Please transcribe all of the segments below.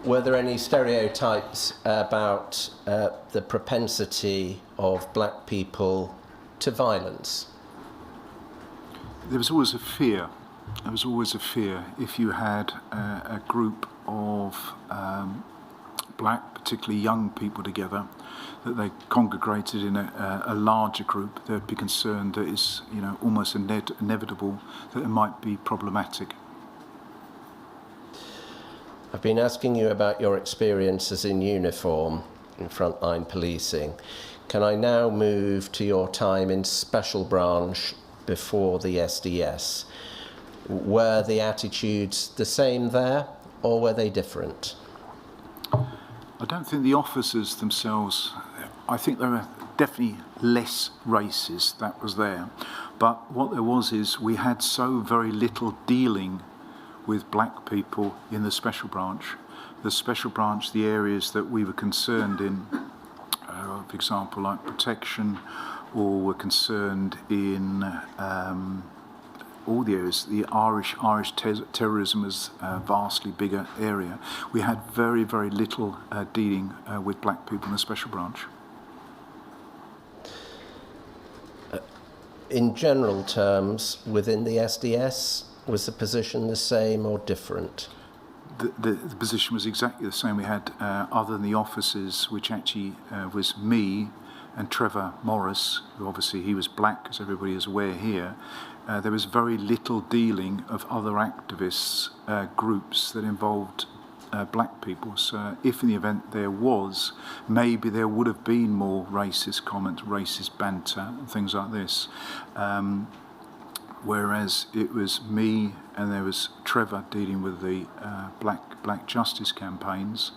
Were there any stereotypes about the propensity of black people to violence? There was always a fear. There was always a fear if you had a group of black, particularly young people together, that they congregated in a larger group. They'd be concerned that it's almost inevitable that it might be problematic. I've been asking you about your experiences in uniform in frontline policing. Can I now move to your time in special branch before the SDS? Were the attitudes the same there, or were they different? I don't think the officers themselves, I think there were definitely less races that was there. But what there was is we had so very little dealing with black people in the special branch. The special branch, the areas that we were concerned in, for example, like protection, or were concerned in all the areas. The Irish terrorism was a vastly bigger area. We had very, very little dealing with black people in the special branch. In general terms, within the SDS, was the position the same or different? The position was exactly the same. We had, other than the officers, which actually was me and Trevor Morris, who obviously he was black, as everybody is aware here. There was very little dealing of other activists, groups that involved black people. So if in the event there was, maybe there would have been more racist comments, racist banter, and things like this. Whereas it was me and there was Trevor dealing with the black justice campaigns,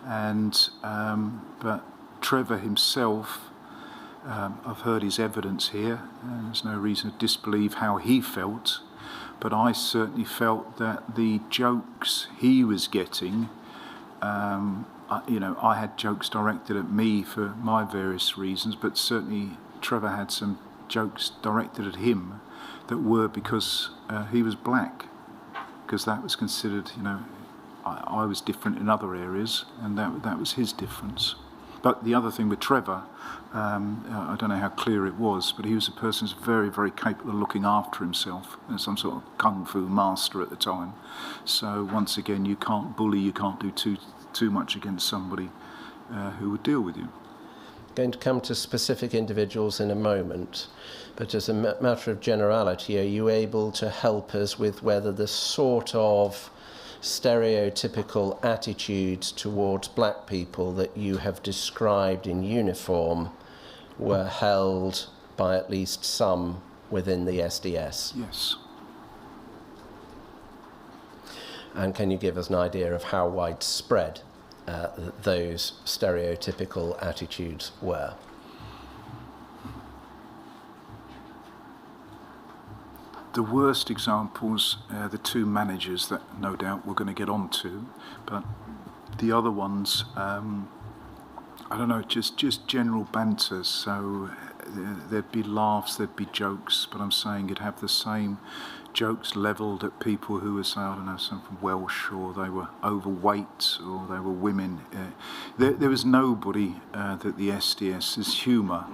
and but Trevor himself, I've heard his evidence here, and there's no reason to disbelieve how he felt, but I certainly felt that the jokes he was getting, I had jokes directed at me for my various reasons, but certainly Trevor had some jokes directed at him that were because he was black, because that was considered, I was different in other areas, and that was his difference. But the other thing with Trevor, I don't know how clear it was, but he was a person who's very, very capable of looking after himself, and some sort of kung fu master at the time. So once again, you can't bully, you can't do too much against somebody who would deal with you. Going to come to specific individuals in a moment, but as a matter of generality, are you able to help us with whether the sort of stereotypical attitudes towards black people that you have described in uniform were held by at least some within the SDS? Yes. And can you give us an idea of how widespread those stereotypical attitudes were? The worst examples, the two managers that no doubt we're going to get on to, but the other ones, I don't know, just general banter. So there'd be laughs, there'd be jokes, but I'm saying you'd have the same jokes levelled at people who were, say, I don't know, some from Welsh, or they were overweight, or they were women. There was nobody that the SDS's humour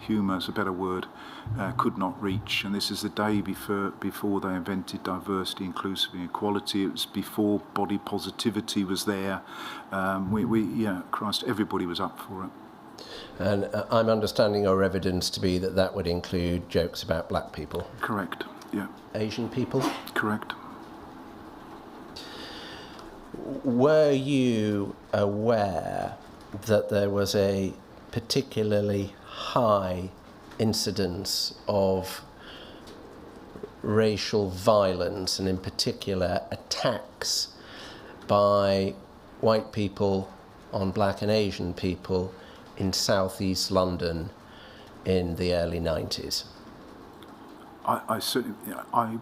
is a better word, could not reach. And this is the day before they invented diversity, inclusivity, and equality. It was before body positivity was there. Christ, everybody was up for it. And I'm understanding your evidence to be that would include jokes about black people. Correct, yeah. Asian people? Correct. Were you aware that there was a particularly high incidence of racial violence, and in particular attacks by white people on black and Asian people in southeast London in the early 90s? I certainly, I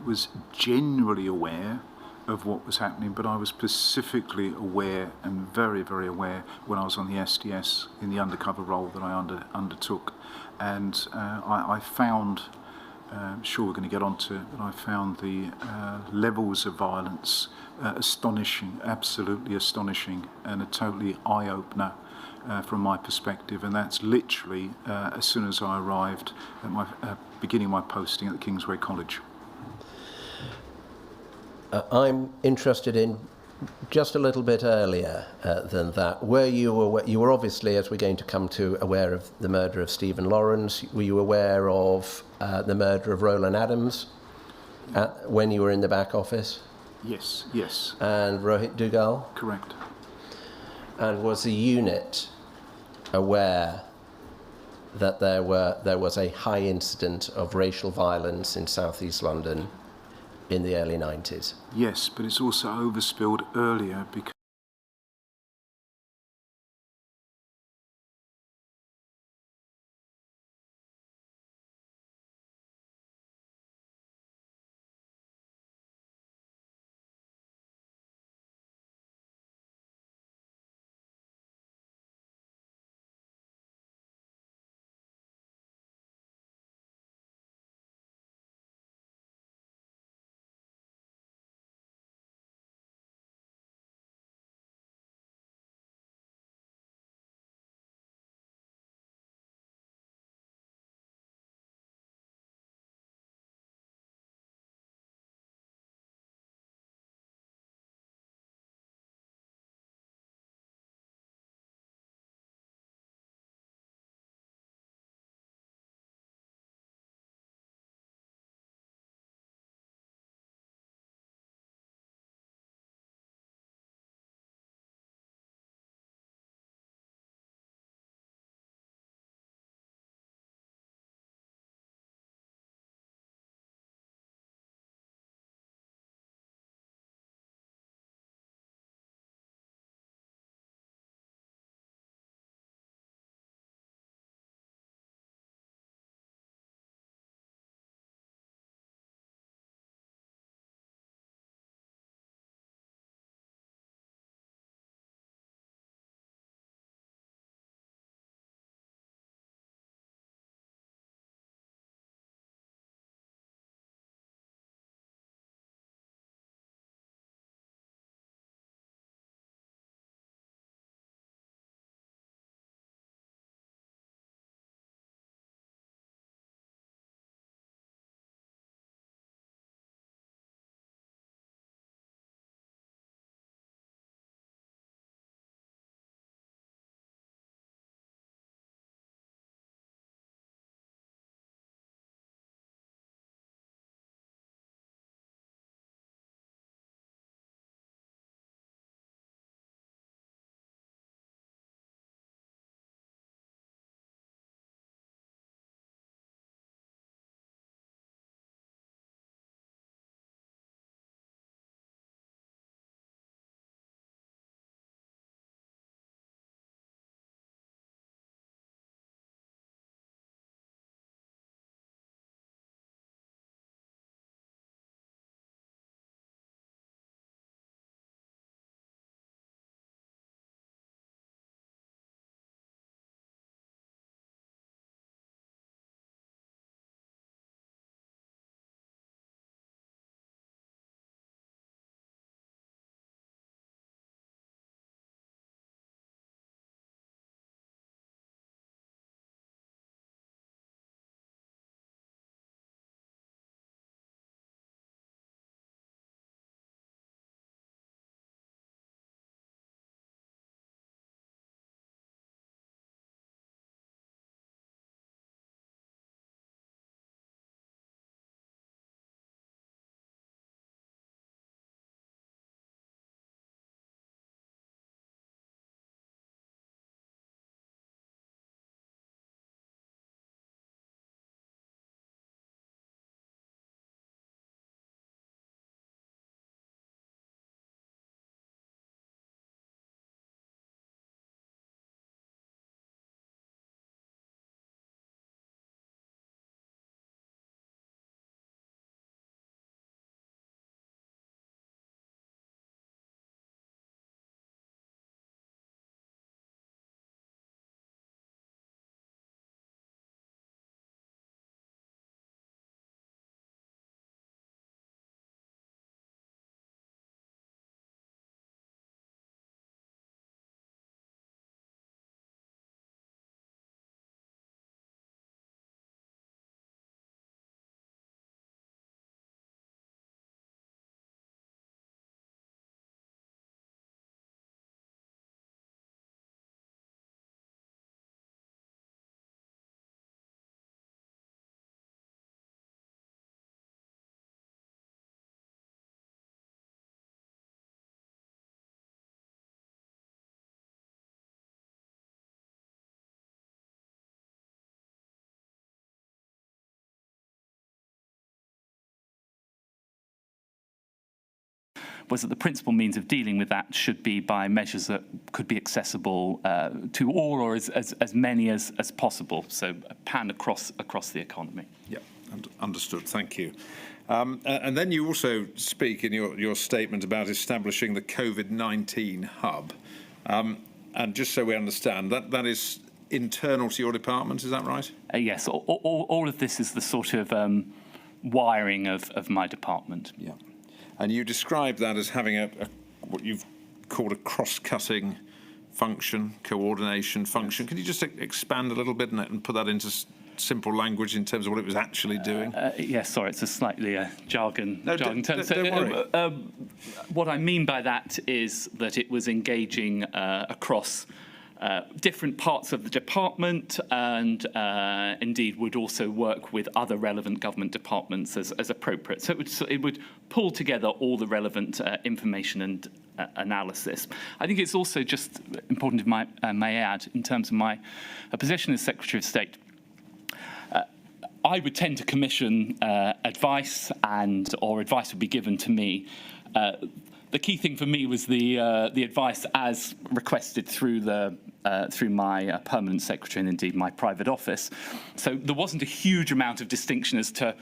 was generally aware of what was happening, but I was specifically aware, and very, very aware, when I was on the SDS in the undercover role that I undertook. And I found sure we're going to get onto it, but I found the levels of violence astonishing, absolutely astonishing, and a totally eye-opener from my perspective. And that's literally as soon as I arrived at my beginning my posting at the Kingsway College. I'm interested in just a little bit earlier than that. You were obviously, as we're going to come to, aware of the murder of Stephen Lawrence. Were you aware of the murder of Roland Adams when you were in the back office? Yes, yes. And Rohit Dugal? Correct. And was the unit aware that there was a high incident of racial violence in South East London in the early 90s? Yes, but it's also overspilled earlier because was that the principal means of dealing with that should be by measures that could be accessible to all, or as many as possible, so pan across the economy. Yeah, understood. Thank you. And then you also speak in your statement about establishing the COVID-19 hub. And just so we understand, that is internal to your department, is that right? Yes, all of this is the sort of wiring of my department. Yeah. And you describe that as having what you've called a cross-cutting function, coordination function. Can you just expand a little bit and put that into simple language in terms of what it was actually doing? Yes, sorry, it's a slightly jargon term. Don't worry. What I mean by that is that it was engaging across different parts of the department, and indeed would also work with other relevant government departments as appropriate. So it would pull together all the relevant information and analysis. I think it's also just important, if I may add, in terms of my position as Secretary of State, I would tend to commission advice, or advice would be given to me. The key thing for me was the advice as requested through my permanent secretary and indeed my private office. So there wasn't a huge amount of distinction as to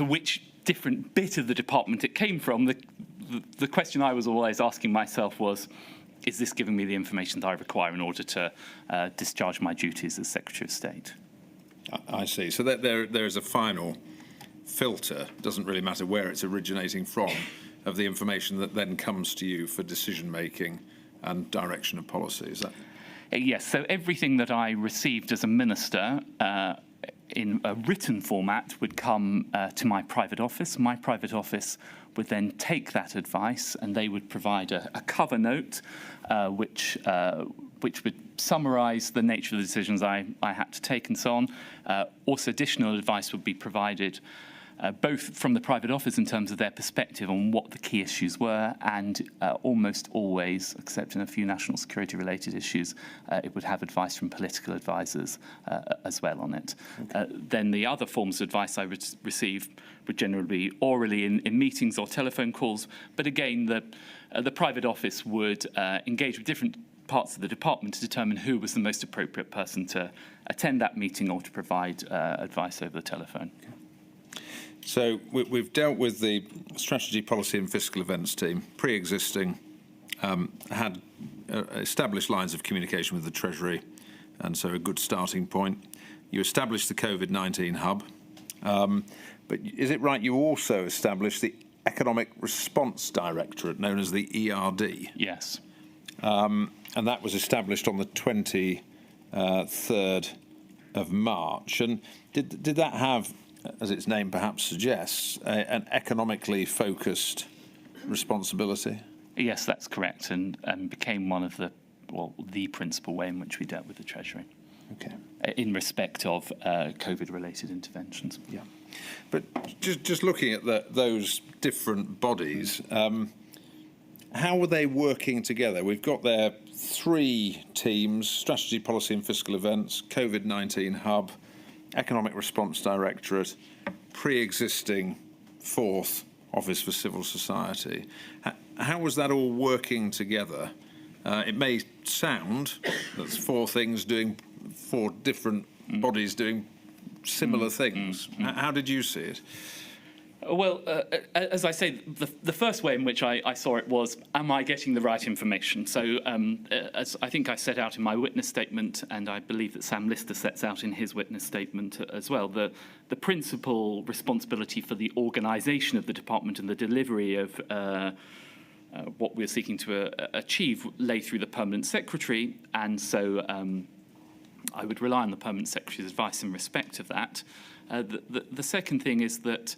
which different bit of the department it came from. The question I was always asking myself was, is this giving me the information that I require in order to discharge my duties as Secretary of State? I see. So there is a final filter, doesn't really matter where it's originating from, of the information that then comes to you for decision making and direction of policy. Is that? Yes. So everything that I received as a minister in a written format would come to my private office. My private office would then take that advice, and they would provide a cover note which would summarise the nature of the decisions I had to take and so on. Also, additional advice would be provided both from the private office in terms of their perspective on what the key issues were, and almost always, except in a few national security related issues, it would have advice from political advisors as well on it. Okay. Then the other forms of advice I would receive would generally be orally in meetings or telephone calls, but again the private office would engage with different parts of the department to determine who was the most appropriate person to attend that meeting or to provide advice over the telephone. Okay. So we've dealt with the strategy, policy and fiscal events team, pre-existing, had established lines of communication with the Treasury, and so a good starting point. You established the COVID-19 hub, but is it right you also established the Economic Response Directorate, known as the ERD? Yes. And that was established on the 23rd of March. And did that have, as its name perhaps suggests, an economically focused responsibility? Yes, that's correct, and became one of the principal way in which we dealt with the Treasury. Okay. In respect of COVID-related interventions. Yeah. But just looking at those different bodies, how were they working together? We've got there 3 teams: strategy, policy and fiscal events, COVID-19 hub, Economic Response Directorate, pre-existing 4th Office for Civil Society. How was that all working together? It may sound that's 4 things doing 4 different bodies doing similar things. How did you see it? Well, as I say, the first way in which I saw it was, am I getting the right information? So as I think I set out in my witness statement, and I believe that Sam Lister sets out in his witness statement as well, the principal responsibility for the organisation of the department and the delivery of what we're seeking to achieve lay through the permanent secretary, and so I would rely on the permanent secretary's advice in respect of that. The second thing is that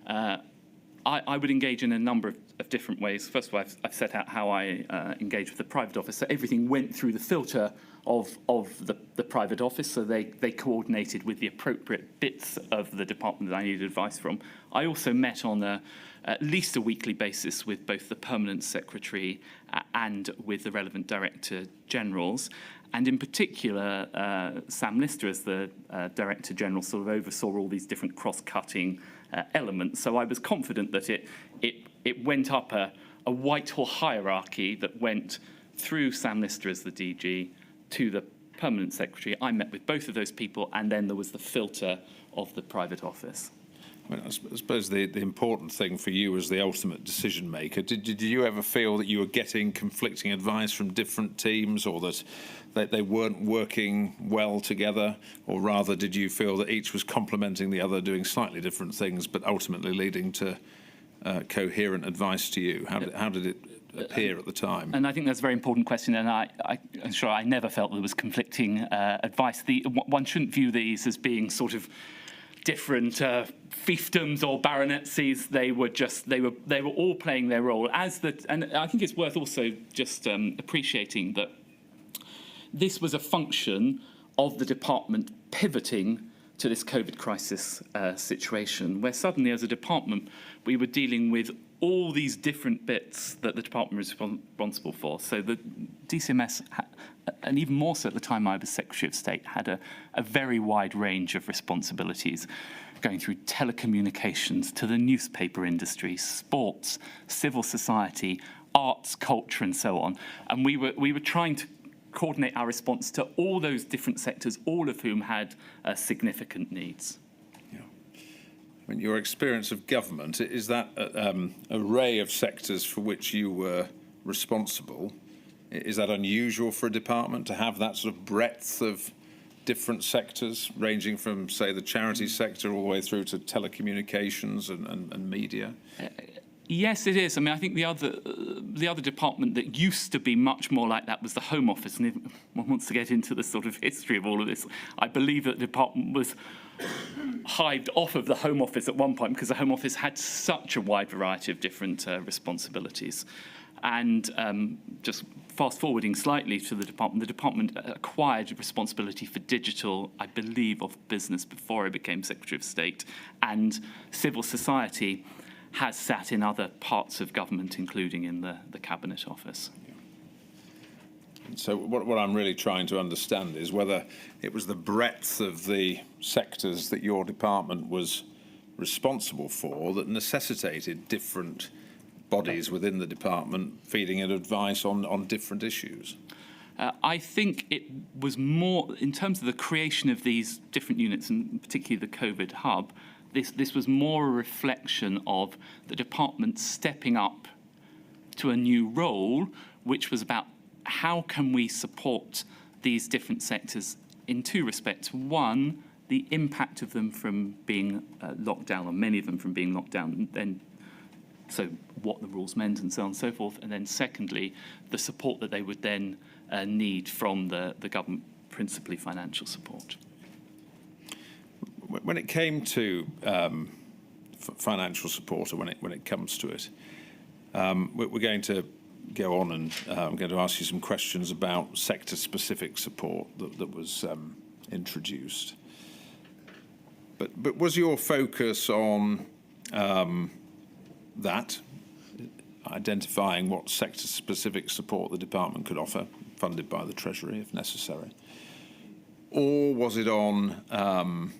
I would engage in a number of different ways. First of all, I've set out how I engage with the private office. So everything went through the filter of the private office, so they coordinated with the appropriate bits of the department that I needed advice from. I also met on at least a weekly basis with both the permanent secretary and with the relevant director generals. And in particular, Sam Lister, as the Director General, sort of oversaw all these different cross-cutting elements. So I was confident that it went up a Whitehall hierarchy that went through Sam Lister as the DG to the permanent secretary. I met with both of those people, and then there was the filter of the private office. I mean, I suppose the important thing for you as the ultimate decision maker, did you ever feel that you were getting conflicting advice from different teams, or that they weren't working well together, or rather did you feel that each was complementing the other, doing slightly different things, but ultimately leading to coherent advice to you? How did it appear at the time? And I think that's a very important question, and I'm sure I never felt there was conflicting advice. One shouldn't view these as being sort of different fiefdoms or baronetcies. They were all playing their role and I think it's worth also just appreciating that this was a function of the department pivoting to this COVID crisis situation, where suddenly as a department we were dealing with all these different bits that the department was responsible for. So the DCMS, and even more so at the time I was Secretary of State, had a very wide range of responsibilities, going through telecommunications to the newspaper industry, sports, civil society, arts, culture, and so on. And we were trying to coordinate our response to all those different sectors, all of whom had significant needs. I mean, your experience of government, is that array of sectors for which you were responsible, is that unusual for a department to have that sort of breadth of different sectors, ranging from, say, the charity sector all the way through to telecommunications and media? Yes, it is. I mean, I think the other department that used to be much more like that was the Home Office. And if one wants to get into the sort of history of all of this, I believe that the department was hived off of the Home Office at one point because the Home Office had such a wide variety of different responsibilities. And just fast forwarding slightly to the department acquired responsibility for digital, I believe, of business before I became Secretary of State, and civil society has sat in other parts of government, including in the Cabinet Office. So what I'm really trying to understand is whether it was the breadth of the sectors that your department was responsible for that necessitated different bodies within the department feeding in advice on different issues. I think it was more, in terms of the creation of these different units, and particularly the COVID hub, this was more a reflection of the department stepping up to a new role, which was about how can we support these different sectors in two respects. One, the impact of them from being locked down, or many of them from being locked down, and then so what the rules meant and so on and so forth. And then secondly, the support that they would then need from the government, principally financial support. When it came to financial support, or when it comes to it, we're going to go on and I'm going to ask you some questions about sector-specific support that was introduced. But was your focus on that, identifying what sector-specific support the department could offer, funded by the Treasury if necessary, or was it on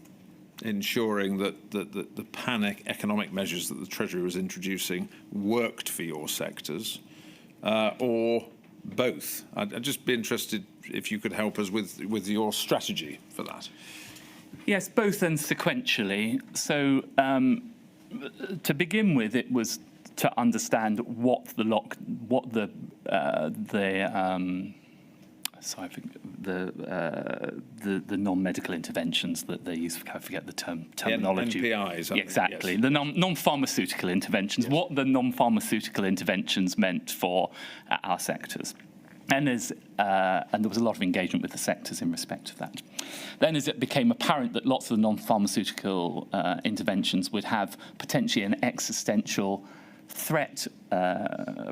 ensuring that the panic economic measures that the Treasury was introducing worked for your sectors, or both? I'd just be interested if you could help us with your strategy for that. Yes, both and sequentially. So to begin with, it was to understand what the non-medical interventions that they use. I forget the terminology. NPIs. Exactly. Yes. The non-pharmaceutical interventions. Yes. What the non-pharmaceutical interventions meant for our sectors. And there was a lot of engagement with the sectors in respect of that. Then as it became apparent that lots of the non-pharmaceutical interventions would have potentially an existential threat,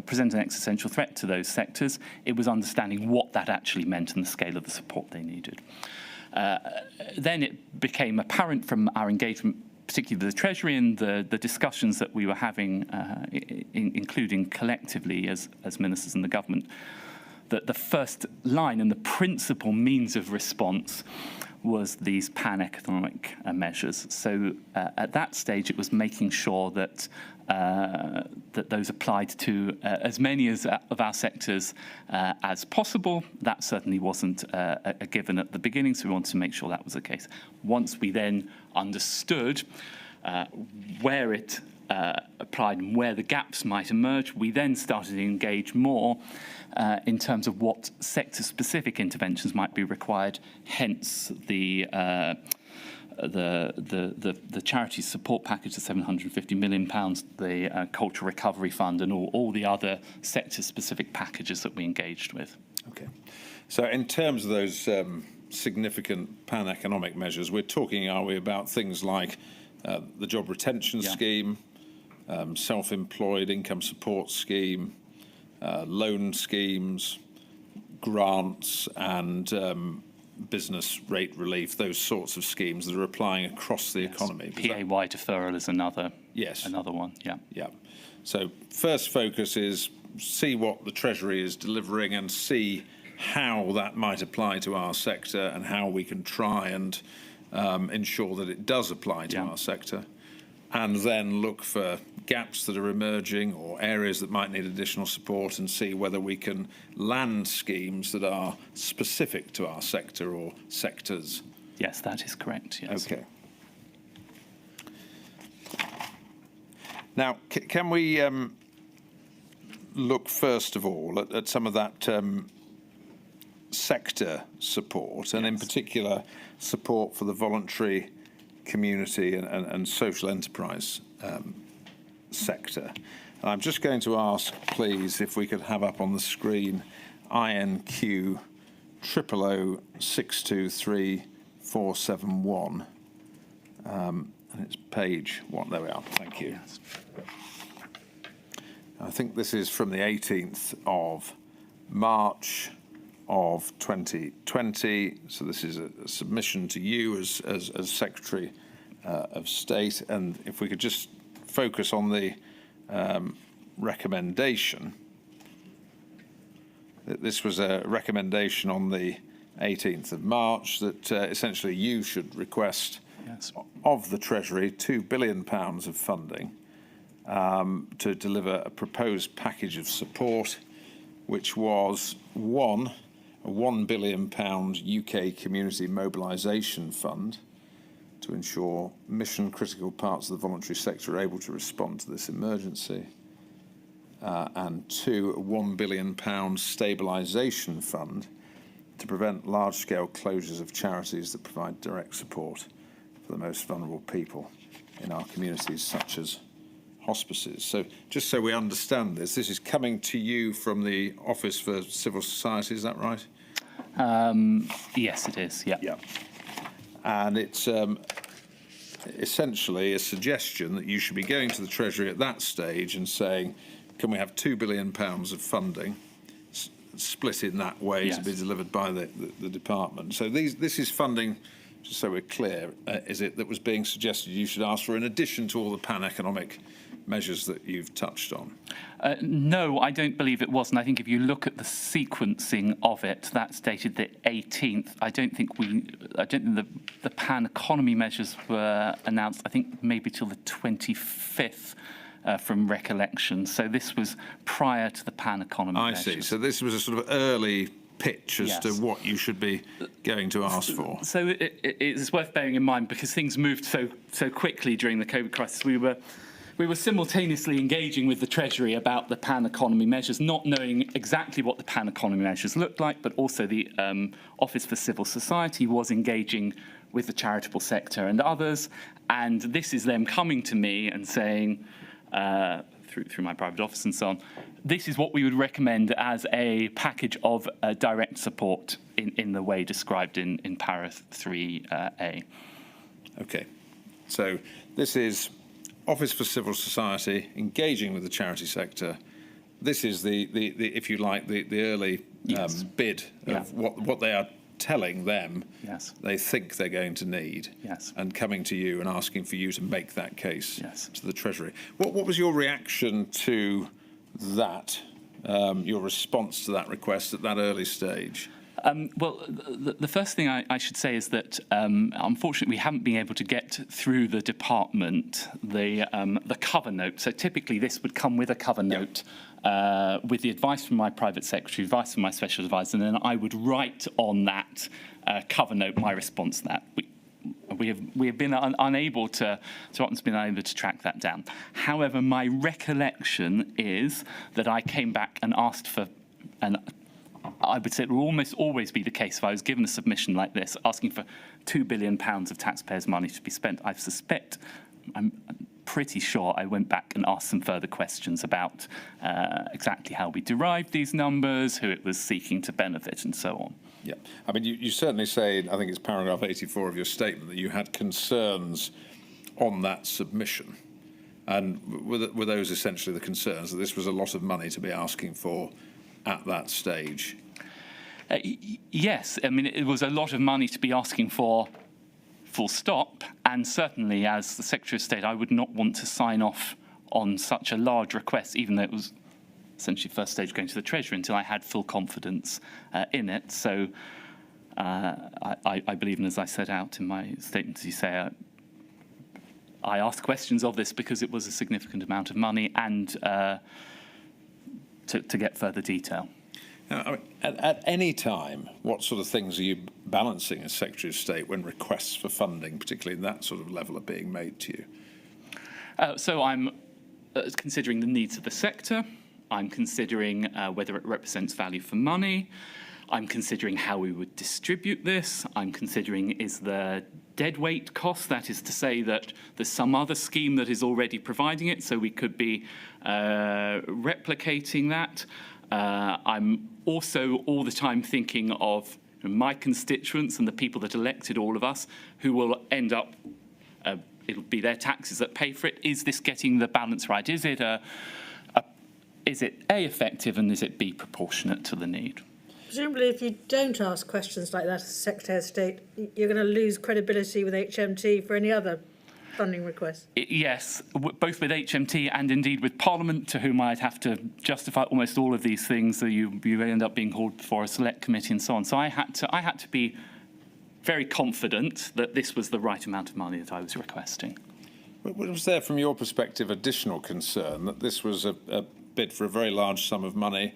present an existential threat to those sectors, it was understanding what that actually meant and the scale of the support they needed. Then it became apparent from our engagement, particularly with the Treasury and the discussions that we were having, including collectively as ministers in the government, that the first line and the principal means of response was these pan-economic measures. So at that stage, it was making sure that that those applied to as many of our sectors as possible. That certainly wasn't a given at the beginning, so we wanted to make sure that was the case. Once we then understood where it applied and where the gaps might emerge, we then started to engage more in terms of what sector-specific interventions might be required. Hence the charity support package of £750 million, the Cultural Recovery Fund, and all the other sector-specific packages that we engaged with. Okay. So in terms of those significant pan-economic measures, we're talking, are we, about things like the job retention scheme, self-employed income support scheme, loan schemes, grants, and business rate relief, those sorts of schemes that are applying across the economy. PAY deferral is another one, yeah. Yeah. So first focus is see what the Treasury is delivering and see how that might apply to our sector and how we can try and ensure that it does apply to our sector, and then look for gaps that are emerging or areas that might need additional support and see whether we can land schemes that are specific to our sector or sectors. Yes, that is correct, yes. Okay. Now, can we look first of all at some of that sector support, and in particular support for the voluntary community and social enterprise sector. And I'm just going to ask, please, if we could have up on the screen INQ 000623471, and it's page 1. There we are. Thank you. Yes. I think this is from the 18th of March of 2020. So this is a submission to you as Secretary of State. And if we could just focus on the recommendation. This was a recommendation on the 18th of March that essentially you should request of the Treasury £2 billion of funding to deliver a proposed package of support, which was a £1 billion UK Community Mobilisation Fund to ensure mission-critical parts of the voluntary sector are able to respond to this emergency, and 2, a £1 billion stabilisation fund to prevent large-scale closures of charities that provide direct support for the most vulnerable people in our communities, such as hospices. So just so we understand this is coming to you from the Office for Civil Society, is that right? Yes, it is, yeah. Yeah. And it's essentially a suggestion that you should be going to the Treasury at that stage and saying, can we have £2 billion of funding split in that way to be delivered by the department? So this is funding, just so we're clear, is it that was being suggested you should ask for in addition to all the pan-economic measures that you've touched on? No, I don't believe it was. And I think if you look at the sequencing of it, that's dated the 18th. I don't think the pan-economy measures were announced, I think maybe till the 25th from recollection. So this was prior to the pan-economy measures. I see. So this was a sort of early pitch as to what you should be going to ask for. So it's worth bearing in mind, because things moved so quickly during the COVID crisis. We were simultaneously engaging with the Treasury about the pan-economy measures, not knowing exactly what the pan-economy measures looked like, but also the Office for Civil Society was engaging with the charitable sector and others. And this is them coming to me and saying, through my private office and so on, this is what we would recommend as a package of direct support in the way described in para 3A. Okay. So this is Office for Civil Society engaging with the charity sector. This is the if you like, the early bid of what they are telling them they think they're going to need, and coming to you and asking for you to make that case to the Treasury. What was your reaction to that, your response to that request at that early stage? Well, the first thing I should say is that unfortunately we haven't been able to get through the department the cover note. So typically this would come with a cover note with the advice from my private secretary, advice from my special advisor, and then I would write on that cover note my response to that. We have been unable to, Sir been unable to track that down. However, my recollection is that I came back and asked for, and I would say it will almost always be the case if I was given a submission like this, asking for £2 billion of taxpayers' money to be spent. I'm pretty sure I went back and asked some further questions about exactly how we derived these numbers, who it was seeking to benefit, and so on. Yeah, I mean, you certainly say, I think it's paragraph 84 of your statement, that you had concerns on that submission. And were those essentially the concerns, that this was a lot of money to be asking for at that stage? Yes, I mean, it was a lot of money to be asking for, full stop, and certainly as the Secretary of State, I would not want to sign off on such a large request, even though it was essentially first stage going to the Treasury, until I had full confidence in it. So I believe, and as I set out in my statement, as you say, I asked questions of this because it was a significant amount of money, and to get further detail. Now, I mean, at any time, what sort of things are you balancing as Secretary of State when requests for funding, particularly in that sort of level, are being made to you? So I'm considering the needs of the sector. I'm considering whether it represents value for money. I'm considering how we would distribute this. I'm considering, is there deadweight cost? That is to say that there's some other scheme that is already providing it, so we could be replicating that. I'm also all the time thinking of my constituents and the people that elected all of us, who will end up, it'll be their taxes that pay for it. Is this getting the balance right? Is it A, effective, and is it B, proportionate to the need? Presumably, if you don't ask questions like that as Secretary of State, you're going to lose credibility with HMT for any other funding requests. Yes, both with HMT and indeed with Parliament, to whom I'd have to justify almost all of these things. So you end up being called before a select committee and so on. So I had to be very confident that this was the right amount of money that I was requesting. Was there, from your perspective, additional concern that this was a bid for a very large sum of money,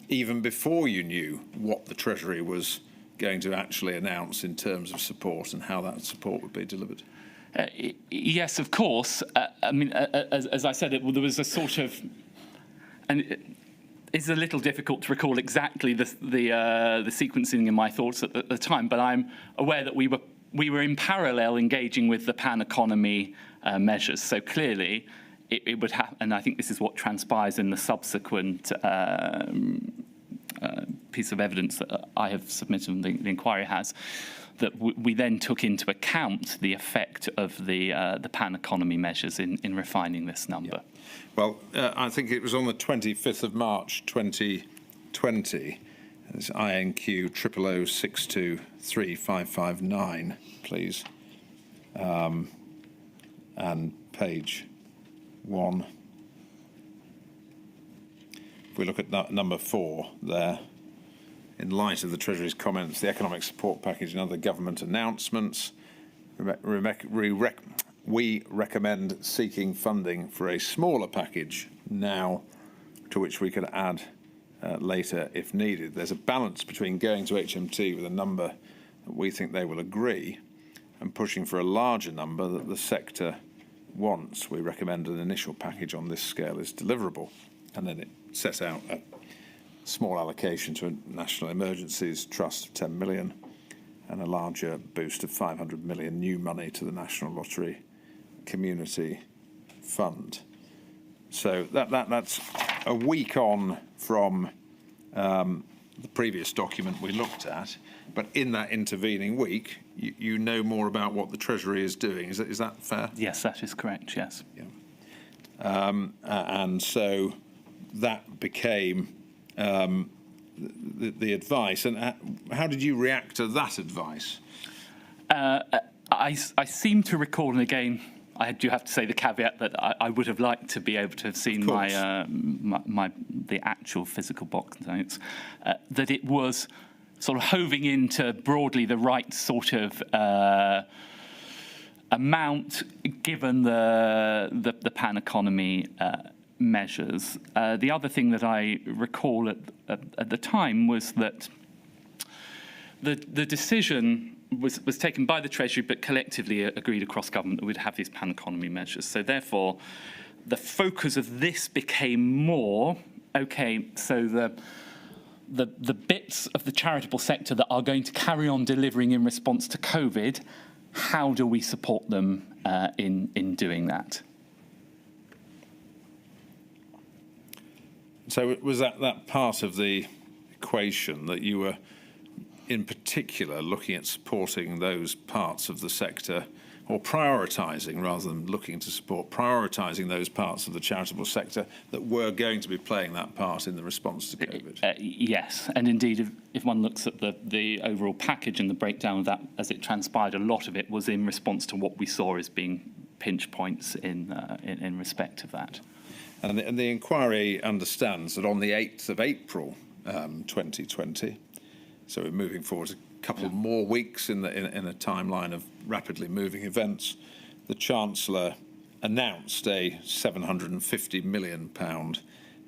even before you knew what the Treasury was going to actually announce in terms of support and how that support would be delivered? Yes, of course. I mean, as I said, there was a sort of, and it's a little difficult to recall exactly the sequencing in my thoughts at the time, but I'm aware that we were in parallel engaging with the pan-economy measures. So clearly, it would have, and I think this is what transpires in the subsequent piece of evidence that I have submitted and the inquiry has, that we then took into account the effect of the pan-economy measures in refining this number. Yeah. Well, I think it was on the 25th of March 2020. It's INQ 0006235559, please. And page 1. If we look at number 4 there, in light of the Treasury's comments, the economic support package and other government announcements, we recommend seeking funding for a smaller package now, to which we could add later if needed. There's a balance between going to HMT with a number that we think they will agree and pushing for a larger number that the sector wants. We recommend an initial package on this scale is deliverable. And then it sets out a small allocation to a National Emergencies Trust of 10 million and a larger boost of 500 million new money to the National Lottery Community Fund. So that's a week on from the previous document we looked at, but in that intervening week, you know more about what the Treasury is doing. Is that fair? Yes, that is correct, yes. Yeah. And so that became the advice. And how did you react to that advice? I seem to recall, and again, I do have to say the caveat that I would have liked to be able to have seen the actual physical box notes, that it was sort of hoving into broadly the right sort of amount given the pan economy measures. The other thing that I recall at the time was that the decision was taken by the Treasury, but collectively agreed across government that we'd have these pan economy measures. So therefore, the focus of this became more, okay, so the bits of the charitable sector that are going to carry on delivering in response to COVID, how do we support them in doing that? So was that part of the equation that you were in particular looking at supporting those parts of the sector, or prioritising rather than looking to support, prioritising those parts of the charitable sector that were going to be playing that part in the response to COVID? Yes, and indeed, if one looks at the overall package and the breakdown of that as it transpired, a lot of it was in response to what we saw as being pinch points in respect of that. And the inquiry understands that on the 8th of April 2020, so we're moving forward a couple more weeks in a timeline of rapidly moving events, the Chancellor announced a £750 million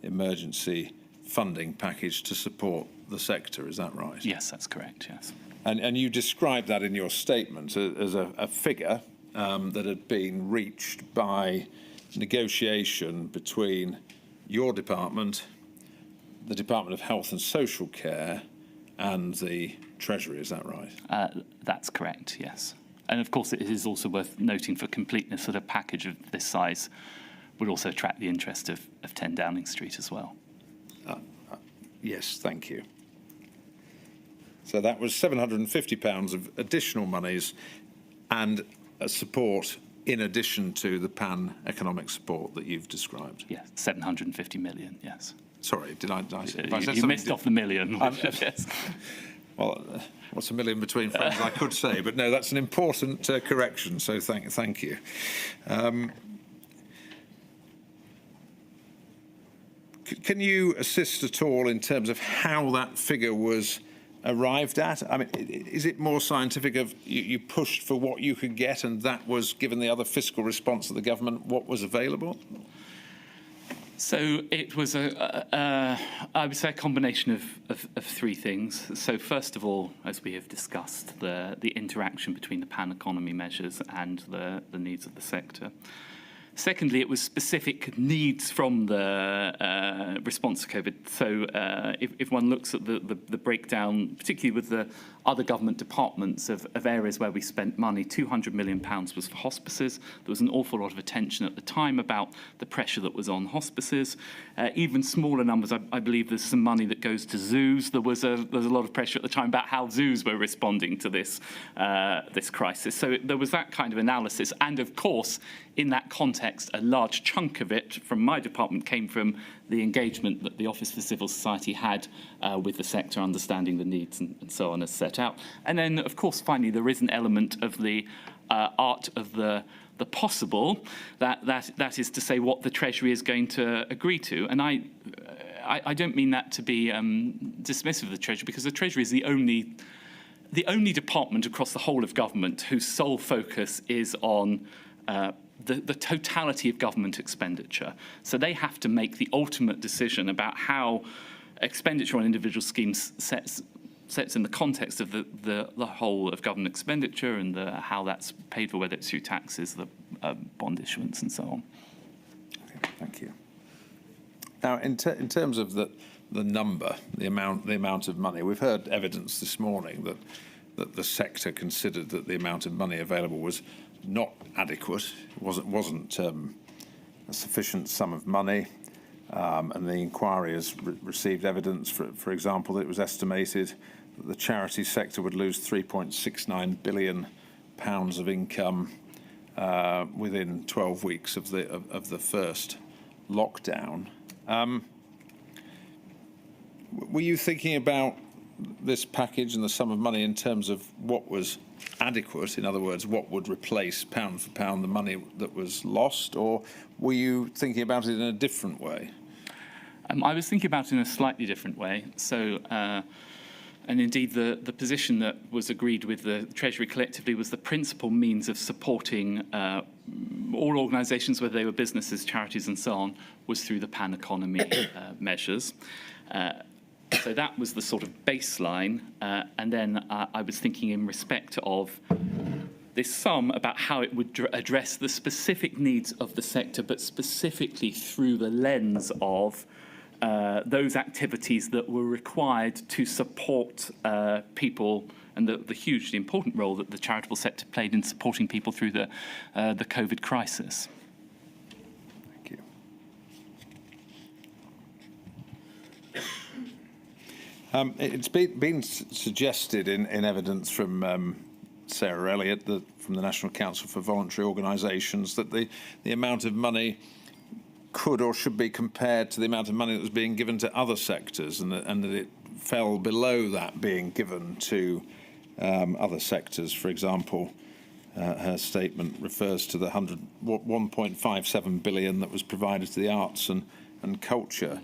emergency funding package to support the sector. Is that right? Yes, that's correct, yes. And you described that in your statement as a figure that had been reached by negotiation between your department, the Department of Health and Social Care, and the Treasury. Is that right? That's correct, yes. And of course, it is also worth noting for completeness that a package of this size would also attract the interest of 10 Downing Street as well. Yes, thank you. So that was £750 of additional monies and a support in addition to the pan-economic support that you've described. Yes, 750 million, yes. Sorry, did I you missed off the million. Yes. Well, what's a million between friends, I could say, but no, that's an important correction, so thank you. Can you assist at all in terms of how that figure was arrived at? I mean, is it more scientific of you pushed for what you could get and that was, given the other fiscal response of the government, what was available? So it was I would say a combination of three things. So first of all, as we have discussed, the interaction between the pan economy measures and the needs of the sector. Secondly, it was specific needs from the response to COVID. So if one looks at the breakdown, particularly with the other government departments of areas where we spent money, £200 million was for hospices. There was an awful lot of attention at the time about the pressure that was on hospices. Even smaller numbers, I believe there's some money that goes to zoos. There was a lot of pressure at the time about how zoos were responding to this crisis. So there was that kind of analysis. And of course, in that context, a large chunk of it from my department came from the engagement that the Office for Civil Society had with the sector, understanding the needs and so on as set out. And then, of course, finally, there is an element of the art of the possible, that is to say what the Treasury is going to agree to. And I don't mean that to be dismissive of the Treasury, because the Treasury is the only department across the whole of government whose sole focus is on the totality of government expenditure. So they have to make the ultimate decision about how expenditure on individual schemes sets in the context of the whole of government expenditure and how that's paid for, whether it's through taxes, the bond issuance, and so on. Okay, thank you. Now, in terms of the number, the amount of money, we've heard evidence this morning that the sector considered that the amount of money available was not adequate. It wasn't a sufficient sum of money, and the inquiry has received evidence. For example, it was estimated that the charity sector would lose £3.69 billion of income within 12 weeks of the first lockdown. Were you thinking about this package and the sum of money in terms of what was adequate, in other words, what would replace pound for pound the money that was lost, or were you thinking about it in a different way? I was thinking about it in a slightly different way. So And indeed, the position that was agreed with the Treasury collectively was the principal means of supporting all organisations, whether they were businesses, charities and so on, was through the pan-economy measures. So that was the sort of baseline. And then I was thinking in respect of this sum about how it would address the specific needs of the sector, but specifically through the lens of those activities that were required to support people, and the hugely important role that the charitable sector played in supporting people through the COVID crisis. Thank you. It's been suggested in evidence from Sarah Elliott from the National Council for Voluntary Organisations that the amount of money could or should be compared to the amount of money that was being given to other sectors, and that it fell below that being given to other sectors. For example, her statement refers to the 1.57 billion that was provided to the arts and culture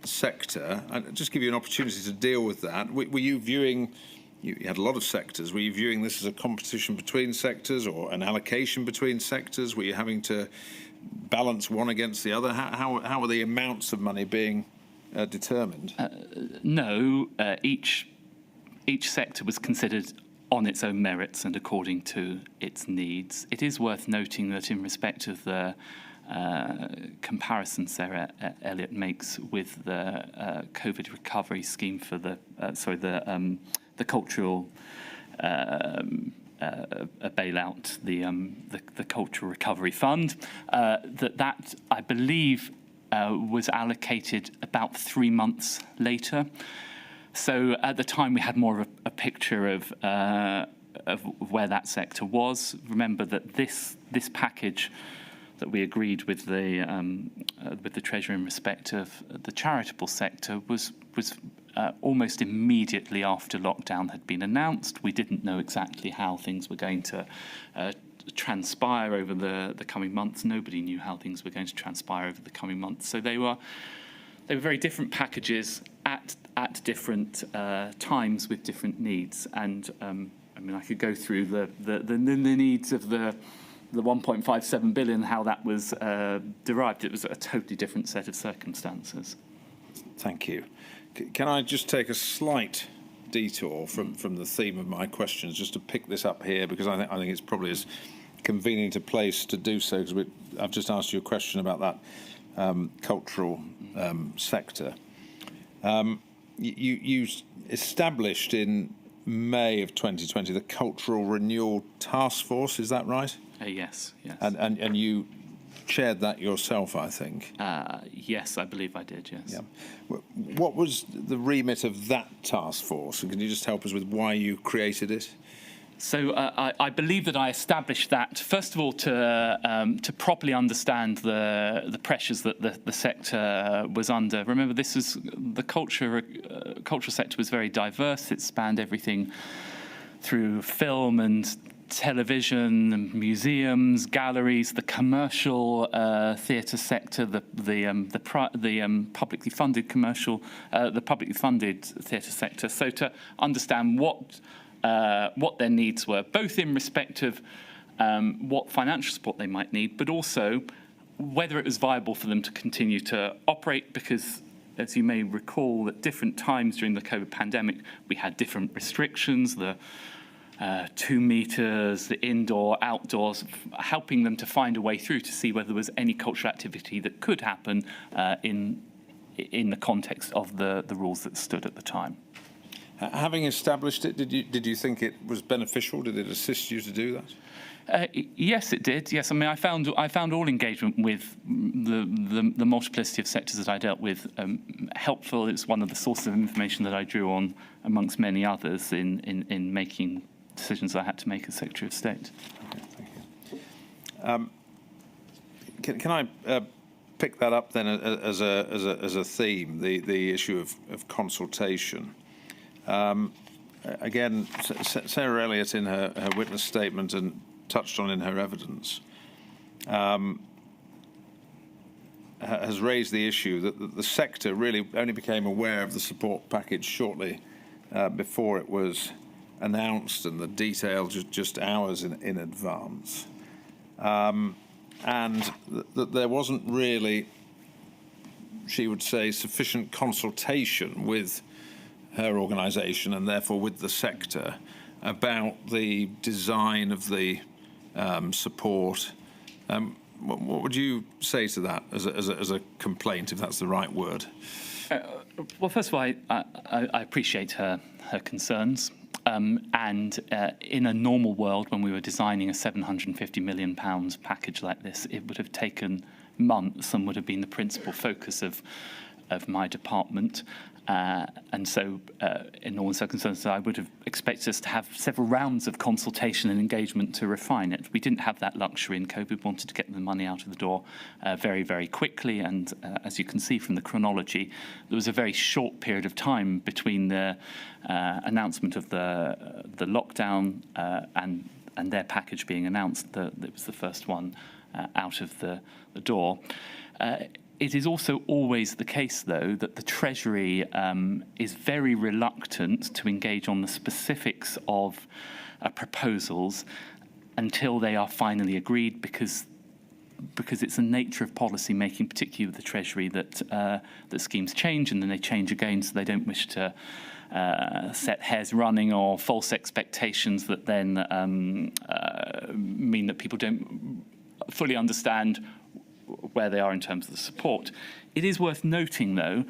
sector. I'll just give you an opportunity to deal with that. Were you viewing, you had a lot of sectors, were you viewing this as a competition between sectors or an allocation between sectors? Were you having to balance one against the other? How were the amounts of money being determined? No, each sector was considered on its own merits and according to its needs. It is worth noting that in respect of the comparison Sarah Elliott makes with the COVID recovery scheme for the cultural bailout, the Cultural Recovery Fund, that I believe was allocated about 3 months later. So at the time we had more of a picture of where that sector was. Remember that this package that we agreed with the Treasury in respect of the charitable sector was almost immediately after lockdown had been announced. We didn't know exactly how things were going to transpire over the coming months. Nobody knew how things were going to transpire over the coming months. So they were very different packages at different times with different needs. And I mean, I could go through the needs of the 1.57 billion, how that was derived. It was a totally different set of circumstances. Thank you. Can I just take a slight detour from the theme of my questions, just to pick this up here, because I think it's probably as convenient a place to do so, because I've just asked you a question about that cultural sector. You established in May of 2020 the Cultural Renewal Task Force, is that right? Yes. And you chaired that yourself, I think. Yes, I believe I did, yes. Yeah. What was the remit of that task force? And can you just help us with why you created it? So I believe that I established that, first of all, to properly understand the pressures that the sector was under. Remember, this is the cultural sector was very diverse. It spanned everything through film and television, museums, galleries, the commercial theatre sector, the publicly funded commercial, the publicly funded theatre sector. So to understand what their needs were, both in respect of what financial support they might need, but also whether it was viable for them to continue to operate, because as you may recall, at different times during the COVID pandemic, we had different restrictions, the 2 meters, the indoor, outdoors, helping them to find a way through to see whether there was any cultural activity that could happen in the context of the rules that stood at the time. Having established it, did you think it was beneficial? Did it assist you to do that? Yes, it did. Yes, I mean, I found all engagement with the multiplicity of sectors that I dealt with helpful. It's one of the sources of information that I drew on, amongst many others, in making decisions I had to make as Secretary of State. Okay, thank you. Can I pick that up then as a theme, the issue of consultation? Again, Sarah Elliott in her witness statement and touched on in her evidence has raised the issue that the sector really only became aware of the support package shortly before it was announced, and the detail just hours in advance. And that there wasn't really, she would say, sufficient consultation with her organisation and therefore with the sector about the design of the support. What would you say to that as a complaint, if that's the right word? Well, first of all, I appreciate her concerns. And in a normal world, when we were designing a £750 million package like this, it would have taken months and would have been the principal focus of my department. And so, in normal circumstances, I would have expected us to have several rounds of consultation and engagement to refine it. We didn't have that luxury in COVID. We wanted to get the money out of the door very, very quickly. And as you can see from the chronology, there was a very short period of time between the announcement of the lockdown and their package being announced. It was the first one out of the door. It is also always the case, though, that the Treasury is very reluctant to engage on the specifics of proposals until they are finally agreed, because it's the nature of policy making, particularly with the Treasury, that schemes change and then they change again, so they don't wish to set hares running or false expectations that then mean that people don't fully understand where they are in terms of the support. It is worth noting, though,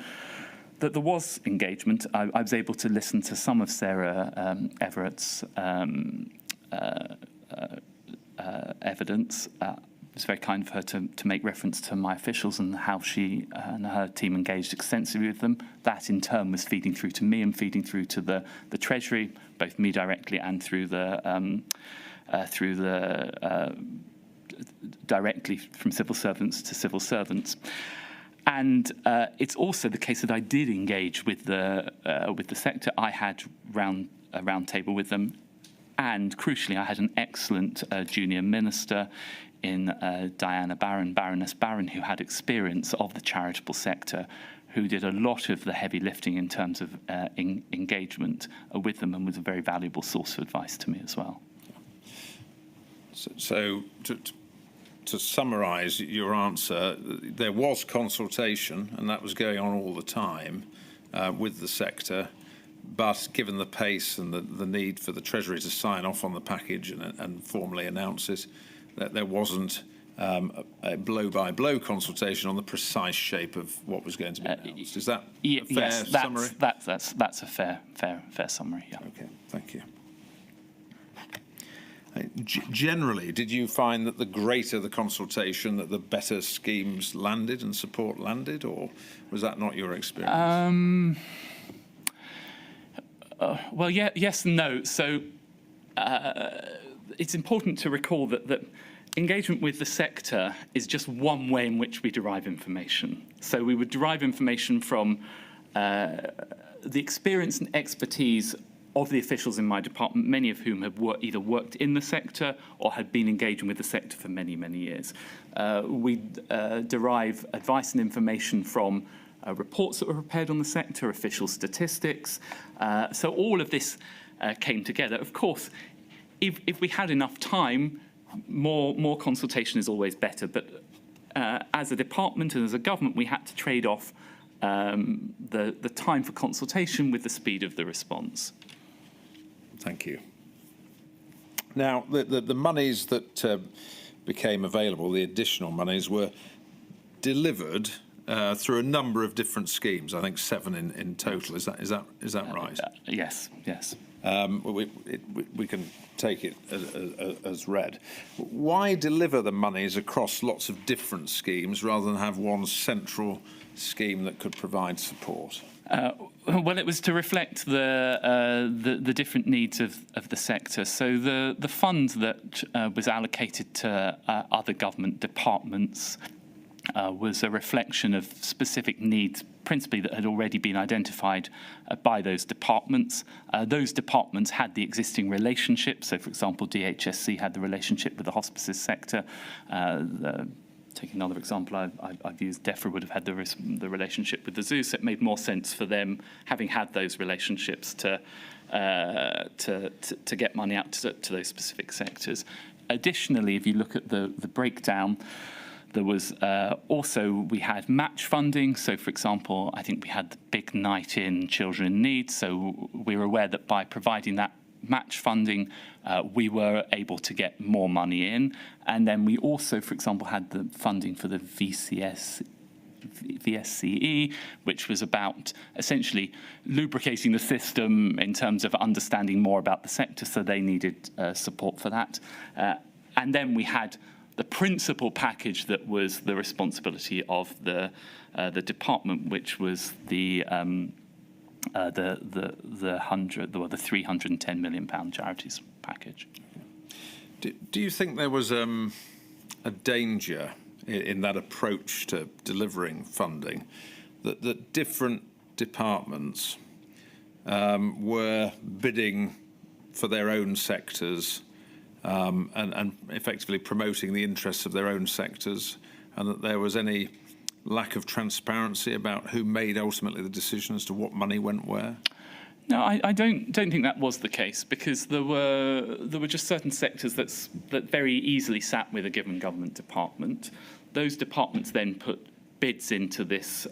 that there was engagement. I was able to listen to some of Sarah Everett's evidence. It was very kind of her to make reference to my officials and how she and her team engaged extensively with them. That, in turn, was feeding through to me and feeding through to the Treasury, both me directly and through the directly from civil servants to civil servants. And it's also the case that I did engage with the sector. I had a round table with them, and crucially, I had an excellent junior minister in Diana Barron, Baroness Barron, who had experience of the charitable sector, who did a lot of the heavy lifting in terms of engagement with them, and was a very valuable source of advice to me as well. So to summarise your answer, there was consultation, and that was going on all the time with the sector, but given the pace and the need for the Treasury to sign off on the package and formally announce it, that there wasn't a blow-by-blow consultation on the precise shape of what was going to be announced. Is that a fair summary? That's a fair summary, yeah. Okay, thank you. Generally, did you find that the greater the consultation, that the better schemes landed and support landed, or was that not your experience? Well, yeah, yes and no. So it's important to recall that engagement with the sector is just one way in which we derive information. So we would derive information from the experience and expertise of the officials in my department, many of whom have either worked in the sector or had been engaging with the sector for many, many years. We derive advice and information from reports that were prepared on the sector, official statistics. So all of this came together. Of course, if we had enough time, more consultation is always better. But as a department and as a government, we had to trade off the time for consultation with the speed of the response. Thank you. Now, the monies that became available, the additional monies, were delivered through a number of different schemes. I think 7 in total. Is that right? Yes. We can take it as read. Why deliver the monies across lots of different schemes rather than have one central scheme that could provide support? Well, it was to reflect the different needs of the sector. So the fund that was allocated to other government departments was a reflection of specific needs, principally that had already been identified by those departments. Those departments had the existing relationships. So, for example, DHSC had the relationship with the hospices sector. taking another example, I've used DEFRA would have had the relationship with the zoo, so it made more sense for them, having had those relationships, to get money out to those specific sectors. Additionally, if you look at the breakdown, there was we had match funding. So, for example, I think we had the big night in Children in Need. So we were aware that by providing that match funding, we were able to get more money in. And then we also, for example, had the funding for the VSCE, which was about essentially lubricating the system in terms of understanding more about the sector, so they needed support for that. And then we had the principal package that was the responsibility of the department, which was the £310 million charities package. Do you think there was a danger in that approach to delivering funding that different departments were bidding for their own sectors and effectively promoting the interests of their own sectors, and that there was any lack of transparency about who made ultimately the decision as to what money went where? No, I don't think that was the case, because there were just certain sectors that very easily sat with a given government department. Those departments then put bids into this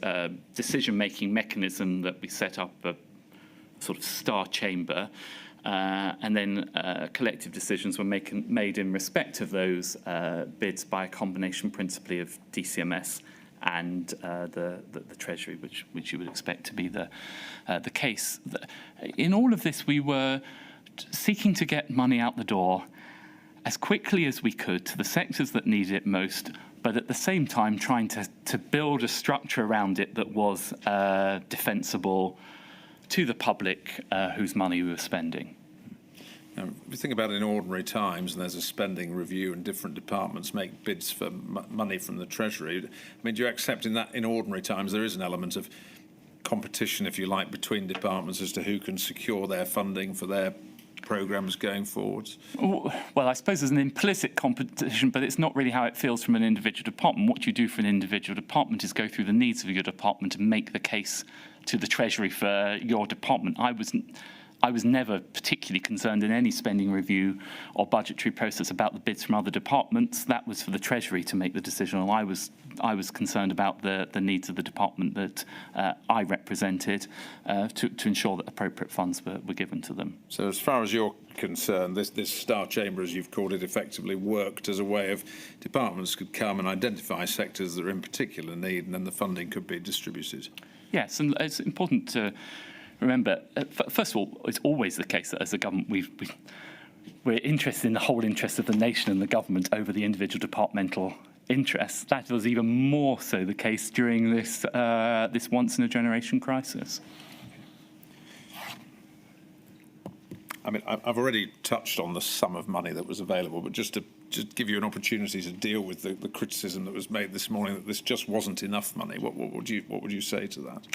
decision-making mechanism that we set up, a sort of star chamber, and then collective decisions were made in respect of those bids by a combination principally of DCMS and the Treasury, which you would expect to be the case. In all of this, we were seeking to get money out the door as quickly as we could to the sectors that needed it most, but at the same time trying to build a structure around it that was defensible to the public whose money we were spending. Now, if you think about it in ordinary times, and there's a spending review and different departments make bids for money from the Treasury, I mean, do you accept in that in ordinary times there is an element of competition, if you like, between departments as to who can secure their funding for their programmes going forwards? Well, I suppose there's an implicit competition, but it's not really how it feels from an individual department. What you do for an individual department is go through the needs of your department and make the case to the Treasury for your department. I was never particularly concerned in any spending review or budgetary process about the bids from other departments. That was for the Treasury to make the decision. I was concerned about the needs of the department that I represented to ensure that appropriate funds were given to them. So as far as you're concerned, this star chamber, as you've called it, effectively worked as a way of departments could come and identify sectors that are in particular need, and then the funding could be distributed. Yes, and it's important to remember, first of all, it's always the case that as a government we're interested in the whole interest of the nation and the government over the individual departmental interests. That was even more so the case during this once-in-a-generation crisis. I mean, I've already touched on the sum of money that was available, but just to give you an opportunity to deal with the criticism that was made this morning that this just wasn't enough money, what would you say to that?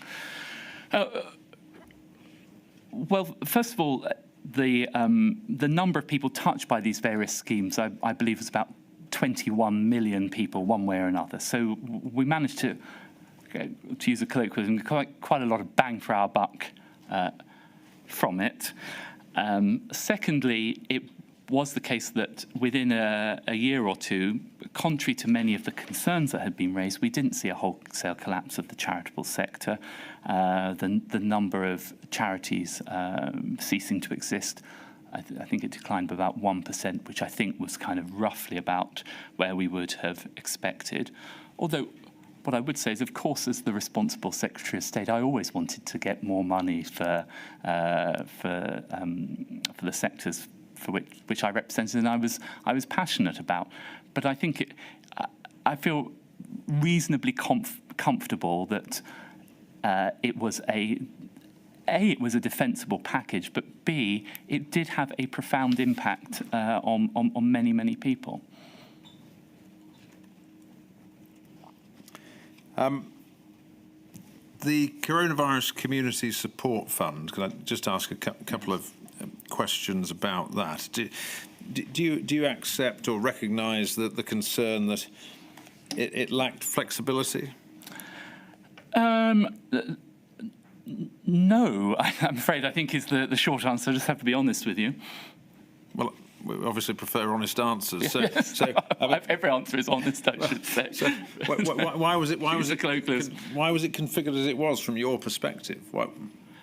Well, first of all, the number of people touched by these various schemes, I believe, was about 21 million people, one way or another. So we managed to use a colloquialism, quite a lot of bang for our buck from it. Secondly, it was the case that within a year or two, contrary to many of the concerns that had been raised, we didn't see a wholesale collapse of the charitable sector. The number of charities ceasing to exist, I think it declined by about 1%, which I think was kind of roughly about where we would have expected. Although what I would say is, of course, as the responsible Secretary of State, I always wanted to get more money for the sectors for which I represented and I was passionate about. But I think I feel reasonably comfortable that it was a defensible package, but B, it did have a profound impact on many, many people. The Coronavirus Community Support Fund, can I just ask a couple of questions about that? Do you accept or recognise that the concern that it lacked flexibility? No, I'm afraid, I think is the short answer. I just have to be honest with you. Well, we obviously prefer honest answers. So, Every answer is honest, I should say. So why was it colloquialism. why was it configured as it was from your perspective?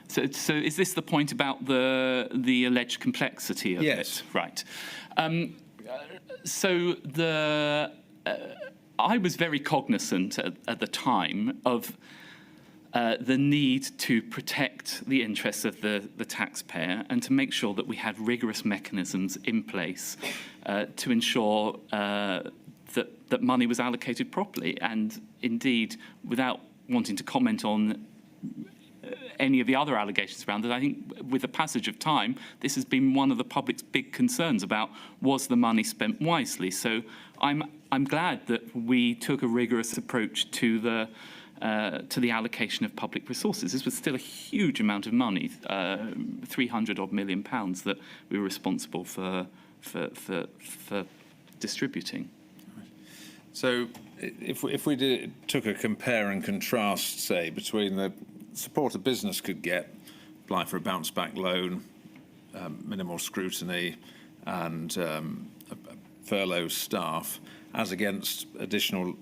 So is this the point about the alleged complexity of yes. it? Right. I was very cognizant at the time of the need to protect the interests of the taxpayer and to make sure that we had rigorous mechanisms in place to ensure that money was allocated properly. And indeed, without wanting to comment on any of the other allegations around it, I think with the passage of time, this has been one of the public's big concerns about, was the money spent wisely? So I'm glad that we took a rigorous approach to the allocation of public resources. This was still a huge amount of money, £300 million that we were responsible for distributing. So if we took a compare and contrast, say, between the support a business could get, apply for a bounce back loan, minimal scrutiny, and furlough staff, as against additional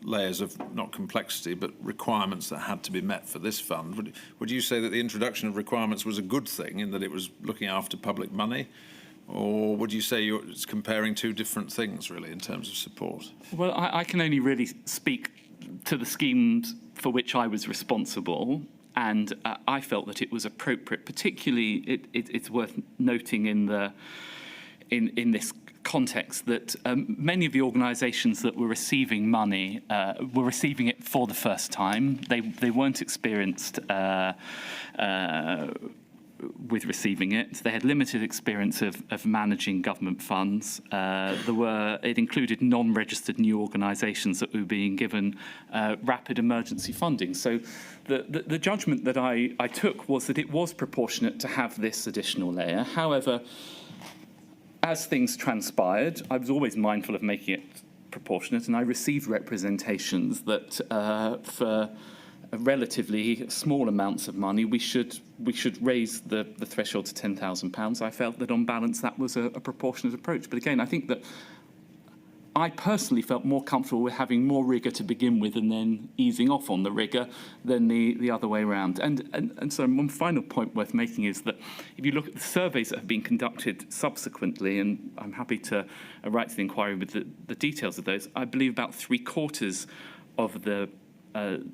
layers of not complexity but requirements that had to be met for this fund, would you say that the introduction of requirements was a good thing in that it was looking after public money? Or would you say you're comparing two different things, really, in terms of support? Well, I can only really speak to the schemes for which I was responsible, and I felt that it was appropriate. Particularly, it's worth noting in this context that many of the organisations that were receiving money were receiving it for the first time. They weren't experienced with receiving it. They had limited experience of managing government funds. It included non-registered new organisations that were being given rapid emergency funding. So the judgment that I took was that it was proportionate to have this additional layer. However, as things transpired, I was always mindful of making it proportionate, and I received representations that for relatively small amounts of money, we should raise the threshold to £10,000. I felt that on balance that was a proportionate approach. But again, I think that I personally felt more comfortable with having more rigour to begin with and then easing off on the rigour than the other way around. And so one final point worth making is that if you look at the surveys that have been conducted subsequently, and I'm happy to write to the inquiry with the details of those, I believe about 3/4 of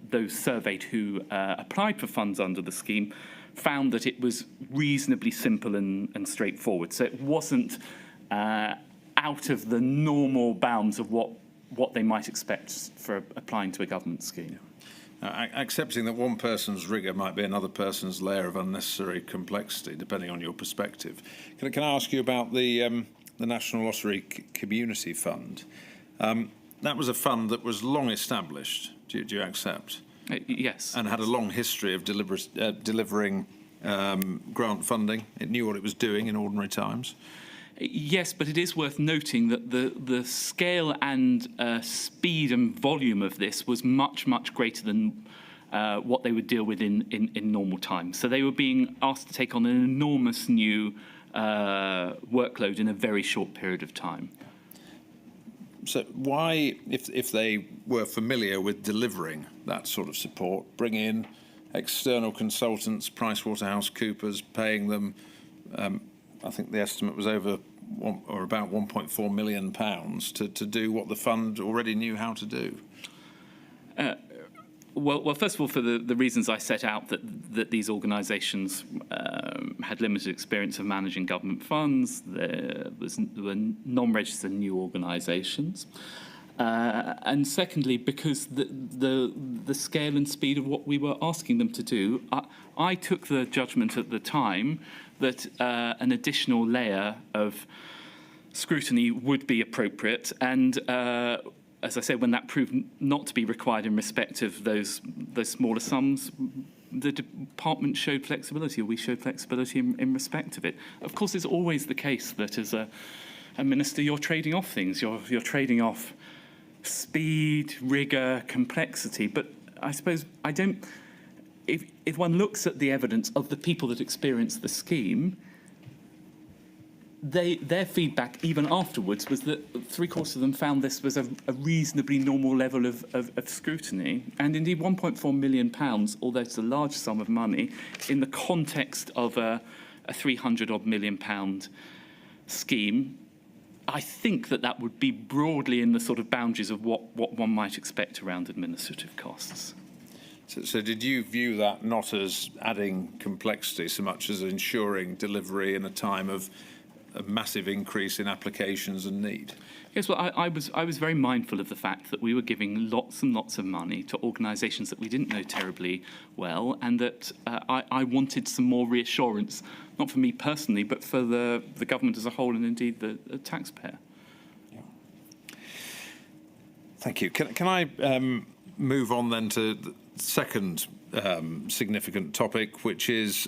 those surveyed who applied for funds under the scheme found that it was reasonably simple and straightforward. So it wasn't out of the normal bounds of what they might expect for applying to a government scheme. Accepting that one person's rigour might be another person's layer of unnecessary complexity, depending on your perspective. Can I ask you about the National Lottery Community Fund? That was a fund that was long established. Do you accept? Yes. And had a long history of delivering grant funding. It knew what it was doing in ordinary times. Yes, but it is worth noting that the scale and speed and volume of this was much, much greater than what they would deal with in normal times. So they were being asked to take on an enormous new workload in a very short period of time. So why, if they were familiar with delivering that sort of support, bring in external consultants, PricewaterhouseCoopers, paying them, I think the estimate was about £1.4 million to do what the fund already knew how to do? Well, first of all, for the reasons I set out, that these organisations had limited experience of managing government funds, there were non-registered new organisations, and secondly, because the scale and speed of what we were asking them to do, I took the judgment at the time that an additional layer of scrutiny would be appropriate, and as I said, when that proved not to be required in respect of those smaller sums, the department showed flexibility, or we showed flexibility in respect of it. Of course, it's always the case that as a minister, you're trading off things. You're trading off speed, rigor, complexity. But I suppose I don't. If one looks at the evidence of the people that experienced the scheme, their feedback, even afterwards, was that 3/4 of them found this was a reasonably normal level of scrutiny. And indeed, £1.4 million, although it's a large sum of money, in the context of a £300-odd million scheme, I think that would be broadly in the sort of boundaries of what one might expect around administrative costs. So did you view that not as adding complexity so much as ensuring delivery in a time of a massive increase in applications and need? Yes, well, I was very mindful of the fact that we were giving lots and lots of money to organisations that we didn't know terribly well, and that I wanted some more reassurance, not for me personally, but for the government as a whole and indeed the taxpayer. Yeah. Thank you. Can I move on then to the second significant topic, which is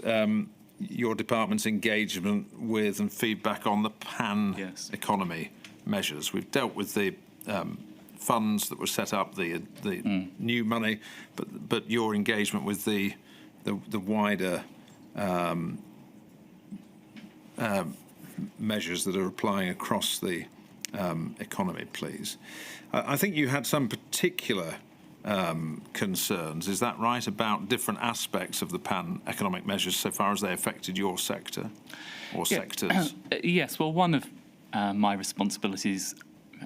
your department's engagement with and feedback on the economy measures. We've dealt with the funds that were set up, the new money, but your engagement with the wider measures that are applying across the economy, please. I think you had some particular concerns, is that right, about different aspects of the pan-economic measures so far as they affected your sector or sectors? Yes, well, one of my responsibilities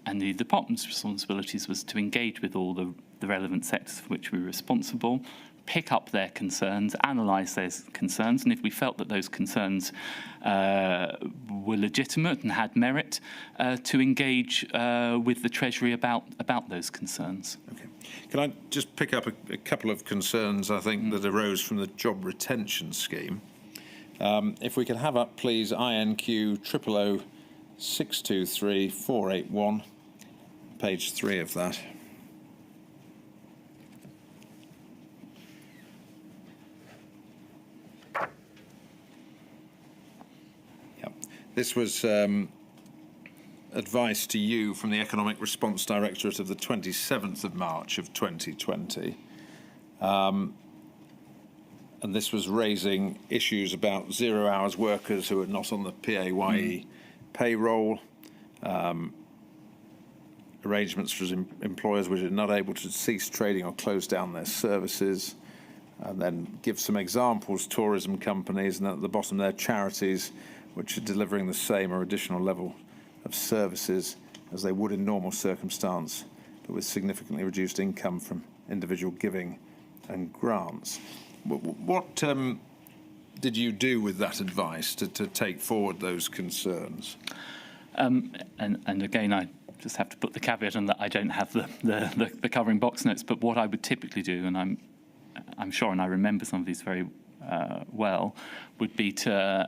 and the department's responsibilities was to engage with all the relevant sectors for which we were responsible, pick up their concerns, analyse those concerns, and if we felt that those concerns were legitimate and had merit, to engage with the Treasury about those concerns. Okay. Can I just pick up a couple of concerns, I think, that arose from the job retention scheme? If we could have up, please, INQ 000623 page 3 of that. Yep. This was advice to you from the Economic Response Directorate of the 27th of March of 2020. And this was raising issues about 0 hours workers who are not on the PAYE payroll, arrangements for employers which are not able to cease trading or close down their services, and then give some examples, tourism companies, and at the bottom there, charities which are delivering the same or additional level of services as they would in normal circumstance, but with significantly reduced income from individual giving and grants. What did you do with that advice to take forward those concerns? And again, I just have to put the caveat on that I don't have the covering box notes, but what I would typically do, and I'm sure, and I remember some of these very well, would be to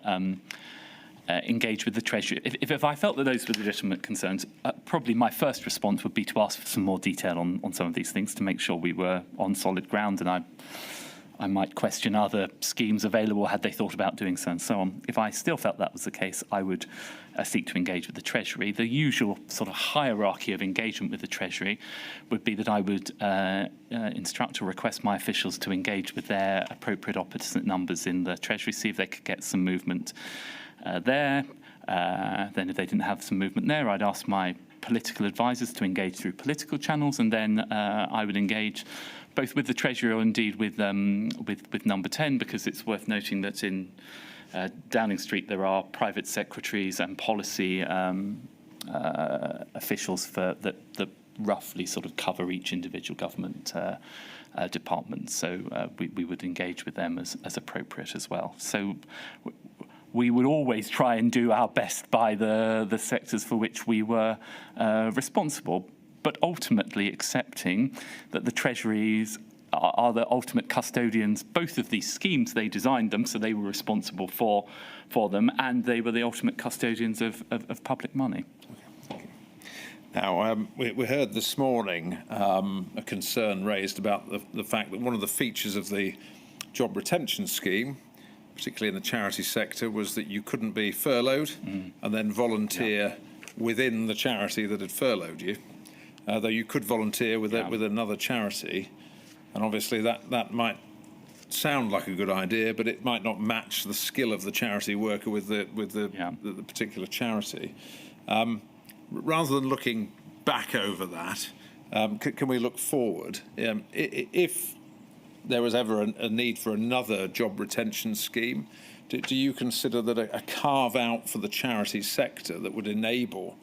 engage with the Treasury. If I felt that those were legitimate concerns, probably my first response would be to ask for some more detail on some of these things to make sure we were on solid ground, and I might question other schemes available had they thought about doing so and so on. If I still felt that was the case, I would seek to engage with the Treasury. The usual sort of hierarchy of engagement with the Treasury would be that I would instruct or request my officials to engage with their appropriate opposite numbers in the Treasury, see if they could get some movement there. Then if they didn't have some movement there, I'd ask my political advisors to engage through political channels, and then I would engage both with the Treasury or indeed with Number 10, because it's worth noting that in Downing Street there are private secretaries and policy officials that roughly sort of cover each individual government department. So we would engage with them as appropriate as well. So we would always try and do our best by the sectors for which we were responsible, but ultimately accepting that the Treasuries are the ultimate custodians, both of these schemes. They designed them, so they were responsible for them, and they were the ultimate custodians of public money. Now, we heard this morning a concern raised about the fact that one of the features of the job retention scheme, particularly in the charity sector, was that you couldn't be furloughed and then volunteer within the charity that had furloughed you. though you could volunteer with with another charity, and obviously that might sound like a good idea, but it might not match the skill of the charity worker with the particular charity. Rather than looking back over that, can we look forward? If there was ever a need for another job retention scheme, do you consider that a carve-out for the charity sector that would enable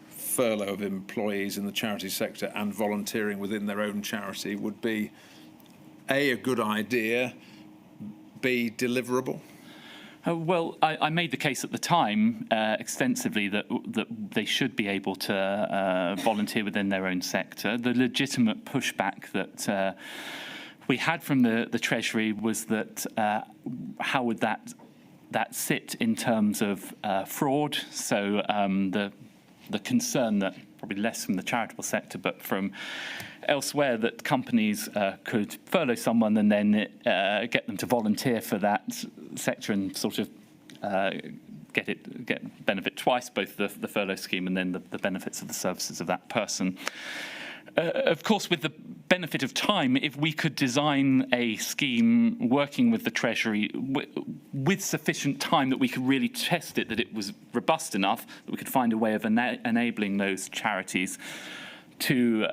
furlough of employees in the charity sector and volunteering within their own charity would be A, a good idea, B, deliverable? Well, I made the case at the time extensively that they should be able to volunteer within their own sector. The legitimate pushback that we had from the Treasury was that how would that sit in terms of fraud? So the concern that probably less from the charitable sector, but from elsewhere, that companies could furlough someone and then get them to volunteer for that sector and sort of get benefit twice, both the furlough scheme and then the benefits of the services of that person. Of course, with the benefit of time, if we could design a scheme working with the Treasury with sufficient time that we could really test it, that it was robust enough, that we could find a way of enabling those charities to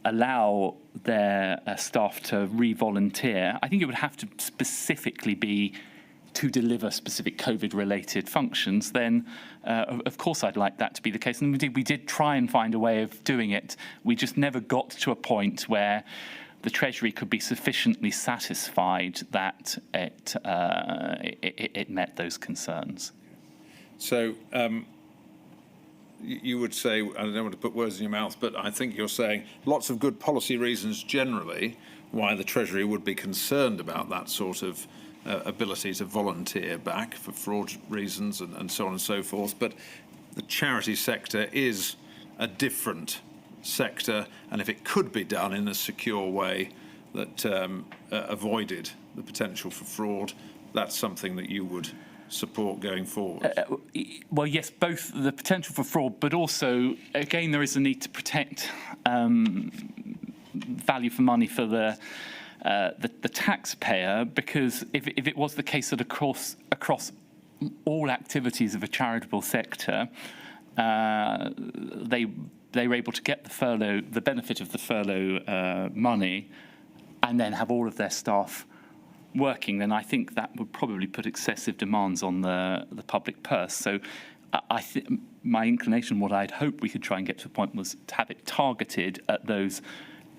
allow their staff to re-volunteer, I think it would have to specifically be to deliver specific COVID-related functions, then of course I'd like that to be the case. And we did try and find a way of doing it. We just never got to a point where the Treasury could be sufficiently satisfied that it met those concerns. So you would say, I don't want to put words in your mouth, but I think you're saying lots of good policy reasons generally why the Treasury would be concerned about that sort of ability to volunteer back for fraud reasons and so on and so forth. But the charity sector is a different sector, and if it could be done in a secure way that avoided the potential for fraud, that's something that you would support going forward. Well, yes, both the potential for fraud, but also, again, there is a need to protect value for money for the taxpayer, because if it was the case that across all activities of a charitable sector, they were able to get the benefit of the furlough money, and then have all of their staff working, then I think that would probably put excessive demands on the public purse. So I think my inclination, what I'd hope we could try and get to a point, was to have it targeted at those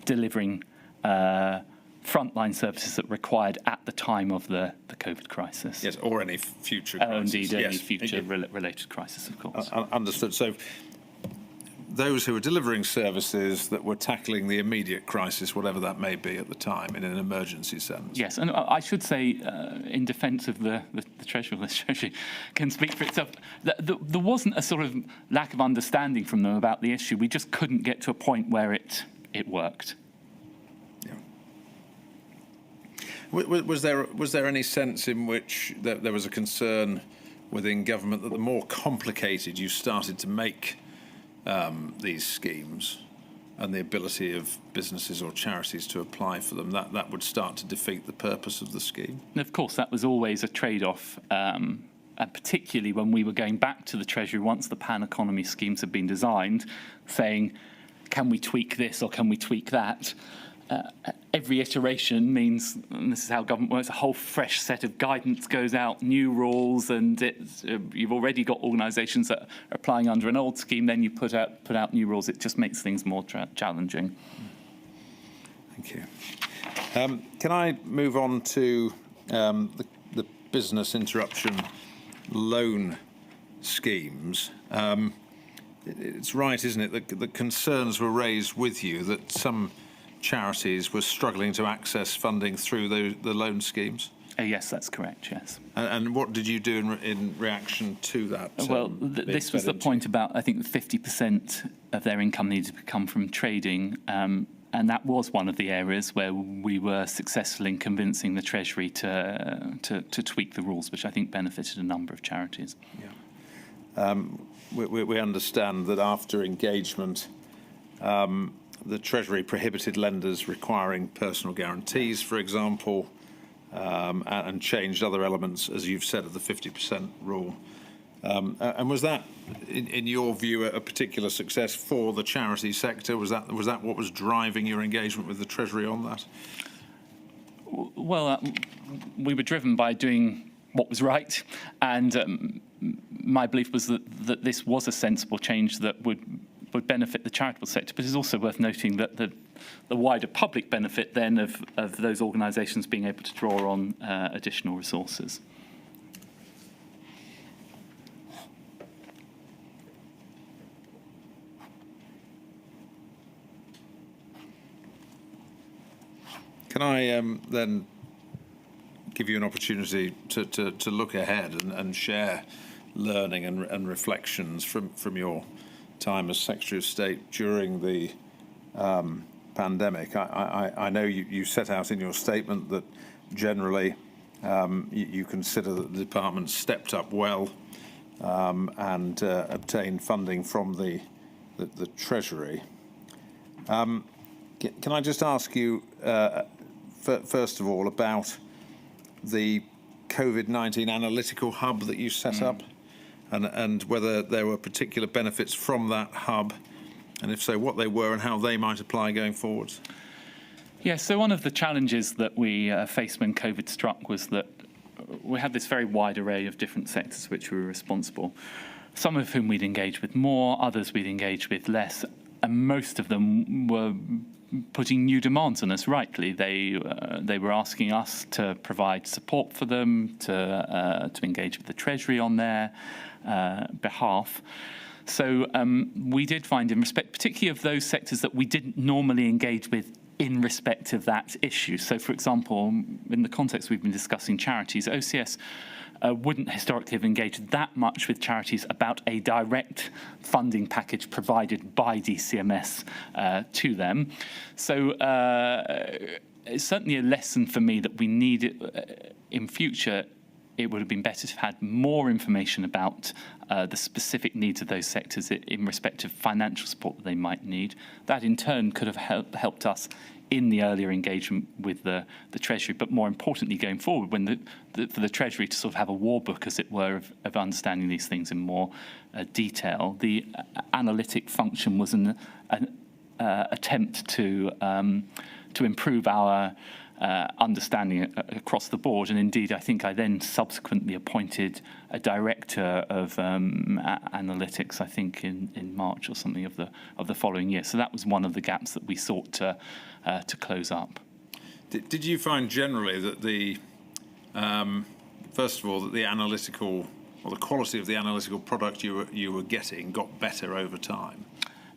delivering frontline services that required at the time of the COVID crisis. Yes, or any future crisis. Indeed, any future related crisis, of course. Understood. So those who are delivering services that were tackling the immediate crisis, whatever that may be at the time, in an emergency sense. Yes, and I should say, in defence of the Treasury, the Treasury can speak for itself, there wasn't a sort of lack of understanding from them about the issue. We just couldn't get to a point where it worked. Was there any sense in which there was a concern within government that the more complicated you started to make these schemes and the ability of businesses or charities to apply for them, that would start to defeat the purpose of the scheme? And of course, that was always a trade-off, and particularly when we were going back to the Treasury once the pan economy schemes had been designed, saying, can we tweak this or can we tweak that? Every iteration means, and this is how government works, a whole fresh set of guidance goes out, new rules, and you've already got organisations that are applying under an old scheme, then you put out new rules. It just makes things more challenging. Thank you. Can I move on to the business interruption loan schemes? It's right, isn't it, that the concerns were raised with you that some charities were struggling to access funding through the loan schemes? Yes, that's correct, yes. And what did you do in reaction to that? Well, this was the point about, I think, 50% of their income needed to come from trading, and that was one of the areas where we were successful in convincing the Treasury to tweak the rules, which I think benefited a number of charities. we understand that after engagement, the Treasury prohibited lenders requiring personal guarantees, for example, and changed other elements, as you've said, of the 50% rule. And was that, in your view, a particular success for the charity sector? Was that what was driving your engagement with the Treasury on that? Well, we were driven by doing what was right, and my belief was that this was a sensible change that would benefit the charitable sector, but it's also worth noting that the wider public benefit then of those organisations being able to draw on additional resources. Can I then give you an opportunity to look ahead and share learning and reflections from your time as Secretary of State during the pandemic? I know you set out in your statement that generally you consider that the department stepped up well and obtained funding from the Treasury. Can I just ask you, first of all, about the COVID-19 analytical hub that you set up, and whether there were particular benefits from that hub, and if so, what they were and how they might apply going forwards? Yeah, so one of the challenges that we faced when COVID struck was that we had this very wide array of different sectors which we were responsible, some of whom we'd engage with more, others we'd engage with less, and most of them were putting new demands on us, rightly. They were asking us to provide support for them, to engage with the Treasury on their behalf. So we did find, in respect particularly of those sectors that we didn't normally engage with in respect of that issue. So, for example, in the context we've been discussing charities, OCS wouldn't historically have engaged that much with charities about a direct funding package provided by DCMS to them. So it's certainly a lesson for me that we need it in future. It would have been better to have had more information about the specific needs of those sectors in respect of financial support that they might need. That in turn could have helped us in the earlier engagement with the Treasury, but more importantly going forward, when for the Treasury to sort of have a war book, as it were, of understanding these things in more detail. The analytic function was an attempt to improve our understanding across the board, and indeed I think I then subsequently appointed a director of analytics, I think in March or something of the following year. So that was one of the gaps that we sought to close up. Did you find generally that the first of all that the analytical or the quality of the analytical product you were getting got better over time?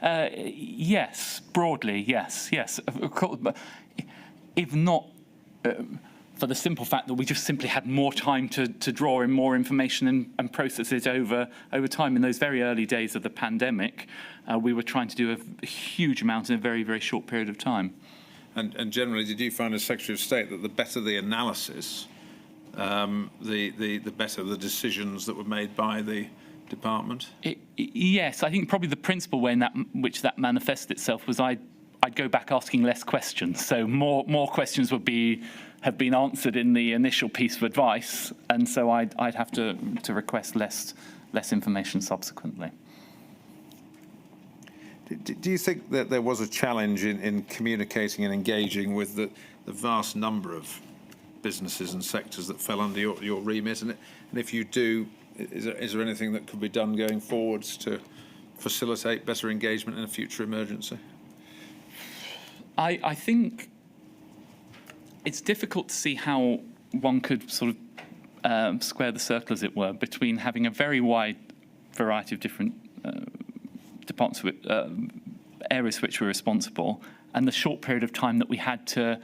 Yes, broadly, yes. Of course, but if not for the simple fact that we just simply had more time to draw in more information and process it over time. In those very early days of the pandemic, we were trying to do a huge amount in a very, very short period of time. And generally, did you find as Secretary of State that the better the analysis, the better the decisions that were made by the department? Yes, I think probably the principal way in which that manifested itself was I'd go back asking less questions. So more questions would have been answered in the initial piece of advice, and so I'd have to request less information subsequently. Do you think that there was a challenge in communicating and engaging with the vast number of businesses and sectors that fell under your remit? And if you do, is there anything that could be done going forwards to facilitate better engagement in a future emergency? I think it's difficult to see how one could sort of square the circle, as it were, between having a very wide variety of different departments, areas for which we're responsible, and the short period of time that we had to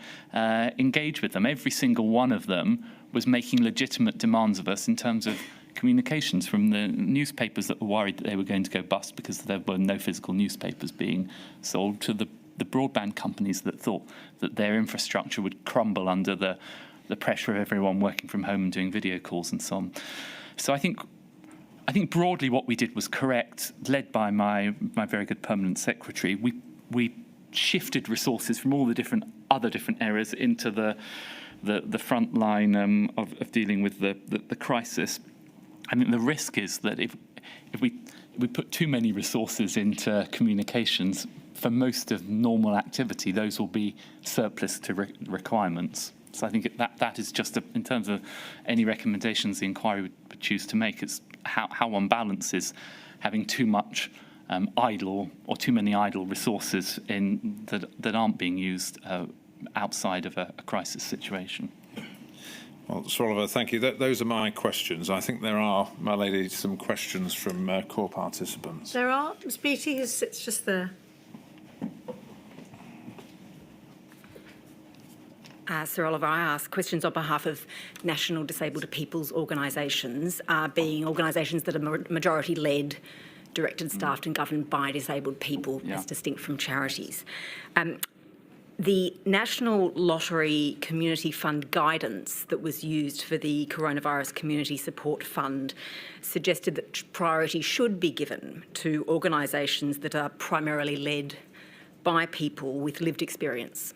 engage with them. Every single one of them was making legitimate demands of us in terms of communications, from the newspapers that were worried that they were going to go bust because there were no physical newspapers being sold, to the broadband companies that thought that their infrastructure would crumble under the pressure of everyone working from home and doing video calls and so on. So I think I think broadly what we did was correct, led by my very good permanent secretary. We shifted resources from all the other different areas into the front line of dealing with the crisis. I think the risk is that if we put too many resources into communications, for most of normal activity, those will be surplus to requirements. So I think that is just, in terms of any recommendations the inquiry would choose to make, it's how one balances having too much idle or too many idle resources that aren't being used outside of a crisis situation. Well, Sir Oliver, thank you. Those are my questions. I think there are, my lady, some questions from core participants. There are. Ms Beattie, who sits just there. Sir Oliver, I ask questions on behalf of national disabled people's organisations, being organisations that are majority-led, directed, staffed and governed by disabled people, as distinct from charities. The National Lottery Community Fund guidance that was used for the Coronavirus Community Support Fund suggested that priority should be given to organisations that are primarily led by people with lived experience.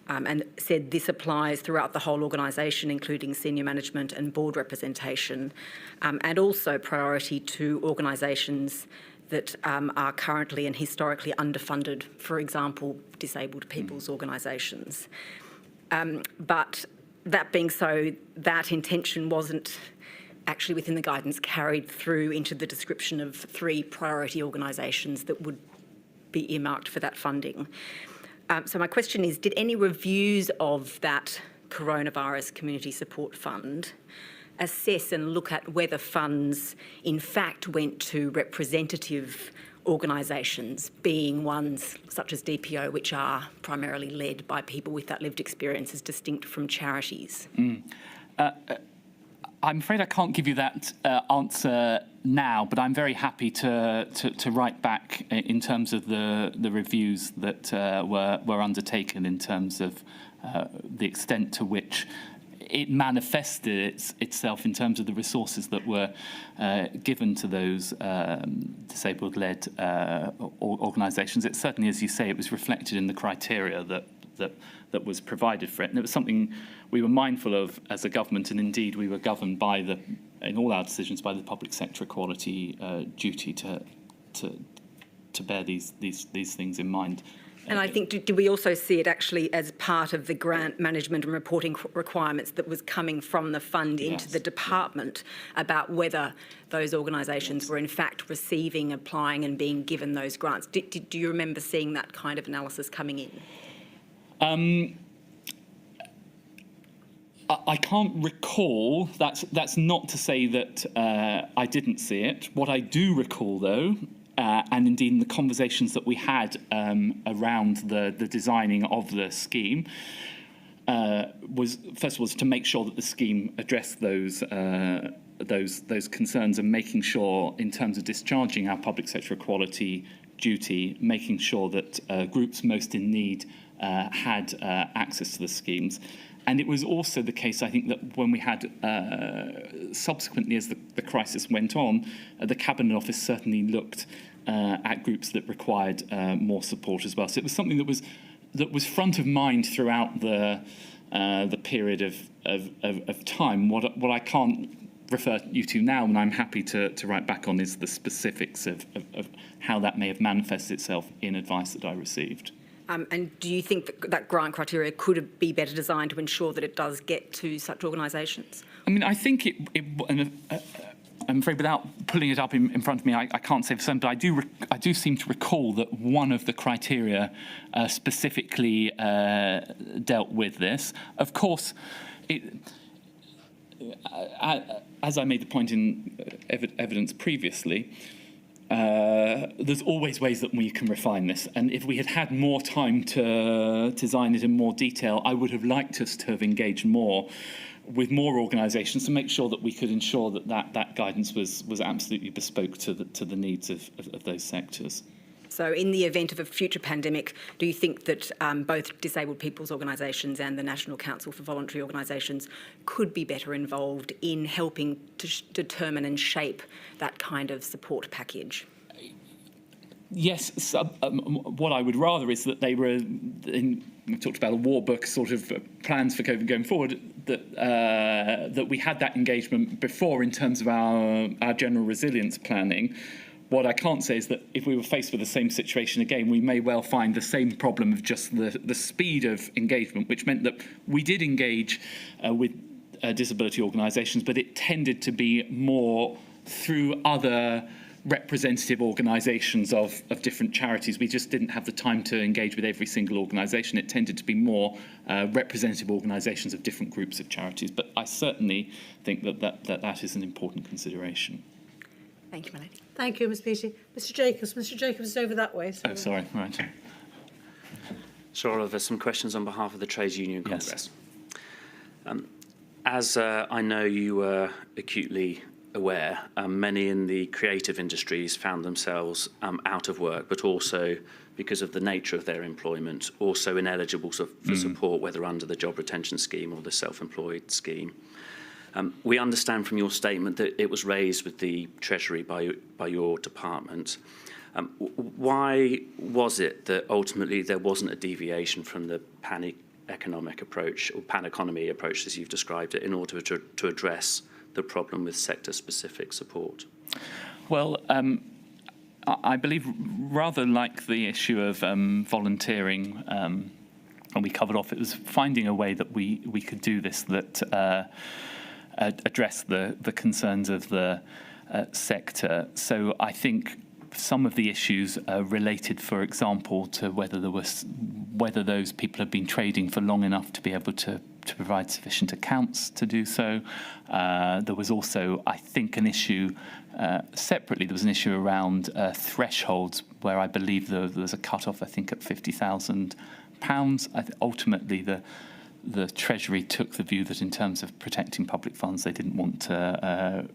And said this applies throughout the whole organisation, including senior management and board representation, and also priority to organisations that are currently and historically underfunded, for example, disabled people's organisations. But that being so, that intention wasn't actually within the guidance carried through into the description of 3 priority organisations that would be earmarked for that funding. So my question is, did any reviews of that Coronavirus Community Support Fund assess and look at whether funds in fact went to representative organisations, being ones such as DPO, which are primarily led by people with that lived experience as distinct from charities? I'm afraid I can't give you that answer now, but I'm very happy to write back in terms of the reviews that were undertaken in terms of the extent to which it manifested itself in terms of the resources that were given to those disabled-led organisations. It certainly, as you say, it was reflected in the criteria that was provided for it. And it was something we were mindful of as a government, and indeed we were governed by in all our decisions by the public sector equality duty to bear these things in mind. And I think, do we also see it actually as part of the grant management and reporting requirements that was coming from the fund into the department about whether those organisations were in fact receiving, applying and being given those grants? Do you remember seeing that kind of analysis coming in? I can't recall. That's not to say that I didn't see it. What I do recall, though, and indeed in the conversations that we had around the designing of the scheme, was first of all to make sure that the scheme addressed those concerns, and making sure, in terms of discharging our public sector equality duty, making sure that groups most in need had access to the schemes. And it was also the case, I think, that when we had, subsequently as the crisis went on, the Cabinet Office certainly looked at groups that required more support as well. So it was something that was front of mind throughout the period of time. What I can't refer you to now, and I'm happy to write back on, is the specifics of how that may have manifested itself in advice that I received. And do you think that grant criteria could be better designed to ensure that it does get to such organisations? I mean, I think I'm afraid without pulling it up in front of me, I can't say for certain, but I do seem to recall that one of the criteria specifically dealt with this. Of course, as I made the point in evidence previously, there's always ways that we can refine this, and if we had had more time to design it in more detail, I would have liked us to have engaged more with more organisations to make sure that we could ensure that guidance was absolutely bespoke to the needs of those sectors. So in the event of a future pandemic, do you think that both disabled people's organisations and the National Council for Voluntary Organisations could be better involved in helping to determine and shape that kind of support package? Yes, what I would rather is that they were, we talked about a war book sort of plans for COVID going forward, that we had that engagement before in terms of our general resilience planning. What I can't say is that if we were faced with the same situation again, we may well find the same problem of just the speed of engagement, which meant that we did engage with disability organisations, but it tended to be more through other representative organisations of different charities. We just didn't have the time to engage with every single organisation. It tended to be more representative organisations of different groups of charities. But I certainly think that is an important consideration. Thank you, my lady. Thank you, Ms Beattie. Mr Jacobs. Mr Jacobs is over that way. So Oh, sorry, right. Sir Oliver, some questions on behalf of the Trades Union Congress. Yes. As I know you were acutely aware, many in the creative industries found themselves out of work, but also, because of the nature of their employment, also ineligible for support, whether under the job retention scheme or the self-employed scheme. We understand from your statement that it was raised with the Treasury by your department. Why was it that ultimately there wasn't a deviation from the pan-economic approach, or pan-economy approach as you've described it, in order to address the problem with sector-specific support? Well, I believe rather like the issue of volunteering, and we covered off, it was finding a way that we could do this that address the concerns of the sector. So I think some of the issues related, for example, to whether those people have been trading for long enough to be able to provide sufficient accounts to do so. There was also, I think, an issue separately. There was an issue around thresholds, where I believe there was a cut-off, I think, at £50,000. Ultimately, the Treasury took the view that in terms of protecting public funds, they didn't want to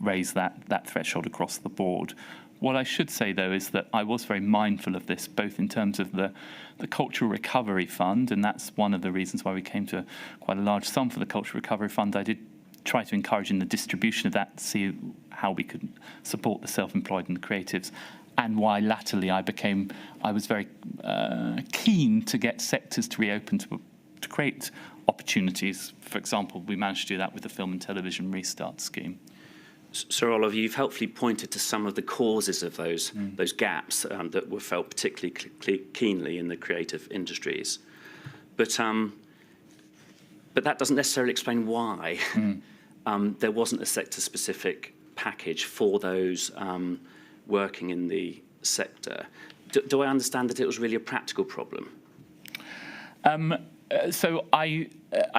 raise that threshold across the board. What I should say, though, is that I was very mindful of this, both in terms of the Cultural Recovery Fund, and that's one of the reasons why we came to quite a large sum for the Cultural Recovery Fund. I did try to encourage in the distribution of that, see how we could support the self-employed and the creatives, and why latterly I was very keen to get sectors to reopen to create opportunities. For example, we managed to do that with the Film and Television Restart Scheme. Sir Oliver, you've helpfully pointed to some of the causes of those gaps that were felt particularly keenly in the creative industries. But that doesn't necessarily explain why there wasn't a sector-specific package for those working in the sector. Do I understand that it was really a practical problem? So I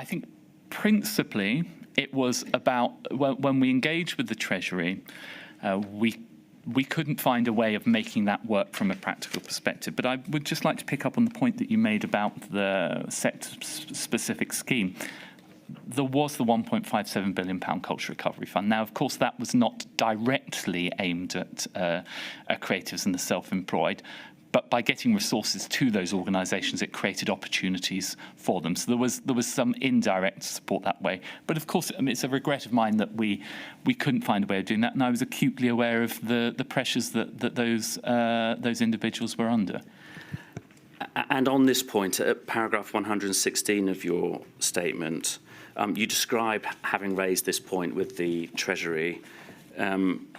think principally it was about when we engaged with the Treasury, we couldn't find a way of making that work from a practical perspective. But I would just like to pick up on the point that you made about the sector-specific scheme. There was the £1.57 billion Culture Recovery Fund. Now, of course, that was not directly aimed at creatives and the self-employed, but by getting resources to those organisations, it created opportunities for them. So there was some indirect support that way. But of course, it's a regret of mine that we couldn't find a way of doing that, and I was acutely aware of the pressures that those individuals were under. And on this point, at paragraph 116 of your statement, you describe having raised this point with the Treasury.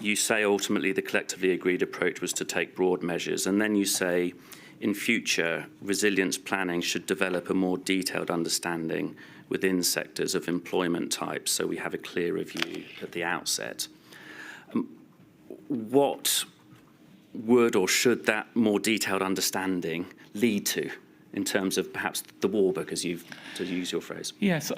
You say ultimately the collectively agreed approach was to take broad measures, and then you say in future resilience planning should develop a more detailed understanding within sectors of employment types, so we have a clearer view at the outset. What would or should that more detailed understanding lead to in terms of perhaps the war book, to use your phrase? Yes.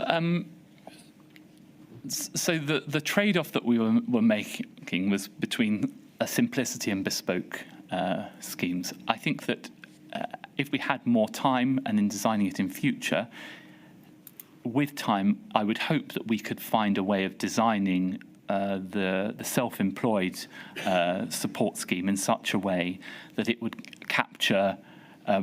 So the trade-off that we were making was between a simplicity and bespoke schemes. I think that if we had more time and in designing it in future, with time, I would hope that we could find a way of designing the self-employed support scheme in such a way that it would capture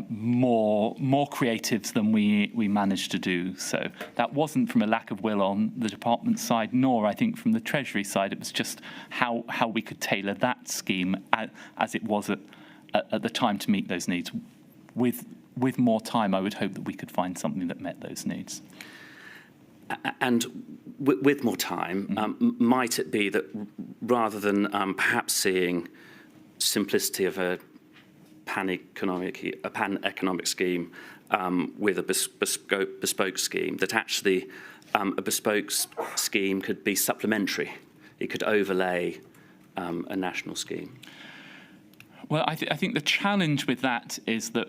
more creatives than we managed to do. So that wasn't from a lack of will on the department side, nor I think from the Treasury side. It was just how we could tailor that scheme as it was at the time to meet those needs. With more time, I would hope that we could find something that met those needs. And with more time, might it be that rather than perhaps seeing simplicity of a pan-economic scheme with a bespoke scheme, that actually a bespoke scheme could be supplementary? It could overlay a national scheme. Well, I think the challenge with that is that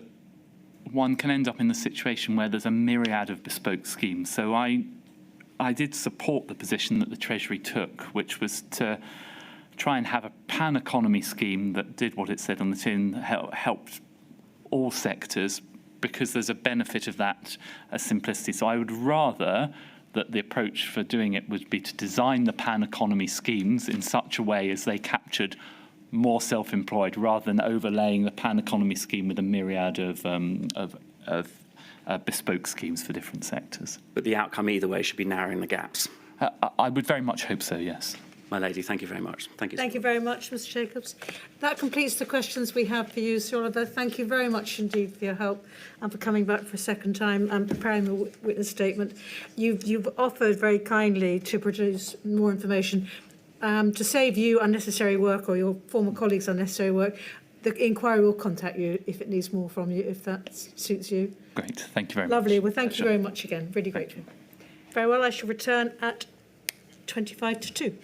one can end up in the situation where there's a myriad of bespoke schemes. So I did support the position that the Treasury took, which was to try and have a pan-economy scheme that did what it said on the tin, helped all sectors, because there's a benefit of that simplicity. So I would rather that the approach for doing it would be to design the pan-economy schemes in such a way as they captured more self-employed, rather than overlaying the pan-economy scheme with a myriad of bespoke schemes for different sectors. But the outcome either way should be narrowing the gaps. I would very much hope so, yes. My lady, thank you very much. Thank you. Thank you very much, Mr. Jacobs. That completes the questions we have for you, Sir Oliver. Thank you very much indeed for your help and for coming back for a second time and preparing the witness statement. You've offered very kindly to produce more information to save you unnecessary work, or your former colleagues unnecessary work. The inquiry will contact you if it needs more from you, if that suits you. Great, thank you very much. Lovely. Well, thank you very much again. Really grateful. Very well, I shall return at 25 to 2.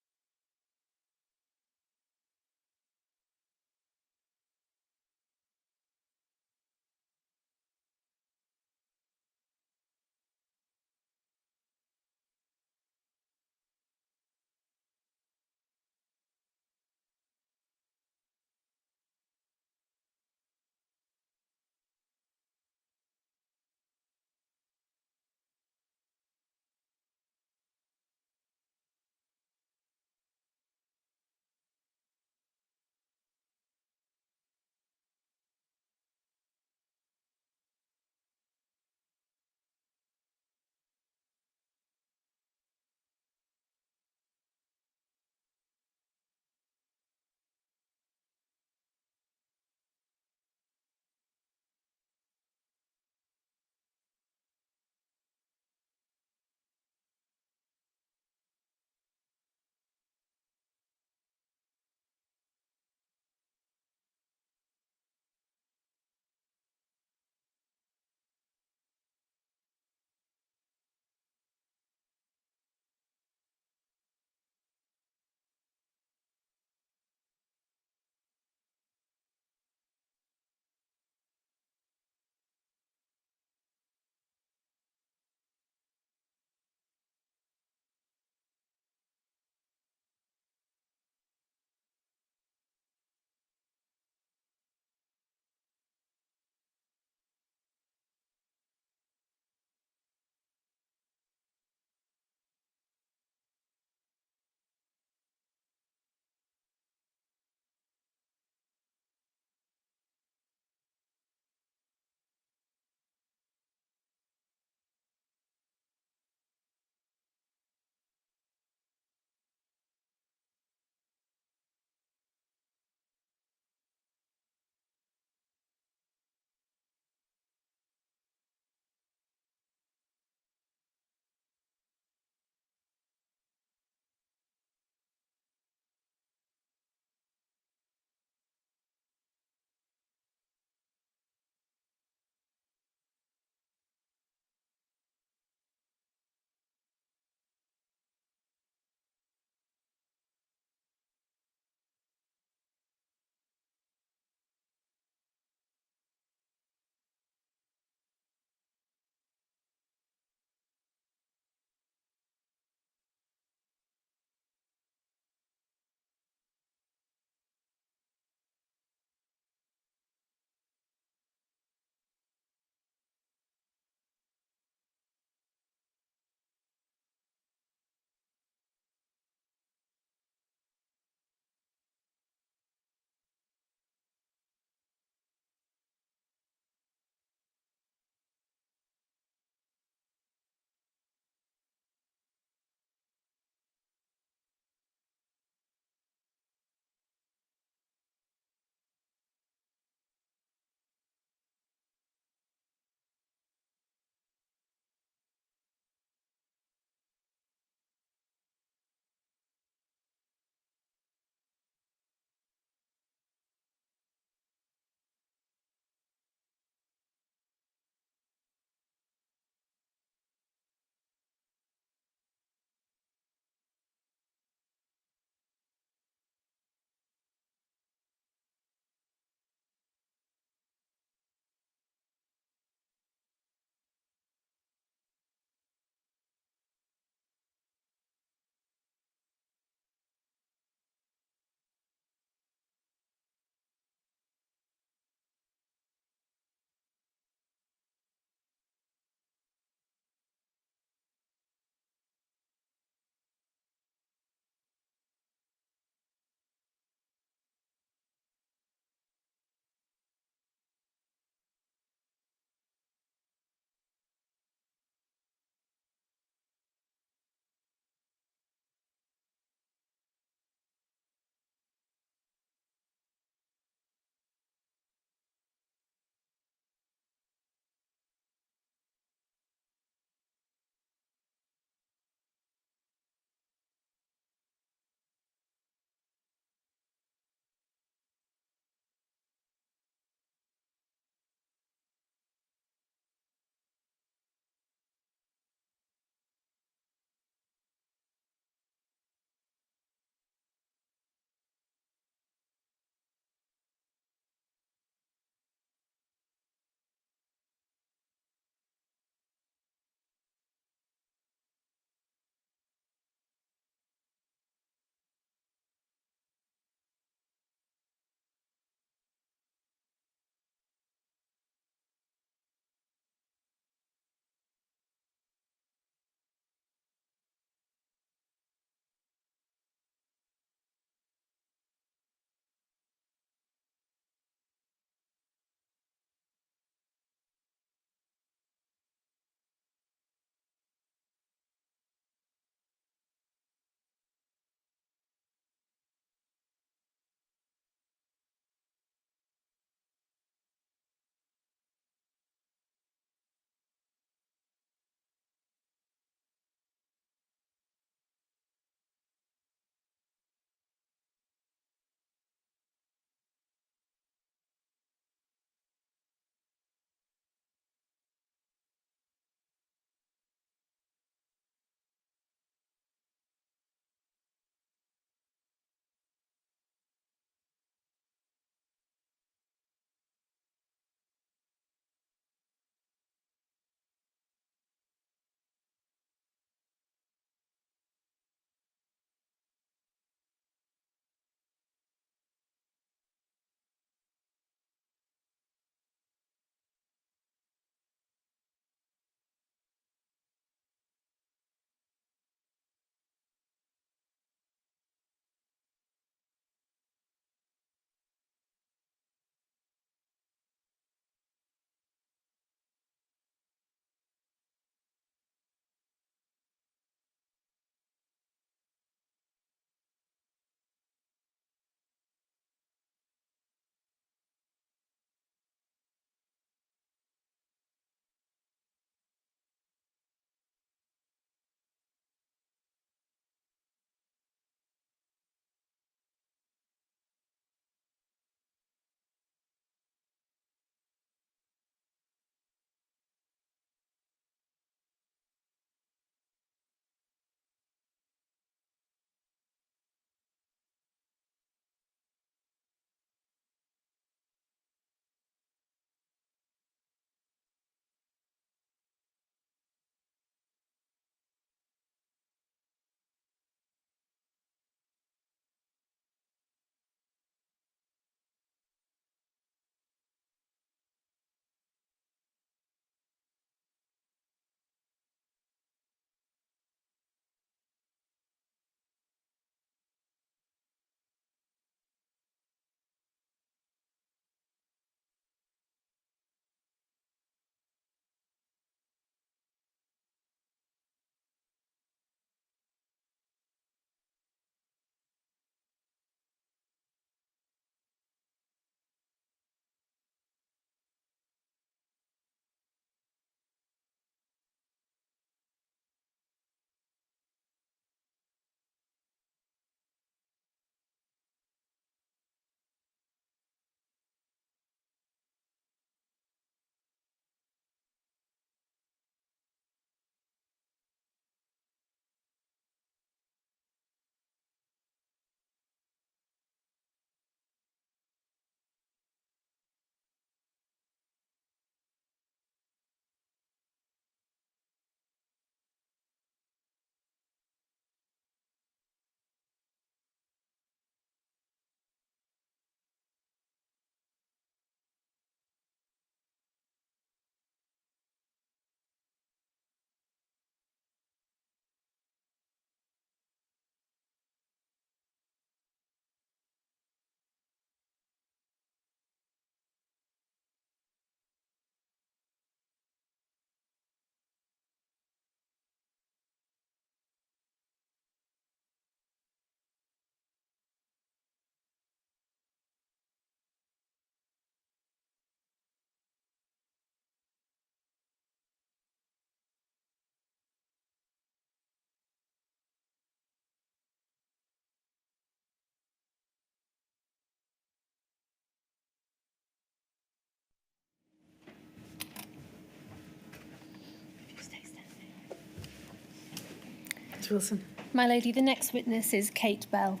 Ms Wilson. My lady, the next witness is Kate Bell.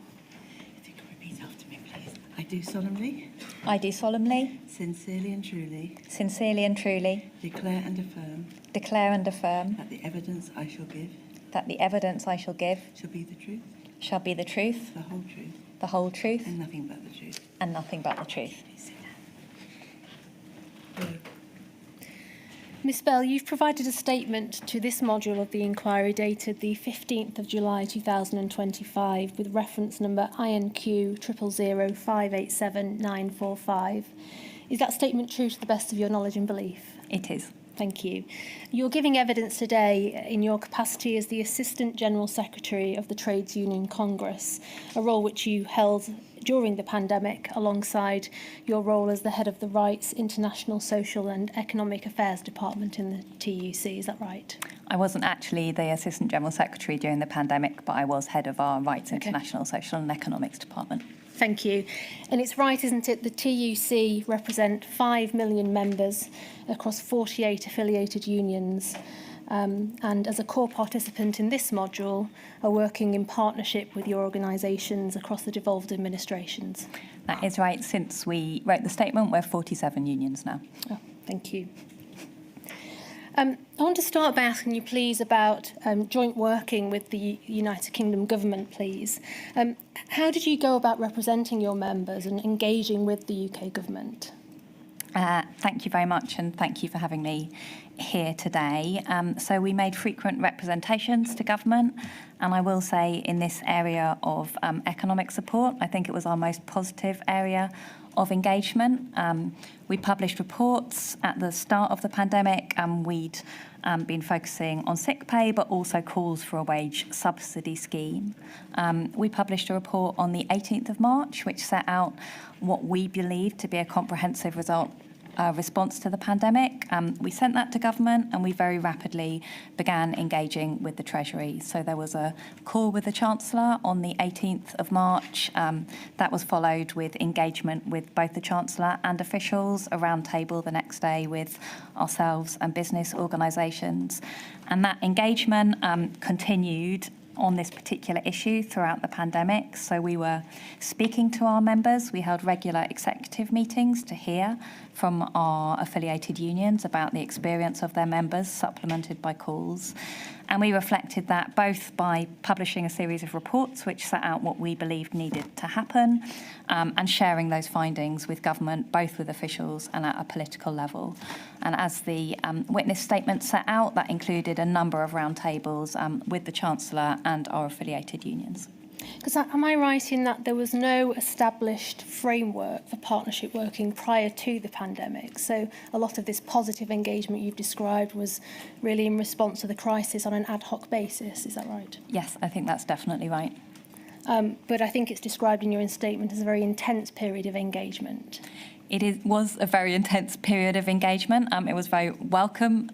If you could repeat after me, please. I do solemnly, I do solemnly, sincerely and truly sincerely and truly declare and affirm declare and affirm that the evidence I shall give that the evidence I shall give shall be the truth, shall be the truth, the whole truth, the whole truth, and nothing but the truth. and nothing but the truth. Please sit down. Ms Bell, you've provided a statement to this module of the inquiry dated the 15th of July 2025 with reference number INQ 000587945. Is that statement true to the best of your knowledge and belief? It is. Thank you. You're giving evidence today in your capacity as the Assistant General Secretary of the Trades Union Congress, a role which you held during the pandemic alongside your role as the head of the Rights, International, Social and Economic Affairs Department in the TUC. Is that right? I wasn't actually the Assistant General Secretary during the pandemic, but I was head of our Rights, International, Social and Economics Department. Thank you. And it's right, isn't it, the TUC represent 5 million members across 48 affiliated unions, and as a core participant in this module are working in partnership with your organisations across the devolved administrations. That is right. Since we wrote the statement, we're 47 unions now. Oh, thank you. I want to start by asking you, please, about joint working with the United Kingdom government, please. How did you go about representing your members and engaging with the UK government? Thank you very much, and thank you for having me here today. So we made frequent representations to government, and I will say in this area of economic support, I think it was our most positive area of engagement. We published reports at the start of the pandemic, and we'd been focusing on sick pay, but also calls for a wage subsidy scheme. We published a report on the 18th of March, which set out what we believed to be a comprehensive response to the pandemic. We sent that to government, and we very rapidly began engaging with the Treasury. So there was a call with the Chancellor on the 18th of March. That was followed with engagement with both the Chancellor and officials, a round table the next day with ourselves and business organisations. And that engagement continued on this particular issue throughout the pandemic. So we were speaking to our members. We held regular executive meetings to hear from our affiliated unions about the experience of their members, supplemented by calls. And we reflected that both by publishing a series of reports which set out what we believed needed to happen, and sharing those findings with government, both with officials and at a political level. And as the witness statement set out, that included a number of roundtables with the Chancellor and our affiliated unions. Because am I right in that there was no established framework for partnership working prior to the pandemic? So a lot of this positive engagement you've described was really in response to the crisis on an ad hoc basis. Is that right? Yes, I think that's definitely right. But I think it's described in your statement as a very intense period of engagement. Was a very intense period of engagement. It was very welcome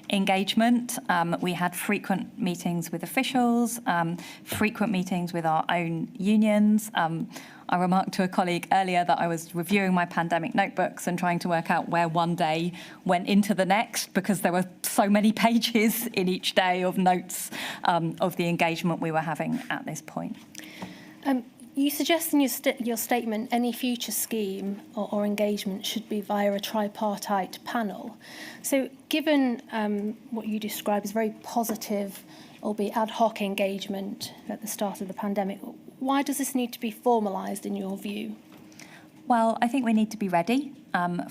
engagement. We had frequent meetings with officials, frequent meetings with our own unions. I remarked to a colleague earlier that I was reviewing my pandemic notebooks and trying to work out where one day went into the next, because there were so many pages in each day of notes of the engagement we were having at this point. You suggest in your statement any future scheme or engagement should be via a tripartite panel. So given what you describe as very positive, albeit ad hoc engagement at the start of the pandemic, why does this need to be formalised in your view? Well, I think we need to be ready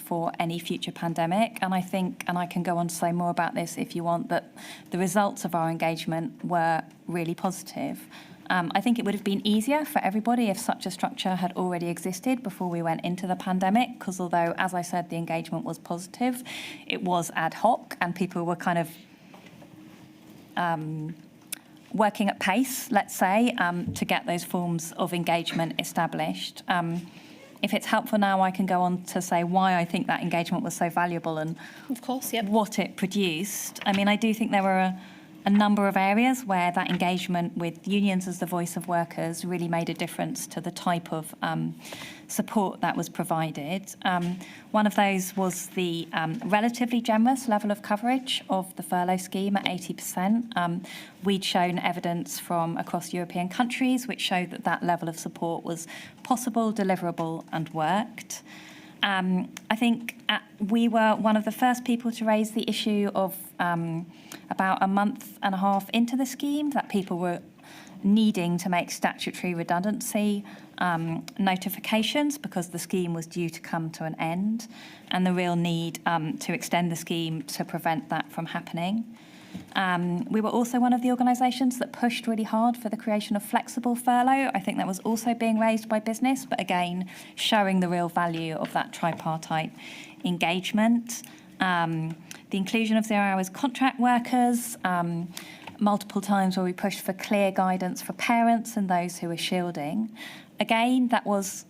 for any future pandemic. And I think, and I can go on to say more about this if you want, that the results of our engagement were really positive. I think it would have been easier for everybody if such a structure had already existed before we went into the pandemic, because although, as I said, the engagement was positive, it was ad hoc and people were kind of working at pace, let's say, to get those forms of engagement established. If it's helpful now, I can go on to say why I think that engagement was so valuable and of course, yep, what it produced. I mean, I do think there were a number of areas where that engagement with unions as the voice of workers really made a difference to the type of support that was provided. One of those was the relatively generous level of coverage of the furlough scheme at 80%. We'd shown evidence from across European countries which showed that that level of support was possible, deliverable and worked. I think we were one of the first people to raise the issue of about a month and a half into the scheme that people were needing to make statutory redundancy notifications because the scheme was due to come to an end, and the real need to extend the scheme to prevent that from happening. We were also one of the organisations that pushed really hard for the creation of flexible furlough. I think that was also being raised by business, but again, showing the real value of that tripartite engagement. The inclusion of 0 hours contract workers, multiple times where we pushed for clear guidance for parents and those who are shielding. Again, that was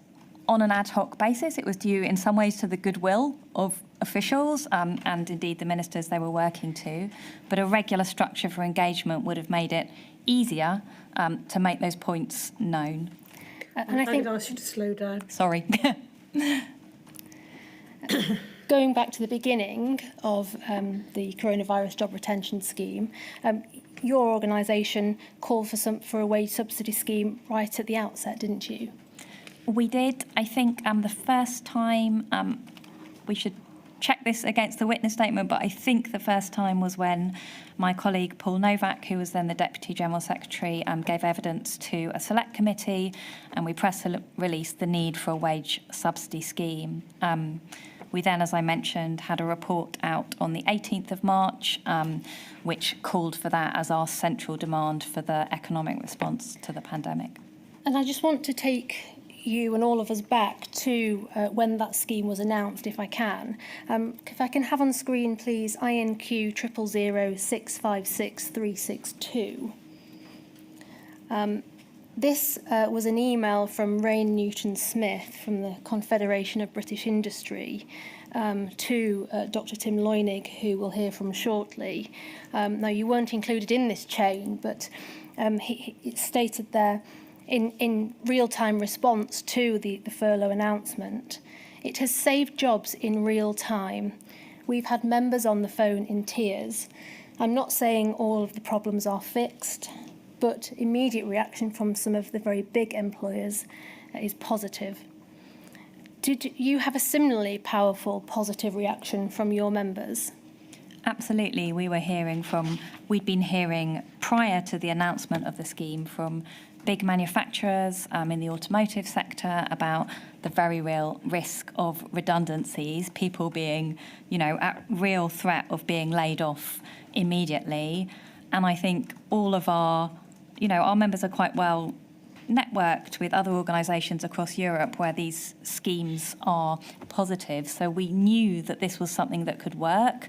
on an ad hoc basis. It was due in some ways to the goodwill of officials and indeed the ministers they were working to. But a regular structure for engagement would have made it easier to make those points known. And I think I'd ask you to slow down. Sorry. Going back to the beginning of the coronavirus job retention scheme, your organisation called for a wage subsidy scheme right at the outset, didn't you? We did. I think the first time, we should check this against the witness statement, but I think the first time was when my colleague Paul Novak, who was then the Deputy General Secretary, gave evidence to a select committee, and we press released the need for a wage subsidy scheme. We then, as I mentioned, had a report out on the 18th of March, which called for that as our central demand for the economic response to the pandemic. And I just want to take you and all of us back to when that scheme was announced, if I can. If I can have on screen, please, INQ 000-656-362. This was an email from Rain Newton-Smith from the Confederation of British Industry to Dr. Tim Loynig, who we'll hear from shortly. Now, you weren't included in this chain, but it stated there, in real-time response to the furlough announcement, it has saved jobs in real time. We've had members on the phone in tears. I'm not saying all of the problems are fixed, but immediate reaction from some of the very big employers is positive. Did you have a similarly powerful positive reaction from your members? Absolutely. We'd been hearing prior to the announcement of the scheme from big manufacturers in the automotive sector about the very real risk of redundancies, people being, at real threat of being laid off immediately. And I think all of our members are quite well networked with other organisations across Europe where these schemes are positive. So we knew that this was something that could work.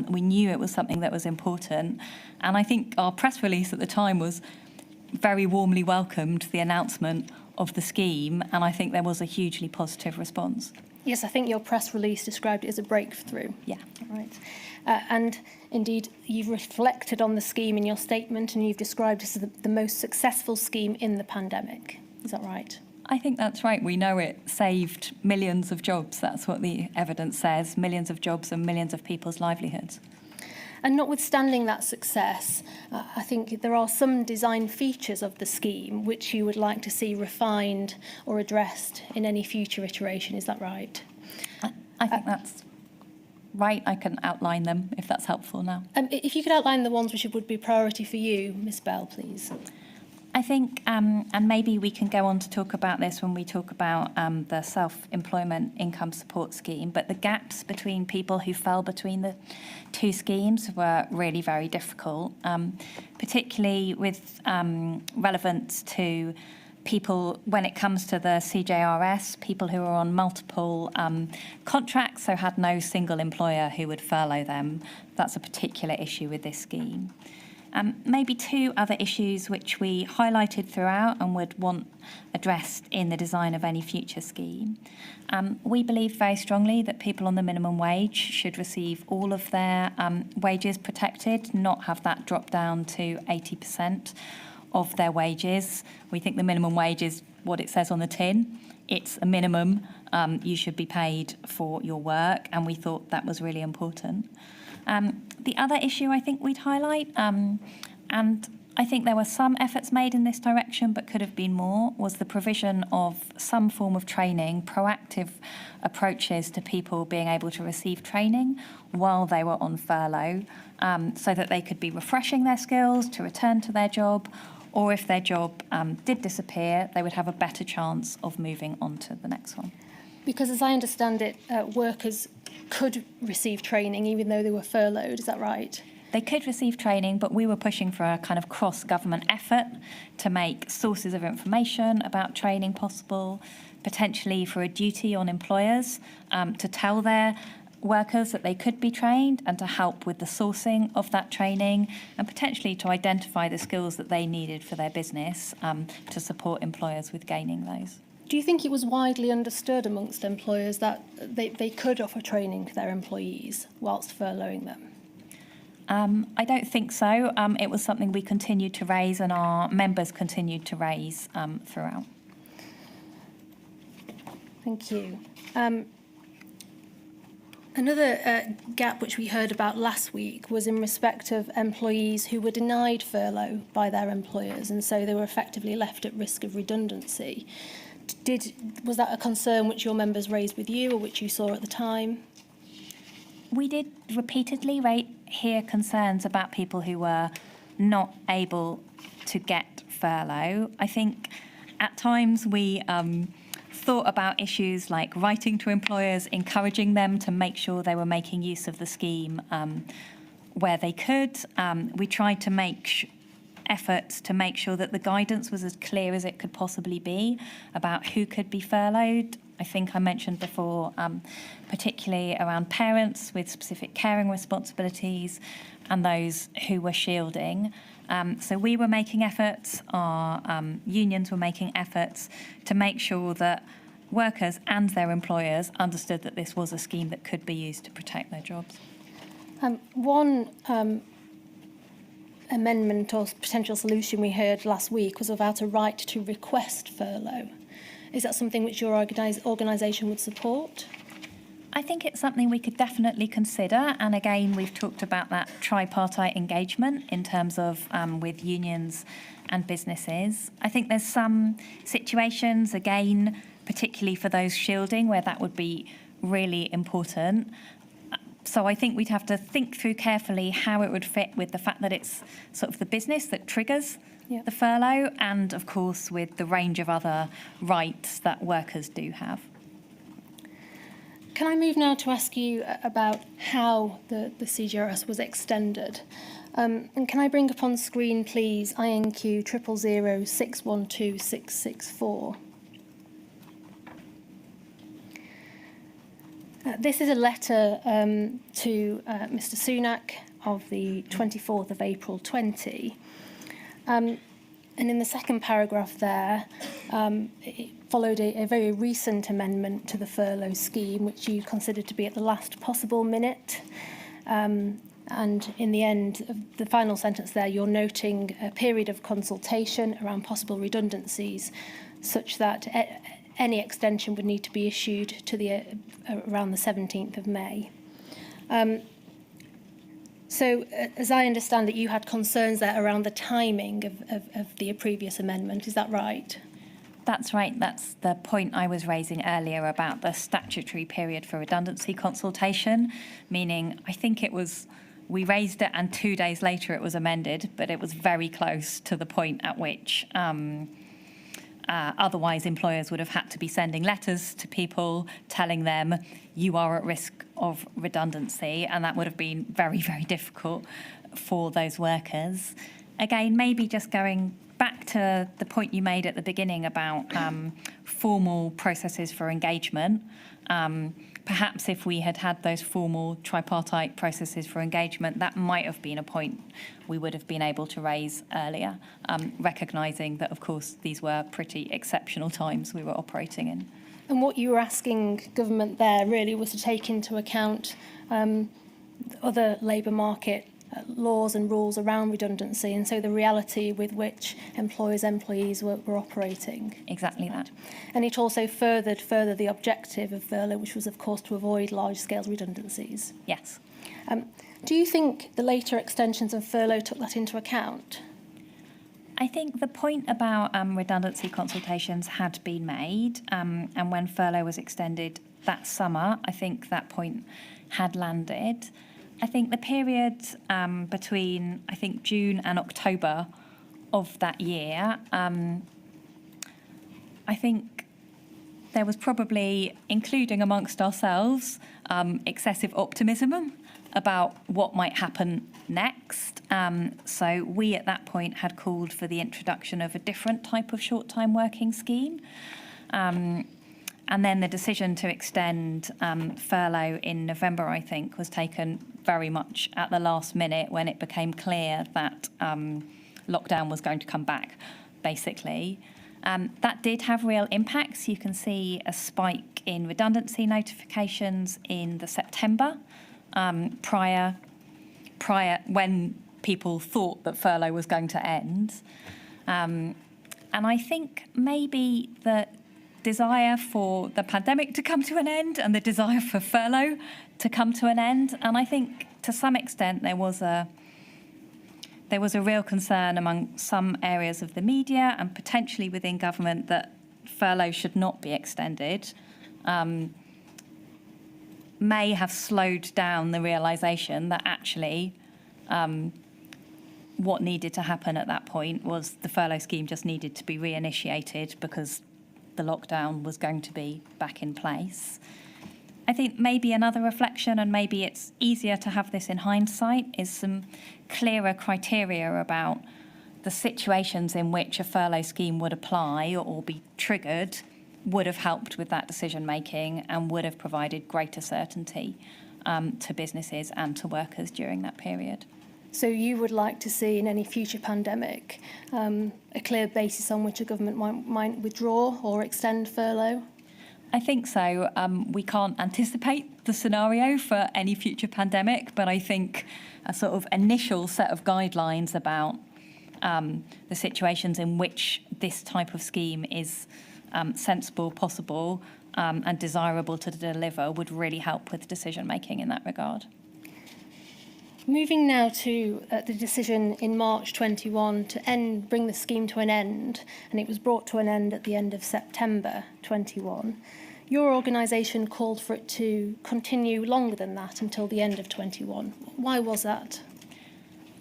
We knew it was something that was important. And I think our press release at the time was very warmly welcomed the announcement of the scheme. And I think there was a hugely positive response. Yes, I think your press release described it as a breakthrough. Yeah. Right. And indeed, you've reflected on the scheme in your statement and you've described it as the most successful scheme in the pandemic. Is that right? I think that's right. We know it saved millions of jobs. That's what the evidence says, millions of jobs and millions of people's livelihoods. And notwithstanding that success, I think there are some design features of the scheme which you would like to see refined or addressed in any future iteration. Is that right? I think that's right. I can outline them if that's helpful now. If you could outline the ones which would be priority for you, Ms Bell, please. I think, and maybe we can go on to talk about this when we talk about the self-employment income support scheme, but the gaps between people who fell between the two schemes were really very difficult, particularly with relevance to people when it comes to the CJRS, people who are on multiple contracts, so had no single employer who would furlough them. That's a particular issue with this scheme. Maybe two other issues which we highlighted throughout and would want addressed in the design of any future scheme. We believe very strongly that people on the minimum wage should receive all of their wages protected, not have that drop down to 80% of their wages. We think the minimum wage is what it says on the tin. It's a minimum. You should be paid for your work, and we thought that was really important. The other issue I think we'd highlight, and I think there were some efforts made in this direction but could have been more, was the provision of some form of training, proactive approaches to people being able to receive training while they were on furlough, so that they could be refreshing their skills to return to their job, or if their job did disappear, they would have a better chance of moving on to the next one. Because as I understand it, workers could receive training even though they were furloughed, is that right? They could receive training, but we were pushing for a kind of cross-government effort to make sources of information about training possible, potentially for a duty on employers to tell their workers that they could be trained and to help with the sourcing of that training, and potentially to identify the skills that they needed for their business to support employers with gaining those. Do you think it was widely understood amongst employers that they could offer training to their employees whilst furloughing them? I don't think so. It was something we continued to raise and our members continued to raise throughout. Thank you. Another gap which we heard about last week was in respect of employees who were denied furlough by their employers, and so they were effectively left at risk of redundancy. Was that a concern which your members raised with you or which you saw at the time? We did repeatedly hear concerns about people who were not able to get furlough. I think at times we thought about issues like writing to employers, encouraging them to make sure they were making use of the scheme where they could. We tried to make efforts to make sure that the guidance was as clear as it could possibly be about who could be furloughed. I think I mentioned before, particularly around parents with specific caring responsibilities and those who were shielding. So we were making efforts, our unions were making efforts to make sure that workers and their employers understood that this was a scheme that could be used to protect their jobs. One amendment or potential solution we heard last week was about a right to request furlough. Is that something which your organisation would support? I think it's something we could definitely consider, and again we've talked about that tripartite engagement in terms of with unions and businesses. I think there's some situations, again, particularly for those shielding, where that would be really important. So I think we'd have to think through carefully how it would fit with the fact that it's sort of the business that triggers the furlough, and of course with the range of other rights that workers do have. Can I move now to ask you about how the CJRS was extended? And can I bring up on screen, please, INQ 000 612 664? This is a letter to Mr Sunak of the 24th of April 20. And in the second paragraph there, it followed a very recent amendment to the furlough scheme, which you considered to be at the last possible minute. And in the end, of the final sentence there, you're noting a period of consultation around possible redundancies, such that any extension would need to be issued to around the 17th of May. So, as I understand it, you had concerns there around the timing of the previous amendment. Is that right? That's right. That's the point I was raising earlier about the statutory period for redundancy consultation, meaning I think it was, we raised it and 2 days later it was amended, but it was very close to the point at which otherwise employers would have had to be sending letters to people telling them you are at risk of redundancy, and that would have been very, very difficult for those workers. Again, maybe just going back to the point you made at the beginning about formal processes for engagement, perhaps if we had had those formal tripartite processes for engagement, that might have been a point we would have been able to raise earlier, recognising that, of course, these were pretty exceptional times we were operating in. And what you were asking government there really was to take into account other labour market laws and rules around redundancy, and so the reality with which employees were operating. Exactly that. And it also furthered the objective of furlough, which was, of course, to avoid large-scale redundancies. Yes. Do you think the later extensions of furlough took that into account? I think the point about redundancy consultations had been made, and when furlough was extended that summer, I think that point had landed. I think the period between, I think, June and October of that year, I think there was probably, including amongst ourselves, excessive optimism about what might happen next. So we at that point had called for the introduction of a different type of short-time working scheme. And then the decision to extend furlough in November, I think, was taken very much at the last minute when it became clear that lockdown was going to come back, basically. That did have real impacts. You can see a spike in redundancy notifications in the September, prior when people thought that furlough was going to end. And I think maybe the desire for the pandemic to come to an end and the desire for furlough to come to an end. And I think to some extent there was a real concern among some areas of the media and potentially within government that furlough should not be extended. May have slowed down the realisation that actually what needed to happen at that point was the furlough scheme just needed to be reinitiated because the lockdown was going to be back in place. I think maybe another reflection, and maybe it's easier to have this in hindsight, is some clearer criteria about the situations in which a furlough scheme would apply or be triggered would have helped with that decision making and would have provided greater certainty to businesses and to workers during that period. So you would like to see in any future pandemic a clear basis on which a government might withdraw or extend furlough? I think so. We can't anticipate the scenario for any future pandemic, but I think a sort of initial set of guidelines about the situations in which this type of scheme is sensible, possible, and desirable to deliver would really help with decision making in that regard. Moving now to the decision in March 21 to bring the scheme to an end, and it was brought to an end at the end of September 21. Your organisation called for it to continue longer than that until the end of 21. Why was that?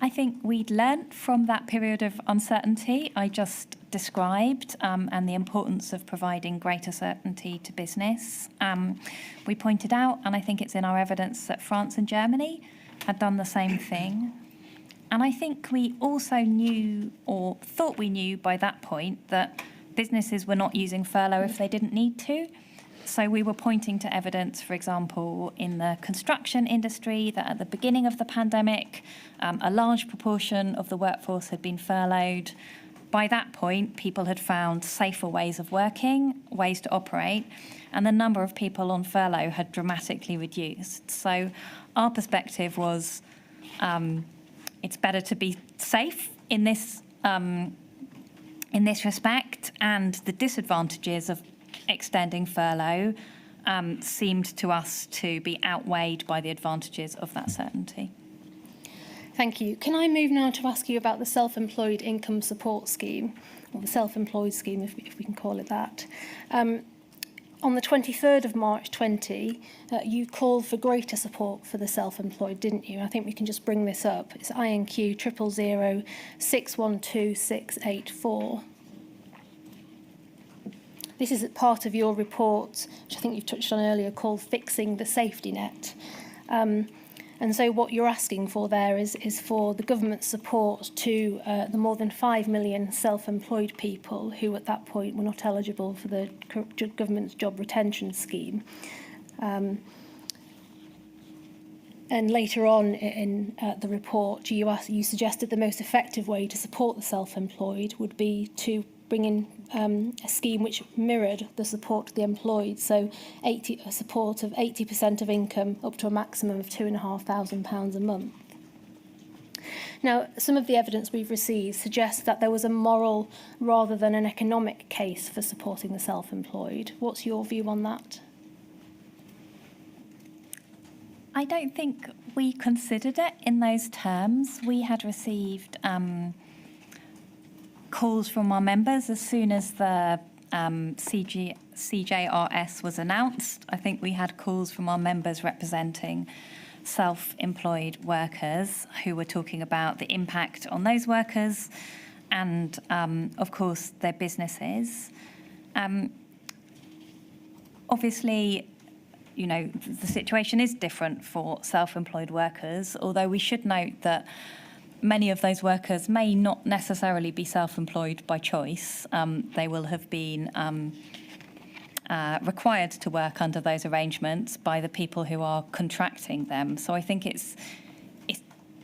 I think we'd learnt from that period of uncertainty I just described and the importance of providing greater certainty to business. We pointed out, and I think it's in our evidence, that France and Germany had done the same thing. And I think we also knew, or thought we knew by that point, that businesses were not using furlough if they didn't need to. So we were pointing to evidence, for example, in the construction industry, that at the beginning of the pandemic, a large proportion of the workforce had been furloughed. By that point, people had found safer ways of working, ways to operate, and the number of people on furlough had dramatically reduced. So our perspective was it's better to be safe in this respect, and the disadvantages of extending furlough seemed to us to be outweighed by the advantages of that certainty. Thank you. Can I move now to ask you about the Self-Employed Income Support Scheme, or the Self-Employed Scheme, if we can call it that. On the 23rd of March 20, you called for greater support for the self-employed, didn't you? I think we can just bring this up. It's INQ 000 612 684. This is part of your report, which I think you've touched on earlier, called Fixing the Safety Net. And so what you're asking for there is for the government support to the more than 5 million self-employed people who at that point were not eligible for the government's job retention scheme. And later on in the report, you suggested the most effective way to support the self-employed would be to bring in a scheme which mirrored the support to the employed, so a support of 80% of income up to a maximum of £2,500 a month. Now, some of the evidence we've received suggests that there was a moral rather than an economic case for supporting the self-employed. What's your view on that? I don't think we considered it in those terms. We had received calls from our members as soon as the CJRS was announced. I think we had calls from our members representing self-employed workers who were talking about the impact on those workers and, of course, their businesses. Obviously, you know, the situation is different for self-employed workers, although we should note that many of those workers may not necessarily be self-employed by choice. They will have been required to work under those arrangements by the people who are contracting them. So I think it's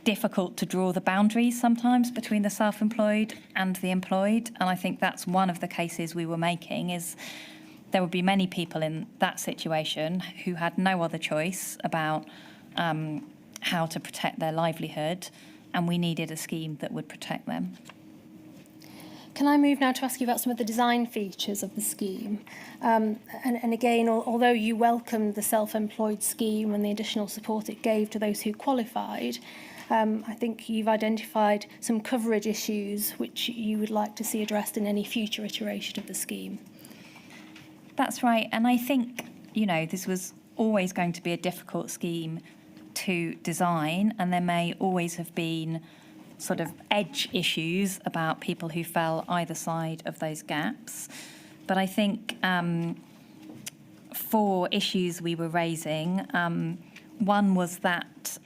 difficult to draw the boundaries sometimes between the self-employed and the employed. And I think that's one of the cases we were making, is there would be many people in that situation who had no other choice about how to protect their livelihood, and we needed a scheme that would protect them. Can I move now to ask you about some of the design features of the scheme? And again, although you welcomed the self-employed scheme and the additional support it gave to those who qualified, I think you've identified some coverage issues which you would like to see addressed in any future iteration of the scheme. That's right. And I think, you know, this was always going to be a difficult scheme to design, and there may always have been sort of edge issues about people who fell either side of those gaps. But I think 4 issues we were raising. One was that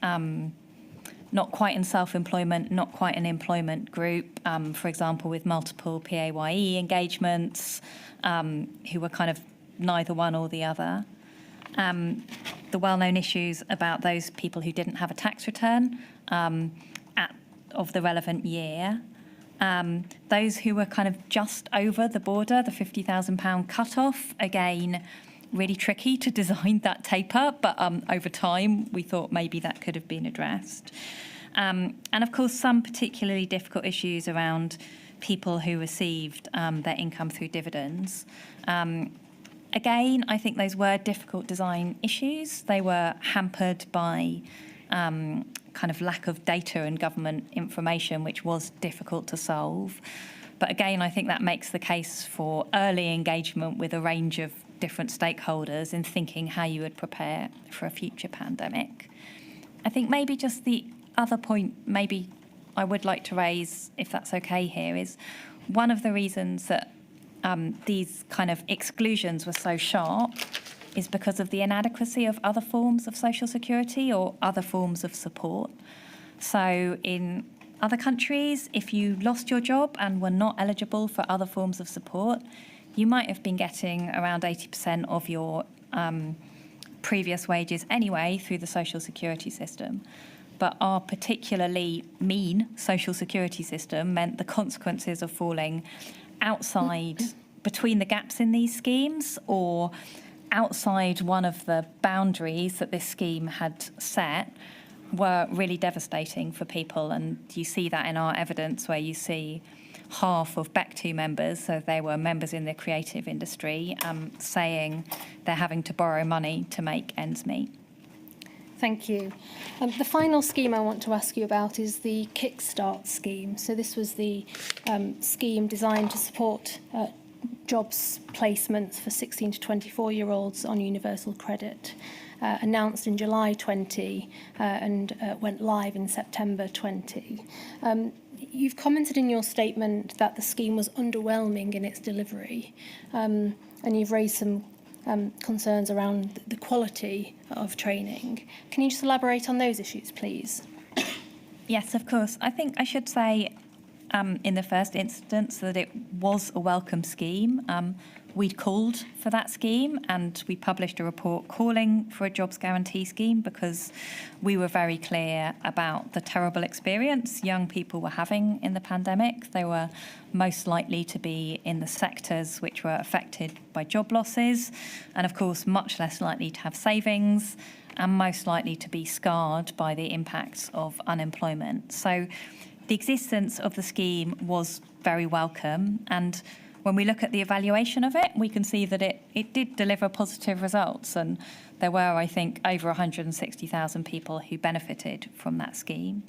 not quite in self-employment, not quite an employment group, for example, with multiple PAYE engagements, who were kind of neither one or the other. The well-known issues about those people who didn't have a tax return of the relevant year. Those who were kind of just over the border, the £50,000 cut-off, again, really tricky to design that taper, but over time we thought maybe that could have been addressed. And of course, some particularly difficult issues around people who received their income through dividends. Again, I think those were difficult design issues. They were hampered by kind of lack of data and government information, which was difficult to solve. But again, I think that makes the case for early engagement with a range of different stakeholders in thinking how you would prepare for a future pandemic. I think maybe just the other point maybe I would like to raise, if that's okay here, is one of the reasons that these kind of exclusions were so sharp is because of the inadequacy of other forms of social security or other forms of support. So in other countries, if you lost your job and were not eligible for other forms of support, you might have been getting around 80% of your previous wages anyway through the social security system. But our particularly mean social security system meant the consequences of falling outside between the gaps in these schemes or outside one of the boundaries that this scheme had set were really devastating for people. And you see that in our evidence where you see half of BEC2 members, so they were members in the creative industry, saying they're having to borrow money to make ends meet. Thank you. The final scheme I want to ask you about is the Kickstart scheme. So this was the scheme designed to support jobs placements for 16 to 24-year-olds on universal credit, announced in July 20 and went live in September 20. You've commented in your statement that the scheme was underwhelming in its delivery, and you've raised some concerns around the quality of training. Can you just elaborate on those issues, please? Yes, of course. I think I should say in the first instance that it was a welcome scheme. We'd called for that scheme and we published a report calling for a jobs guarantee scheme because we were very clear about the terrible experience young people were having in the pandemic. They were most likely to be in the sectors which were affected by job losses and, of course, much less likely to have savings and most likely to be scarred by the impacts of unemployment. So the existence of the scheme was very welcome, and when we look at the evaluation of it, we can see that it did deliver positive results, and there were, I think, over 160,000 people who benefited from that scheme.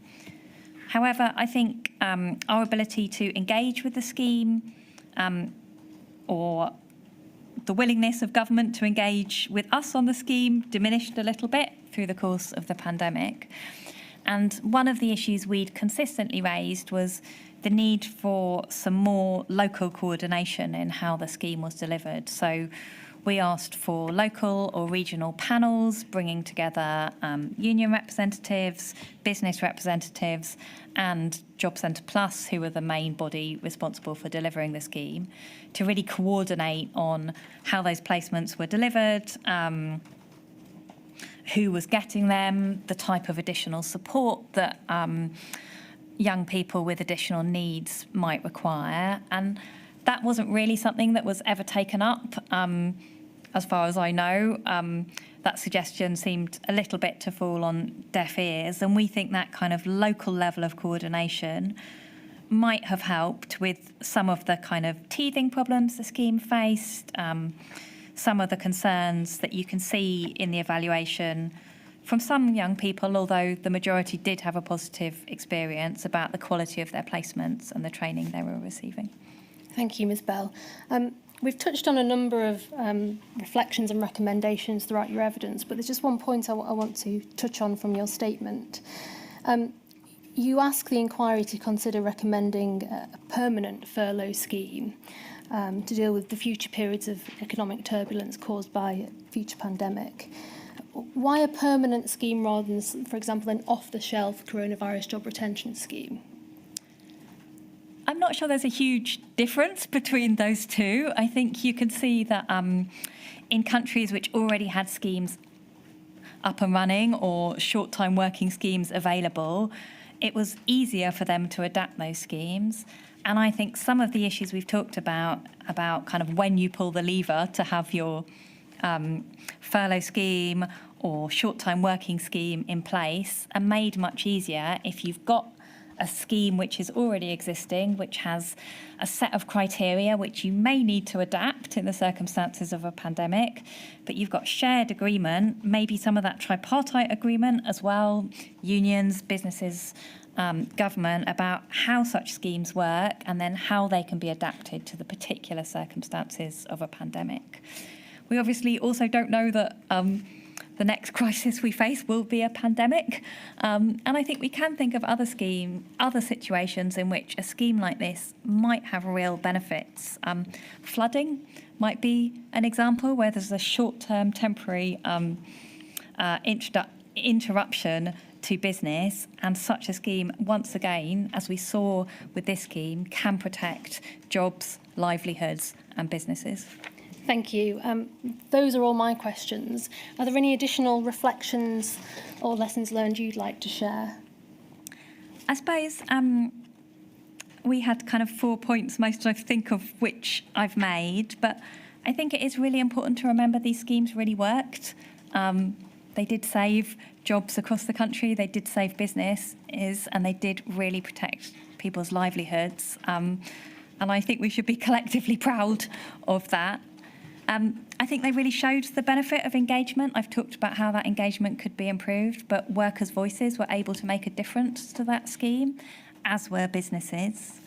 However, I think our ability to engage with the scheme or the willingness of government to engage with us on the scheme diminished a little bit through the course of the pandemic. And one of the issues we'd consistently raised was the need for some more local coordination in how the scheme was delivered. So we asked for local or regional panels bringing together union representatives, business representatives and Job Centre Plus, who were the main body responsible for delivering the scheme, to really coordinate on how those placements were delivered, who was getting them, the type of additional support that young people with additional needs might require. And that wasn't really something that was ever taken up. As far as I know, that suggestion seemed a little bit to fall on deaf ears. And we think that kind of local level of coordination might have helped with some of the kind of teething problems the scheme faced, some of the concerns that you can see in the evaluation from some young people, although the majority did have a positive experience about the quality of their placements and the training they were receiving. Thank you, Ms Bell. We've touched on a number of reflections and recommendations throughout your evidence, but there's just one point I want to touch on from your statement. You ask the inquiry to consider recommending a permanent furlough scheme to deal with the future periods of economic turbulence caused by a future pandemic. Why a permanent scheme rather than, for example, an off-the-shelf coronavirus job retention scheme? I'm not sure there's a huge difference between those two. I think you can see that in countries which already had schemes up and running or short-time working schemes available, it was easier for them to adapt those schemes. And I think some of the issues we've talked about kind of when you pull the lever to have your furlough scheme or short-time working scheme in place are made much easier if you've got a scheme which is already existing, which has a set of criteria which you may need to adapt in the circumstances of a pandemic, but you've got shared agreement, maybe some of that tripartite agreement as well, unions, businesses, government, about how such schemes work and then how they can be adapted to the particular circumstances of a pandemic. We obviously also don't know that the next crisis we face will be a pandemic. And I think we can think of other situations in which a scheme like this might have real benefits. Flooding might be an example where there's a short-term temporary interruption to business, and such a scheme, once again, as we saw with this scheme, can protect jobs, livelihoods and businesses. Thank you. Those are all my questions. Are there any additional reflections or lessons learned you'd like to share? I suppose we had kind of 4 points, most I think of which I've made, but I think it is really important to remember these schemes really worked. They did save jobs across the country, they did save businesses, and they did really protect people's livelihoods. And I think we should be collectively proud of that. I think they really showed the benefit of engagement. I've talked about how that engagement could be improved, but workers' voices were able to make a difference to that scheme, as were businesses.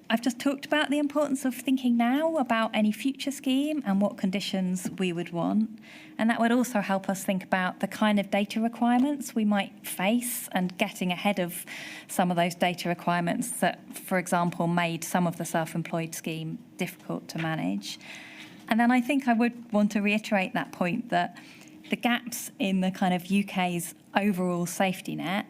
I've just talked about the importance of thinking now about any future scheme and what conditions we would want. And that would also help us think about the kind of data requirements we might face and getting ahead of some of those data requirements that, for example, made some of the self-employed scheme difficult to manage. And then I think I would want to reiterate that point that the gaps in the kind of UK's overall safety net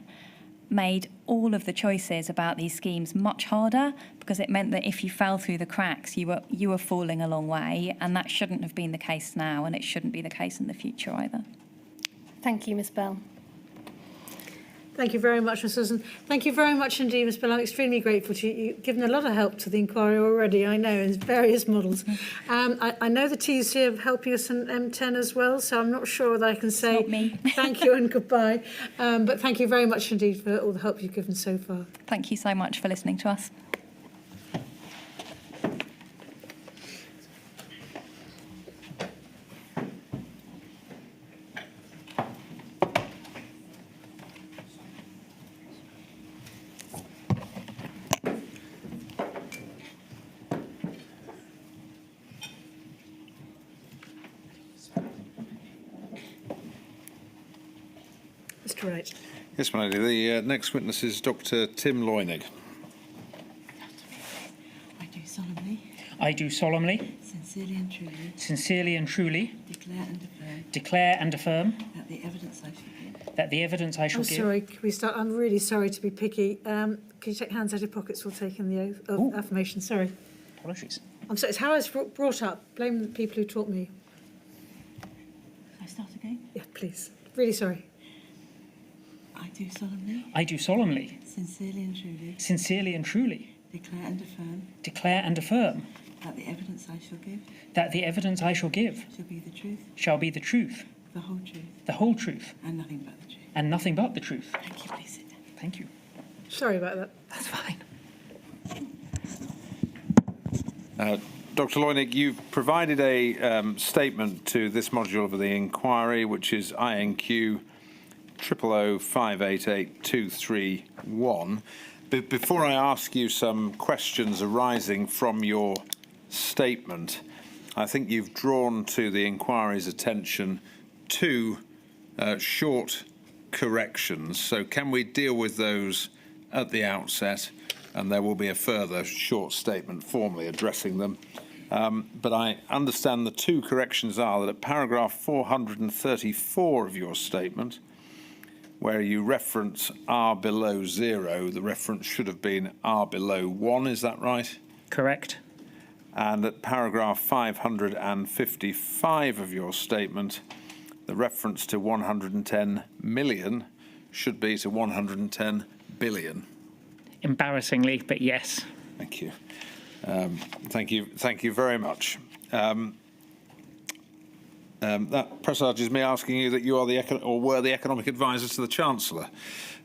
made all of the choices about these schemes much harder, because it meant that if you fell through the cracks, you were falling a long way, and that shouldn't have been the case now, and it shouldn't be the case in the future either. Thank you, Ms Bell. Thank you very much, Ms Susan. Thank you very much indeed, Ms Bell. I'm extremely grateful to you. You've given a lot of help to the inquiry already, I know, in various models. I know the T's here helping us in M10 as well, so I'm not sure that I can say Not me. thank you and goodbye. But thank you very much indeed for all the help you've given so far. Thank you so much for listening to us. Mr. Wright. Yes, my lady. The next witness is Dr. Tim Loynig. I do solemnly, I do solemnly, sincerely and truly sincerely and truly declare and affirm declare and affirm that the evidence I shall give that the evidence I shall I'm give. sorry, can we start? I'm really sorry to be picky. Can you take hands out of your pockets while taking the oath of affirmation? Sorry. Apologies. I'm sorry, it's how I was brought up. Blame the people who taught me. I start again. Yeah, please. Really sorry. I do solemnly, I do solemnly, sincerely and truly declare and affirm that the evidence I shall give that the evidence I shall give shall be the truth, shall be the truth, the whole truth, and nothing but the truth. and nothing but the truth. Thank you, please sit down. Thank you. Sorry about that. That's fine. Dr. Loynig, you've provided a statement to this module of the inquiry, which is INQ 000588-231. But before I ask you some questions arising from your statement, I think you've drawn to the inquiry's attention two short corrections. So can we deal with those at the outset? And there will be a further short statement formally addressing them. But I understand the two corrections are that at paragraph 434 of your statement, where you reference R below 0, the reference should have been R below 1, is that right? Correct. And at paragraph 555 of your statement, the reference to 110 million should be to 110 billion. Embarrassingly, but yes. Thank you. Thank you very much. That presages me asking you that you are were the economic advisor to the Chancellor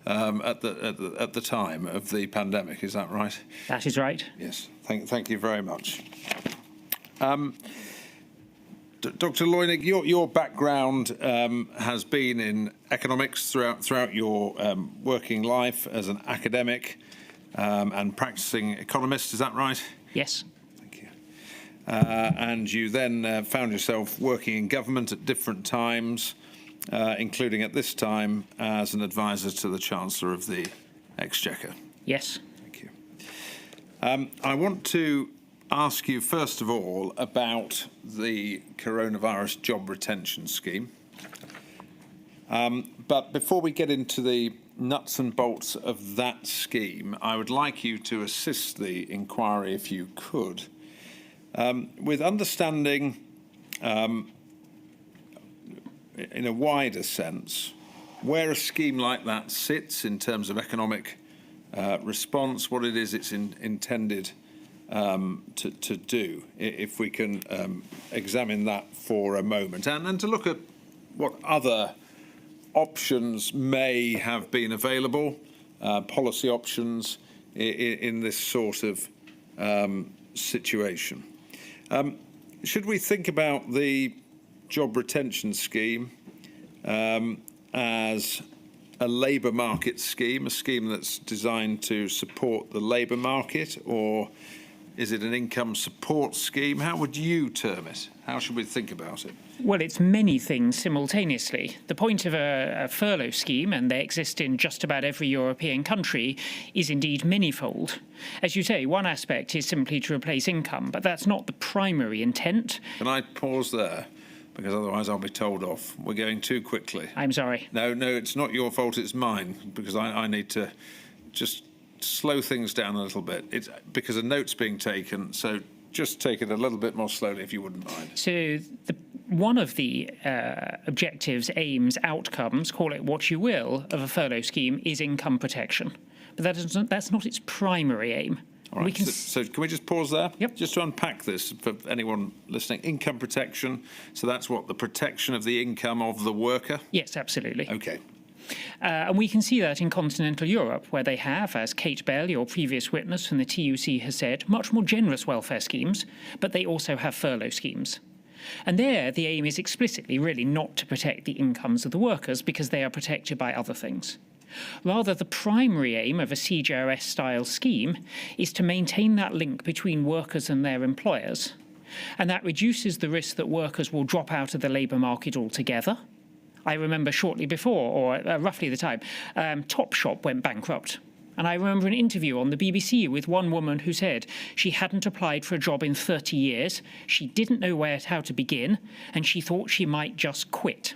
at the time of the pandemic. Is that right? That is right. Yes. Thank you very much. Dr. Loynig, your background has been in economics throughout your working life as an academic and practicing economist. Is that right? Yes. And you then found yourself working in government at different times, including at this time as an advisor to the Chancellor of the Exchequer. Yes. Thank you. I want to ask you, first of all, about the coronavirus job retention scheme. But before we get into the nuts and bolts of that scheme, I would like you to assist the inquiry, if you could, with understanding, in a wider sense, where a scheme like that sits in terms of economic response, what it is it's intended to do, if we can examine that for a moment, and to look at what other options may have been available, policy options in this sort of situation. Should we think about the job retention scheme as a labour market scheme, a scheme that's designed to support the labour market, or is it an income support scheme? How would you term it? How should we think about it? Well, it's many things simultaneously. The point of a furlough scheme, and they exist in just about every European country, is indeed manifold. As you say, one aspect is simply to replace income, but that's not the primary intent. Can I pause there? Because otherwise I'll be told off. We're going too quickly. I'm sorry. No, it's not your fault, it's mine, because I need to just slow things down a little bit. It's because a note's being taken, so just take it a little bit more slowly if you wouldn't mind. So one of the objectives, aims, outcomes, call it what you will, of a furlough scheme is income protection. But that's not its primary aim. All right, so can we just pause there? Yep. Just to unpack this for anyone listening. Income protection, so that's what, the protection of the income of the worker? Yes, absolutely. OK. And we can see that in continental Europe, where they have, as Kate Bell, your previous witness from the TUC, has said, much more generous welfare schemes, but they also have furlough schemes. And there, the aim is explicitly really not to protect the incomes of the workers because they are protected by other things. Rather, the primary aim of a CJRS-style scheme is to maintain that link between workers and their employers. And that reduces the risk that workers will drop out of the labour market altogether. I remember shortly before, or roughly the time, Topshop went bankrupt. And I remember an interview on the BBC with one woman who said she hadn't applied for a job in 30 years, she didn't know how to begin, and she thought she might just quit.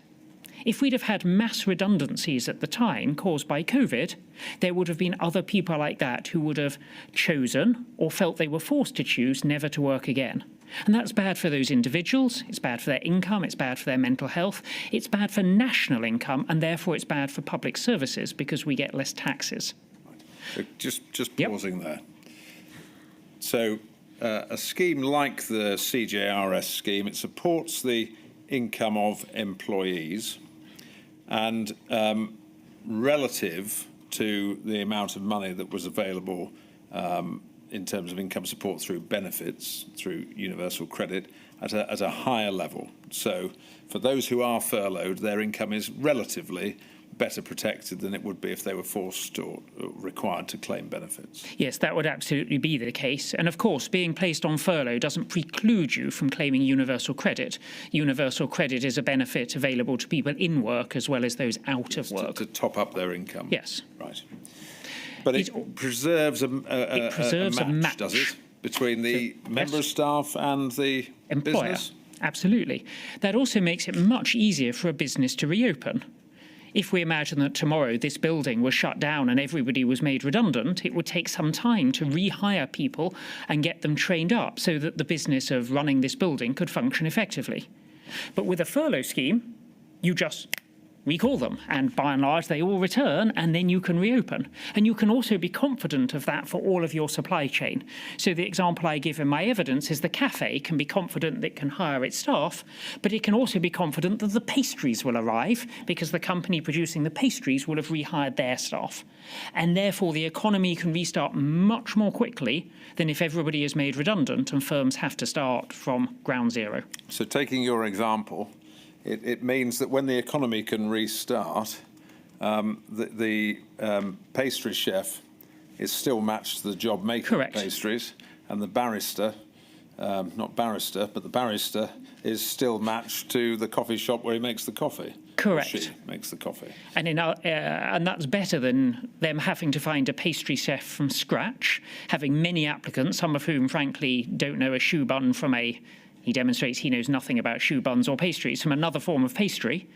If we'd have had mass redundancies at the time caused by COVID, there would have been other people like that who would have chosen or felt they were forced to choose never to work again. And that's bad for those individuals, it's bad for their income, it's bad for their mental health, it's bad for national income, and therefore it's bad for public services because we get less taxes. So just pausing there. So a scheme like the CJRS scheme, it supports the income of employees, and relative to the amount of money that was available in terms of income support through benefits, through universal credit, at a higher level. So for those who are furloughed, their income is relatively better protected than it would be if they were forced or required to claim benefits. Yes, that would absolutely be the case. And of course, being placed on furlough doesn't preclude you from claiming universal credit. Universal credit is a benefit available to people in work as well as those out of work. To top up their income. Yes. Right. But it preserves a match, does it, between the member of staff and the employer? Business? Absolutely. That also makes it much easier for a business to reopen. If we imagine that tomorrow this building was shut down and everybody was made redundant, it would take some time to rehire people and get them trained up so that the business of running this building could function effectively. But with a furlough scheme, you just recall them, and by and large they all return, and then you can reopen. And you can also be confident of that for all of your supply chain. So the example I give in my evidence is the cafe can be confident that it can hire its staff, but it can also be confident that the pastries will arrive because the company producing the pastries will have rehired their staff. And therefore the economy can restart much more quickly than if everybody is made redundant and firms have to start from ground zero. So taking your example, it means that when the economy can restart, the pastry chef is still matched to the job making pastries, and the barrister, not barrister, but the barrister is still matched to the coffee shop where he makes the coffee. Correct. She makes the coffee. And that's better than them having to find a pastry chef from scratch, having many applicants, some of whom, frankly, don't know a shoe bun from he demonstrates he knows nothing about shoe buns or pastries from another form of pastry,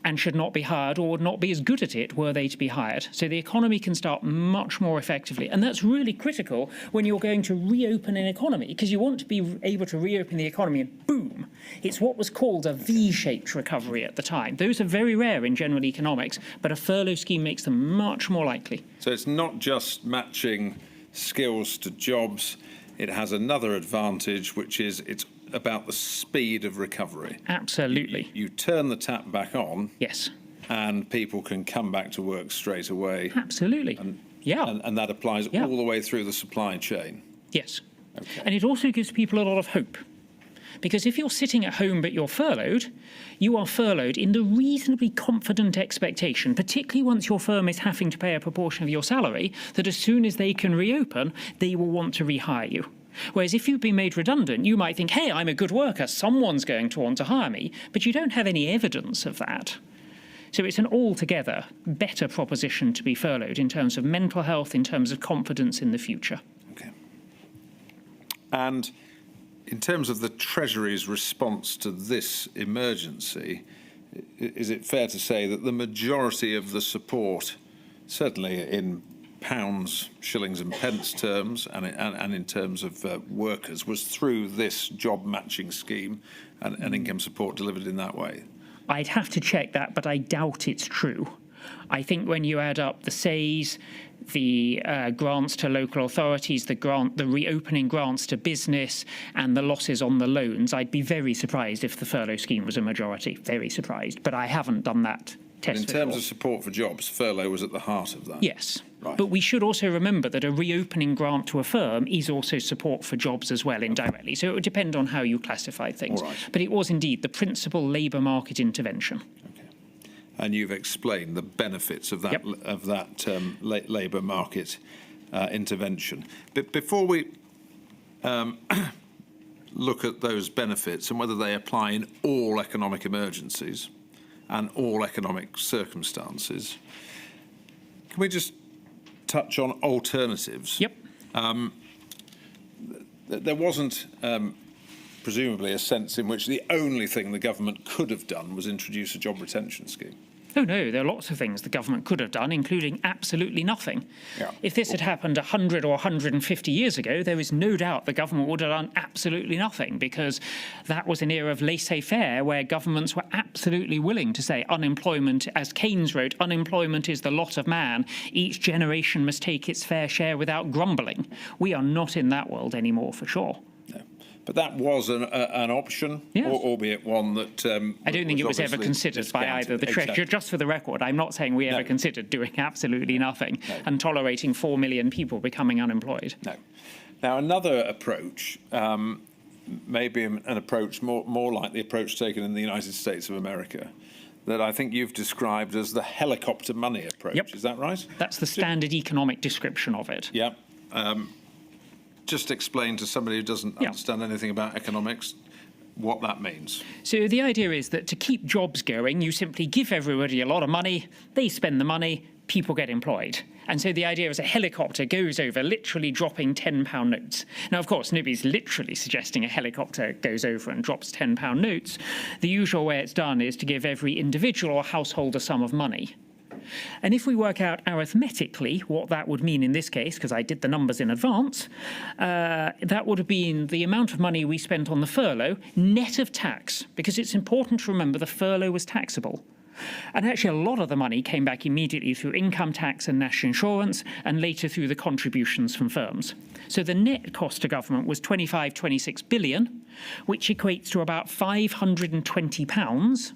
and should not be hired or would not be as good at it were they to be hired. So the economy can start much more effectively. And that's really critical when you're going to reopen an economy, because you want to be able to reopen the economy and boom. It's what was called a V-shaped recovery at the time. Those are very rare in general economics, but a furlough scheme makes them much more likely. So it's not just matching skills to jobs. It has another advantage, which is it's about the speed of recovery. Absolutely. You turn the tap back on. Yes. And people can come back to work straight away. Absolutely. And that applies all the way through the supply chain. Yes. Okay. And it also gives people a lot of hope. Because if you're sitting at home but you're furloughed, you are furloughed in the reasonably confident expectation, particularly once your firm is having to pay a proportion of your salary, that as soon as they can reopen, they will want to rehire you. Whereas if you've been made redundant, you might think, hey, I'm a good worker, someone's going to want to hire me, but you don't have any evidence of that. So it's an altogether better proposition to be furloughed in terms of mental health, in terms of confidence in the future. Okay. And in terms of the Treasury's response to this emergency, is it fair to say that the majority of the support, certainly in pounds, shillings and pence terms and in terms of workers, was through this job matching scheme and income support delivered in that way? I'd have to check that, but I doubt it's true. I think when you add up the SAYs, the grants to local authorities, the reopening grants to business and the losses on the loans, I'd be very surprised if the furlough scheme was a majority. Very surprised. But I haven't done that test. In terms of support for jobs, furlough was at the heart of that. Yes. Right. But we should also remember that a reopening grant to a firm is also support for jobs as well indirectly. So it would depend on how you classify things. All right. But it was indeed the principal labour market intervention. And you've explained the benefits of that labour market intervention. But before we look at those benefits and whether they apply in all economic emergencies and all economic circumstances, can we just touch on alternatives? Yep. There wasn't presumably a sense in which the only thing the government could have done was introduce a job retention scheme. Oh no, there are lots of things the government could have done, including absolutely nothing. Yeah. If this had happened 100 or 150 years ago, there is no doubt the government would have done absolutely nothing, because that was an era of laissez-faire where governments were absolutely willing to say unemployment, as Keynes wrote, unemployment is the lot of man. Each generation must take its fair share without grumbling. We are not in that world anymore, for sure. But that was an option, yes. albeit one that I don't think it was ever considered by either the Treasury. Exactly. Just for the record, I'm not saying we ever considered doing absolutely nothing and tolerating 4 million people becoming unemployed. No. Now, another approach, maybe an approach more like the approach taken in the United States of America, that I think you've described as the helicopter money approach. Yep. Is that right? That's the standard economic description of it. Yeah. Just explain to somebody who doesn't understand anything about economics what that means. So the idea is that to keep jobs going, you simply give everybody a lot of money, they spend the money, people get employed. And so the idea is a helicopter goes over, literally dropping £10 notes. Now, of course, nobody's literally suggesting a helicopter goes over and drops £10 notes. The usual way it's done is to give every individual or household a sum of money. And if we work out arithmetically what that would mean in this case, because I did the numbers in advance, that would have been the amount of money we spent on the furlough, net of tax, because it's important to remember the furlough was taxable. And actually a lot of the money came back immediately through income tax and national insurance, and later through the contributions from firms. So the net cost to government was 26 billion, which equates to about £520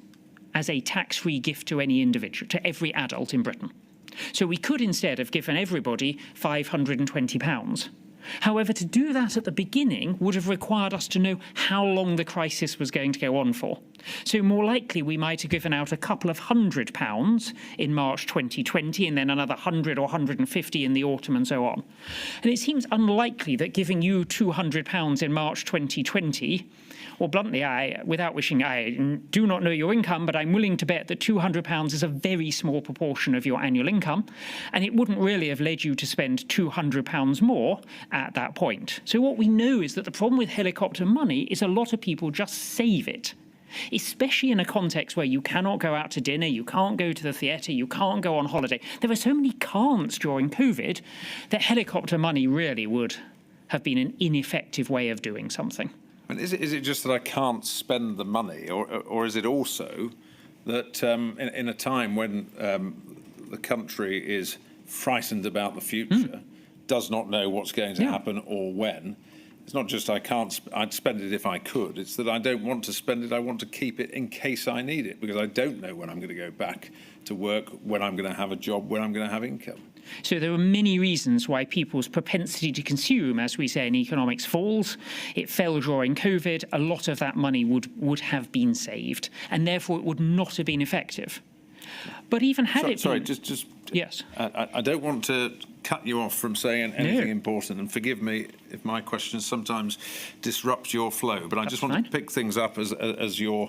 as a tax-free gift to any individual, to every adult in Britain. So we could instead have given everybody £520. However, to do that at the beginning would have required us to know how long the crisis was going to go on for. So more likely we might have given out a couple of £100 in March 2020 and then another 100 or 150 in the autumn and so on. And it seems unlikely that giving you £200 in March 2020, or bluntly, I do not know your income, but I'm willing to bet that £200 is a very small proportion of your annual income, and it wouldn't really have led you to spend £200 more at that point. So what we know is that the problem with helicopter money is a lot of people just save it, especially in a context where you cannot go out to dinner, you can't go to the theatre, you can't go on holiday. There were so many can'ts during COVID that helicopter money really would have been an ineffective way of doing something. And is it just that I can't spend the money, or is it also that in a time when the country is frightened about the future, does not know what's going to happen or when, it's not just I'd spend it if I could, it's that I don't want to spend it, I want to keep it in case I need it, because I don't know when I'm going to go back to work, when I'm going to have a job, when I'm going to have income. So there are many reasons why people's propensity to consume, as we say in economics, falls. It fell during COVID. A lot of that money would have been saved, and therefore it would not have been effective. But even had it Sorry, been... just Yes. I don't want to cut you off from saying anything important, and forgive me if my questions sometimes disrupt your flow, but I just want to pick things up as you're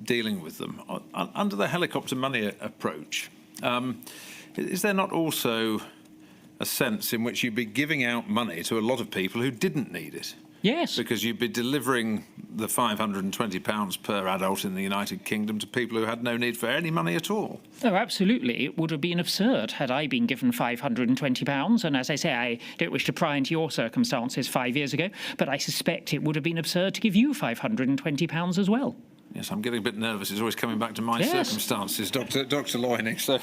dealing with them. Under the helicopter money approach, is there not also a sense in which you'd be giving out money to a lot of people who didn't need it? Yes. Because you'd be delivering the £520 per adult in the United Kingdom to people who had no need for any money at all. Oh, absolutely. It would have been absurd had I been given £520. And as I say, I don't wish to pry into your circumstances 5 years ago, but I suspect it would have been absurd to give you £520 as well. Yes, I'm getting a bit nervous. It's always coming back to my circumstances, Dr. Loyning. So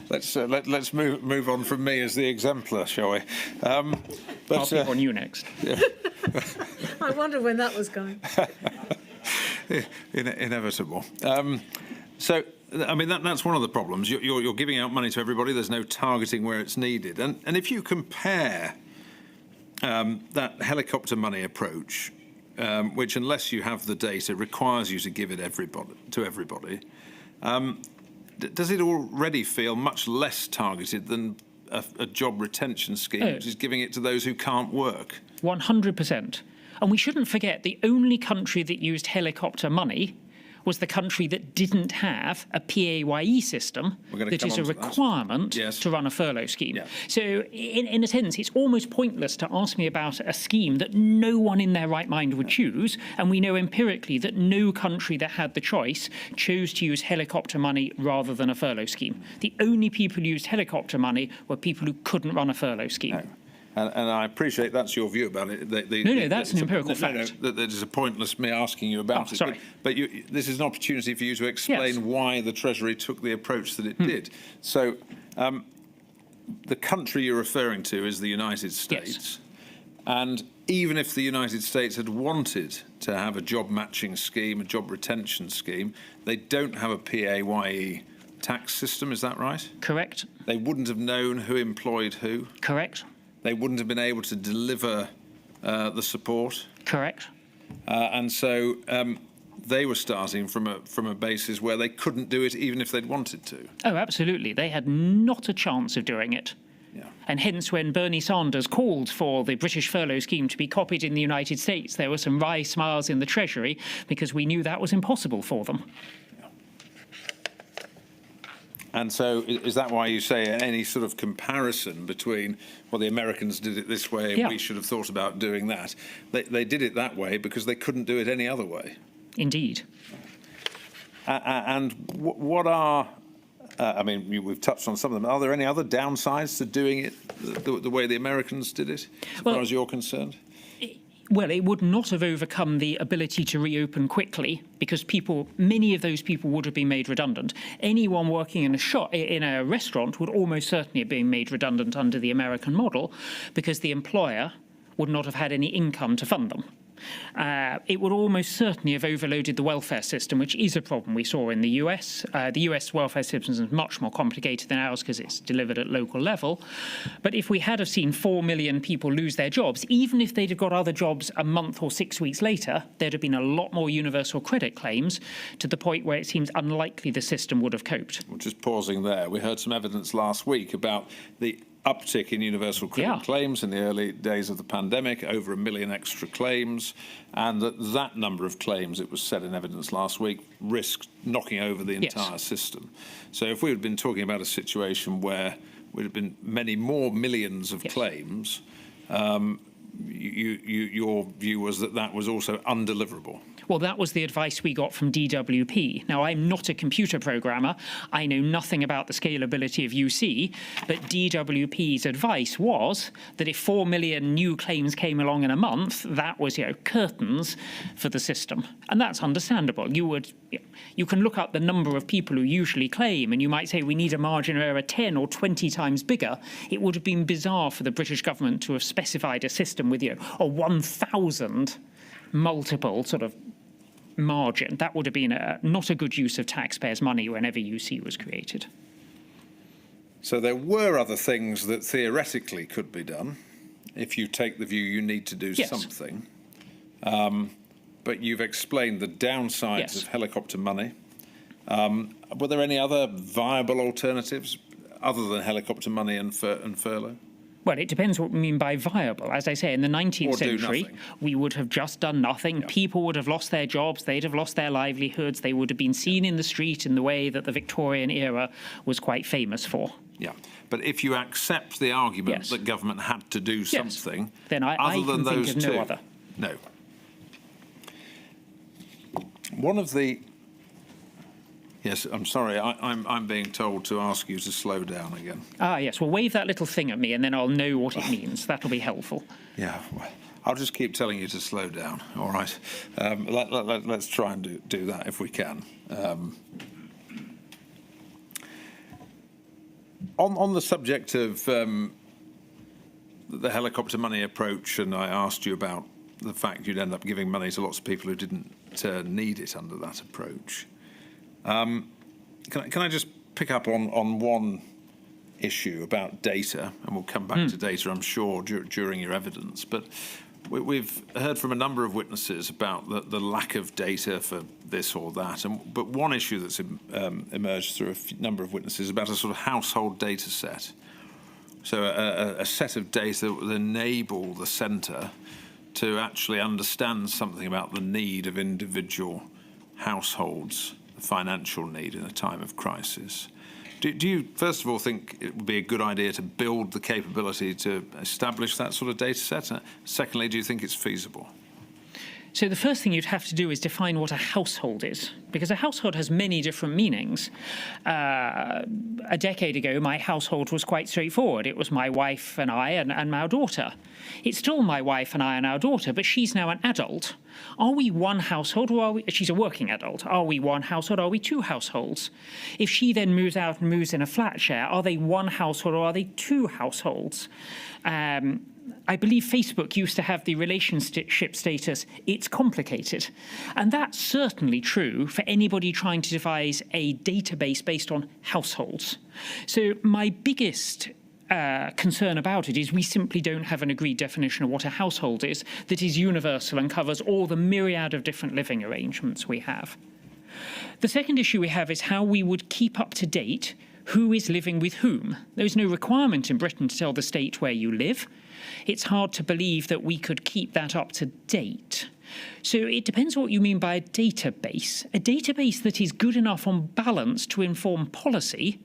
let's move on from me as the exemplar, shall we? I'll pick on you next. Yeah. I wonder when that was going. Inevitable. So, I mean, that's one of the problems. You're giving out money to everybody. There's no targeting where it's needed. And if you compare that helicopter money approach, which, unless you have the data, requires you to give it to everybody, does it already feel much less targeted than a job retention scheme, which is giving it to those who can't work? 100%. And we shouldn't forget the only country that used helicopter money was the country that didn't have a PAYE system that is a requirement to run a furlough scheme. Yeah. So in a sense, it's almost pointless to ask me about a scheme that no one in their right mind would choose. And we know empirically that no country that had the choice chose to use helicopter money rather than a furlough scheme. The only people who used helicopter money were people who couldn't run a furlough scheme. No. And I appreciate that's your view about it. No, that's an empirical fact. No, that is a pointless me asking you about it. Sorry. But this is an opportunity for you to explain why the Treasury took the approach that it did. So the country you're referring to is the United States. Yes. And even if the United States had wanted to have a job matching scheme, a job retention scheme, they don't have a PAYE tax system, is that right? Correct. They wouldn't have known who employed who? Correct. They wouldn't have been able to deliver the support. Correct. And so they were starting from a basis where they couldn't do it even if they'd wanted to. Oh, absolutely. They had not a chance of doing it. Yeah. And hence, when Bernie Sanders called for the British furlough scheme to be copied in the United States, there were some wry smiles in the Treasury because we knew that was impossible for them. And so is that why you say any sort of comparison between, well, the Americans did it this way and we should have thought about doing that? They did it that way because they couldn't do it any other way. Indeed. And what are, I mean, we've touched on some of them. Are there any other downsides to doing it the way the Americans did it, as far as you're concerned? Well, it would not have overcome the ability to reopen quickly because many of those people would have been made redundant. Anyone working in a restaurant would almost certainly have been made redundant under the American model because the employer would not have had any income to fund them. It would almost certainly have overloaded the welfare system, which is a problem we saw in the US. The US welfare system is much more complicated than ours because it's delivered at local level. But if we had have seen 4 million people lose their jobs, even if they'd have got other jobs a month or 6 weeks later, there'd have been a lot more universal credit claims to the point where it seems unlikely the system would have coped. Well, just pausing there, we heard some evidence last week about the uptick in universal credit claims in the early days of the pandemic, over 1 million extra claims, and that number of claims, it was said in evidence last week, risked knocking over the entire system. So if we had been talking about a situation where there had been many more millions of claims, your view was that was also undeliverable. Well, that was the advice we got from DWP. Now, I'm not a computer programmer. I know nothing about the scalability of UC, but DWP's advice was that if 4 million new claims came along in a month, that was, curtains for the system. And that's understandable. You can look up the number of people who usually claim, and you might say we need a margin of error 10 or 20 times bigger. It would have been bizarre for the British government to have specified a system with, a 1,000 multiple sort of margin. That would have been not a good use of taxpayers' money whenever UC was created. So there were other things that theoretically could be done if you take the view you need to do something. But you've explained the downsides of helicopter money Were there any other viable alternatives other than helicopter money and furlough? Well, it depends what we mean by viable. As I say, in the 19th century, we would have just done nothing. Yeah. People would have lost their jobs. They'd have lost their livelihoods. They would have been seen in the street in the way that the Victorian era was quite famous for. Yeah, but if you accept the argument that government had to do something, then I can think of no other. No. One of the... Yes, I'm sorry, I'm being told to ask you to slow down again. Ah, yes, well, wave that little thing at me and then I'll know what it means. That'll be helpful. Yeah, well, I'll just keep telling you to slow down, all right? Let's try and do that if we can. On the subject of the helicopter money approach, and I asked you about the fact you'd end up giving money to lots of people who didn't need it under that approach. Can I just pick up on one issue about data, and we'll come back to data, I'm sure, during your evidence. But we've heard from a number of witnesses about the lack of data for this or that. But one issue that's emerged through a number of witnesses is about a sort of household data set. So a set of data that will enable the centre to actually understand something about the need of individual households, the financial need in a time of crisis. Do you, first of all, think it would be a good idea to build the capability to establish that sort of data set? Secondly, do you think it's feasible? So the first thing you'd have to do is define what a household is, because a household has many different meanings. A decade ago, my household was quite straightforward. It was my wife and I and our daughter. It's still my wife and I and our daughter, but she's now an adult. Are we one household, or are we? She's a working adult. Are we one household, or are we two households? If she then moves out and moves in a flat share, are they one household, or are they two households? I believe Facebook used to have the relationship status, it's complicated. And that's certainly true for anybody trying to devise a database based on households. So my biggest concern about it is we simply don't have an agreed definition of what a household is that is universal and covers all the myriad of different living arrangements we have. The second issue we have is how we would keep up to date who is living with whom. There is no requirement in Britain to tell the state where you live. It's hard to believe that we could keep that up to date. So it depends what you mean by a database. A database that is good enough on balance to inform policy,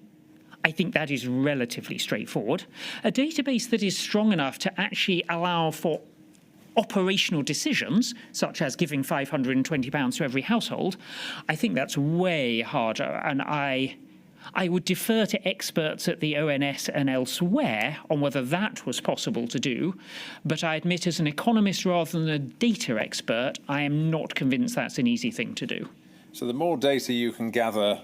I think that is relatively straightforward. A database that is strong enough to actually allow for operational decisions, such as giving £520 to every household, I think that's way harder, and I would defer to experts at the ONS and elsewhere on whether that was possible to do, but I admit as an economist rather than a data expert, I am not convinced that's an easy thing to do. So the more data you can gather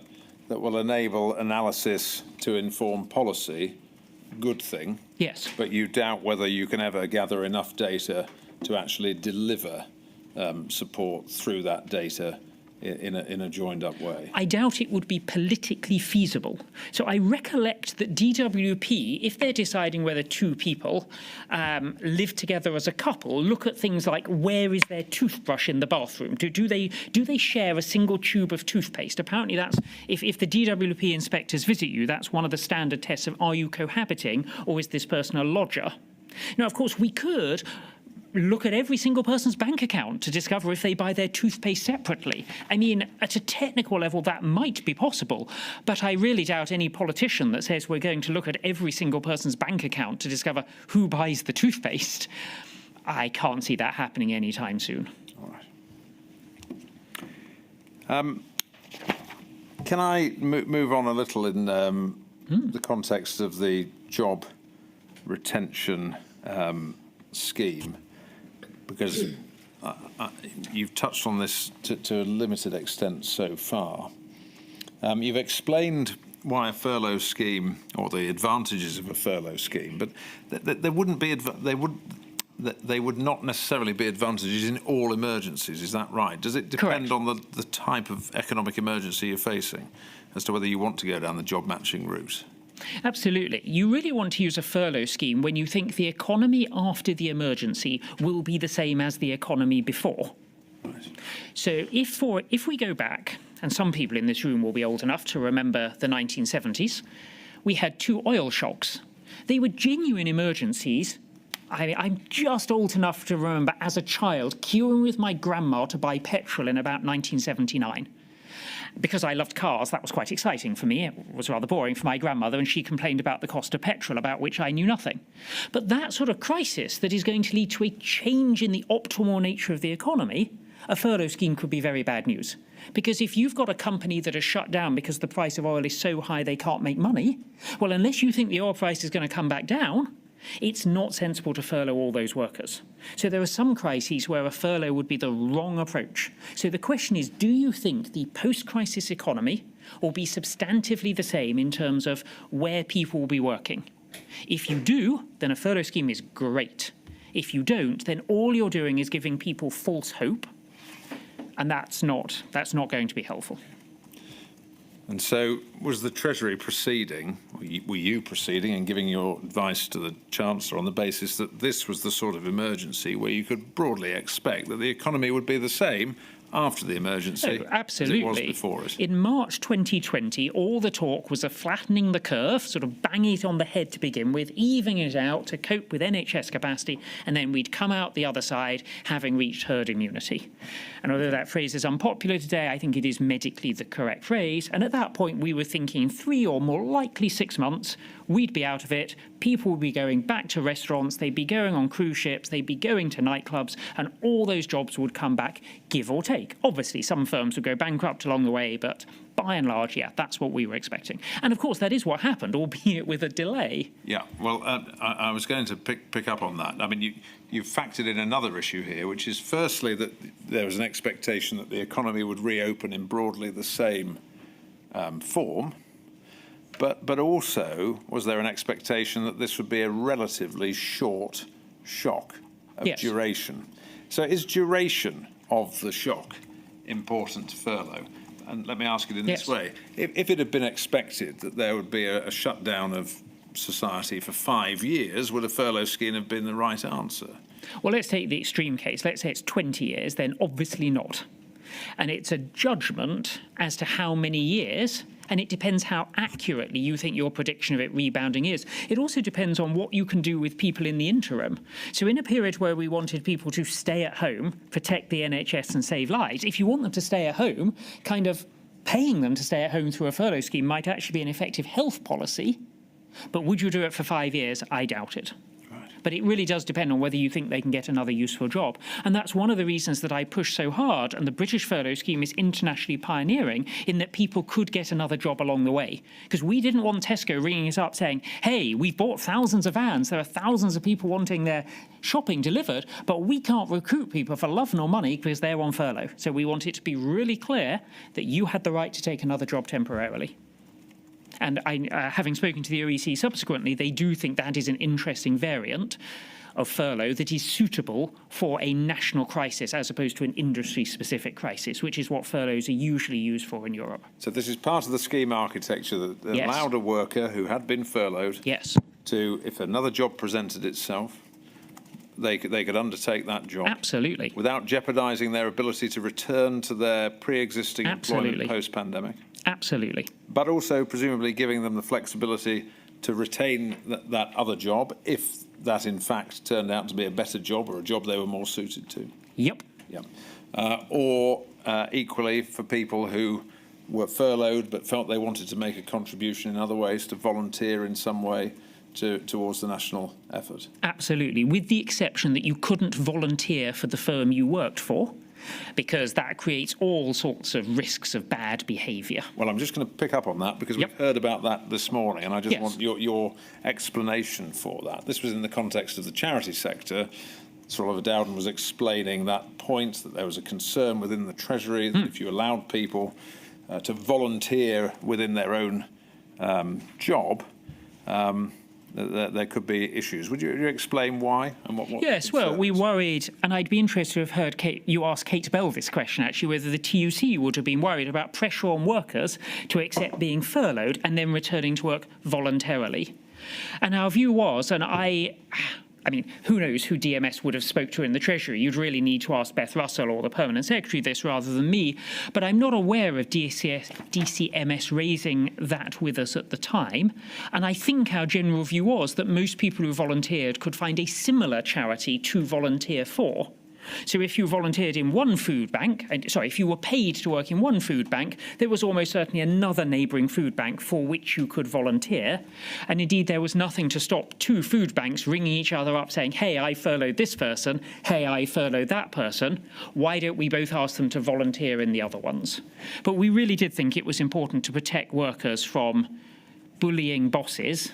that will enable analysis to inform policy, good thing. Yes. But you doubt whether you can ever gather enough data to actually deliver support through that data in a joined-up way. I doubt it would be politically feasible. So I recollect that DWP, if they're deciding whether two people live together as a couple, look at things like where is their toothbrush in the bathroom? Do they share a single tube of toothpaste? Apparently that's, if the DWP inspectors visit you, that's one of the standard tests of are you cohabiting or is this person a lodger? Now, of course, we could look at every single person's bank account to discover if they buy their toothpaste separately. I mean, at a technical level, that might be possible, but I really doubt any politician that says we're going to look at every single person's bank account to discover who buys the toothpaste. I can't see that happening anytime soon. All right. Can I move on a little in the context of the job retention scheme? Because you've touched on this to a limited extent so far. You've explained why a furlough scheme, or the advantages of a furlough scheme, but there wouldn't be they would not necessarily be advantages in all emergencies. Is that right? Does it depend on the type of economic emergency you're facing as to whether you want to go down the job matching route? Absolutely. You really want to use a furlough scheme when you think the economy after the emergency will be the same as the economy before. So if we go back, and some people in this room will be old enough to remember the 1970s, we had 2 oil shocks. They were genuine emergencies. I'm just old enough to remember as a child queuing with my grandma to buy petrol in about 1979. Because I loved cars, that was quite exciting for me. It was rather boring for my grandmother, and she complained about the cost of petrol, about which I knew nothing. But that sort of crisis that is going to lead to a change in the optimal nature of the economy, a furlough scheme could be very bad news. Because if you've got a company that is shut down because the price of oil is so high they can't make money, well, unless you think the oil price is going to come back down, it's not sensible to furlough all those workers. So there are some crises where a furlough would be the wrong approach. So the question is, do you think the post-crisis economy will be substantively the same in terms of where people will be working? If you do, then a furlough scheme is great. If you don't, then all you're doing is giving people false hope, and that's not going to be helpful. And so was the Treasury proceeding, were you proceeding and giving your advice to the Chancellor on the basis that this was the sort of emergency where you could broadly expect that the economy would be the same after the emergency absolutely. as it was before it? In March 2020, all the talk was of flattening the curve, sort of banging it on the head to begin with, evening it out to cope with NHS capacity, and then we'd come out the other side having reached herd immunity. And although that phrase is unpopular today, I think it is medically the correct phrase. And at that point, we were thinking 3 or more likely 6 months, we'd be out of it, people would be going back to restaurants, they'd be going on cruise ships, they'd be going to nightclubs, and all those jobs would come back, give or take. Obviously, some firms would go bankrupt along the way, but by and large, yeah, that's what we were expecting. And of course, that is what happened, albeit with a delay. Yeah, well, I was going to pick up on that. I mean, you've factored in another issue here, which is firstly that there was an expectation that the economy would reopen in broadly the same form. But also, was there an expectation that this would be a relatively short shock of duration? So is duration of the shock important to furlough? And let me ask it in this way. If it had been expected that there would be a shutdown of society for 5 years, would a furlough scheme have been the right answer? Well, let's take the extreme case. Let's say it's 20 years, then obviously not. And it's a judgment as to how many years, and it depends how accurately you think your prediction of it rebounding is. It also depends on what you can do with people in the interim. So in a period where we wanted people to stay at home, protect the NHS and save lives, if you want them to stay at home, kind of paying them to stay at home through a furlough scheme might actually be an effective health policy. But would you do it for 5 years? I doubt it. But it really does depend on whether you think they can get another useful job. And that's one of the reasons that I push so hard, and the British furlough scheme is internationally pioneering, in that people could get another job along the way. Because we didn't want Tesco ringing us up saying, hey, we've bought thousands of vans, there are thousands of people wanting their shopping delivered, but we can't recruit people for love nor money because they're on furlough. So we want it to be really clear that you had the right to take another job temporarily. And having spoken to the OEC subsequently, they do think that is an interesting variant of furlough that is suitable for a national crisis as opposed to an industry-specific crisis, which is what furloughs are usually used for in Europe. So this is part of the scheme architecture that allowed a worker who had been furloughed to, if another job presented itself, they could undertake that job. Absolutely. Without jeopardising their ability to return to their pre-existing employment post-pandemic. Absolutely. But also presumably giving them the flexibility to retain that other job if that in fact turned out to be a better job or a job they were more suited to. Yep. Or equally for people who were furloughed but felt they wanted to make a contribution in other ways, to volunteer in some way towards the national effort. Absolutely, with the exception that you couldn't volunteer for the firm you worked for, because that creates all sorts of risks of bad behaviour. Well, I'm just going to pick up on that because we've heard about that this morning, and I just want your explanation for that. This was in the context of the charity sector. Sir Oliver Dowden was explaining that point, that there was a concern within the Treasury that if you allowed people to volunteer within their own job, there could be issues. Would you explain why and what? Yes, well, we worried, and I'd be interested to have heard you ask Kate Bell this question, actually, whether the TUC would have been worried about pressure on workers to accept being furloughed and then returning to work voluntarily. And our view was, and I mean, who knows who DMS would have spoke to in the Treasury? You'd really need to ask Beth Russell or the Permanent Secretary this rather than me. But I'm not aware of DCMS raising that with us at the time. And I think our general view was that most people who volunteered could find a similar charity to volunteer for. So if you volunteered in one food bank, if you were paid to work in one food bank, there was almost certainly another neighbouring food bank for which you could volunteer. And indeed, there was nothing to stop two food banks ringing each other up saying, hey, I furloughed this person, hey, I furloughed that person. Why don't we both ask them to volunteer in the other ones? But we really did think it was important to protect workers from bullying bosses,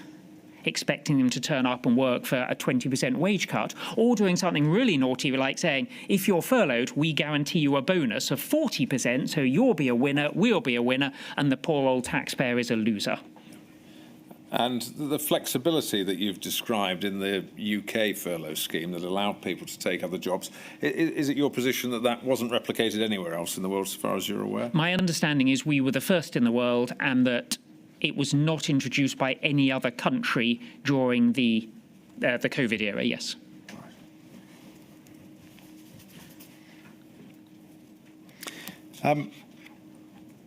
expecting them to turn up and work for a 20% wage cut, or doing something really naughty like saying, if you're furloughed, we guarantee you a bonus of 40%, so you'll be a winner, we'll be a winner, and the poor old taxpayer is a loser. And the flexibility that you've described in the UK furlough scheme that allowed people to take other jobs, is it your position that that wasn't replicated anywhere else in the world, as far as you're aware? My understanding is we were the first in the world, and that it was not introduced by any other country during the COVID era, yes.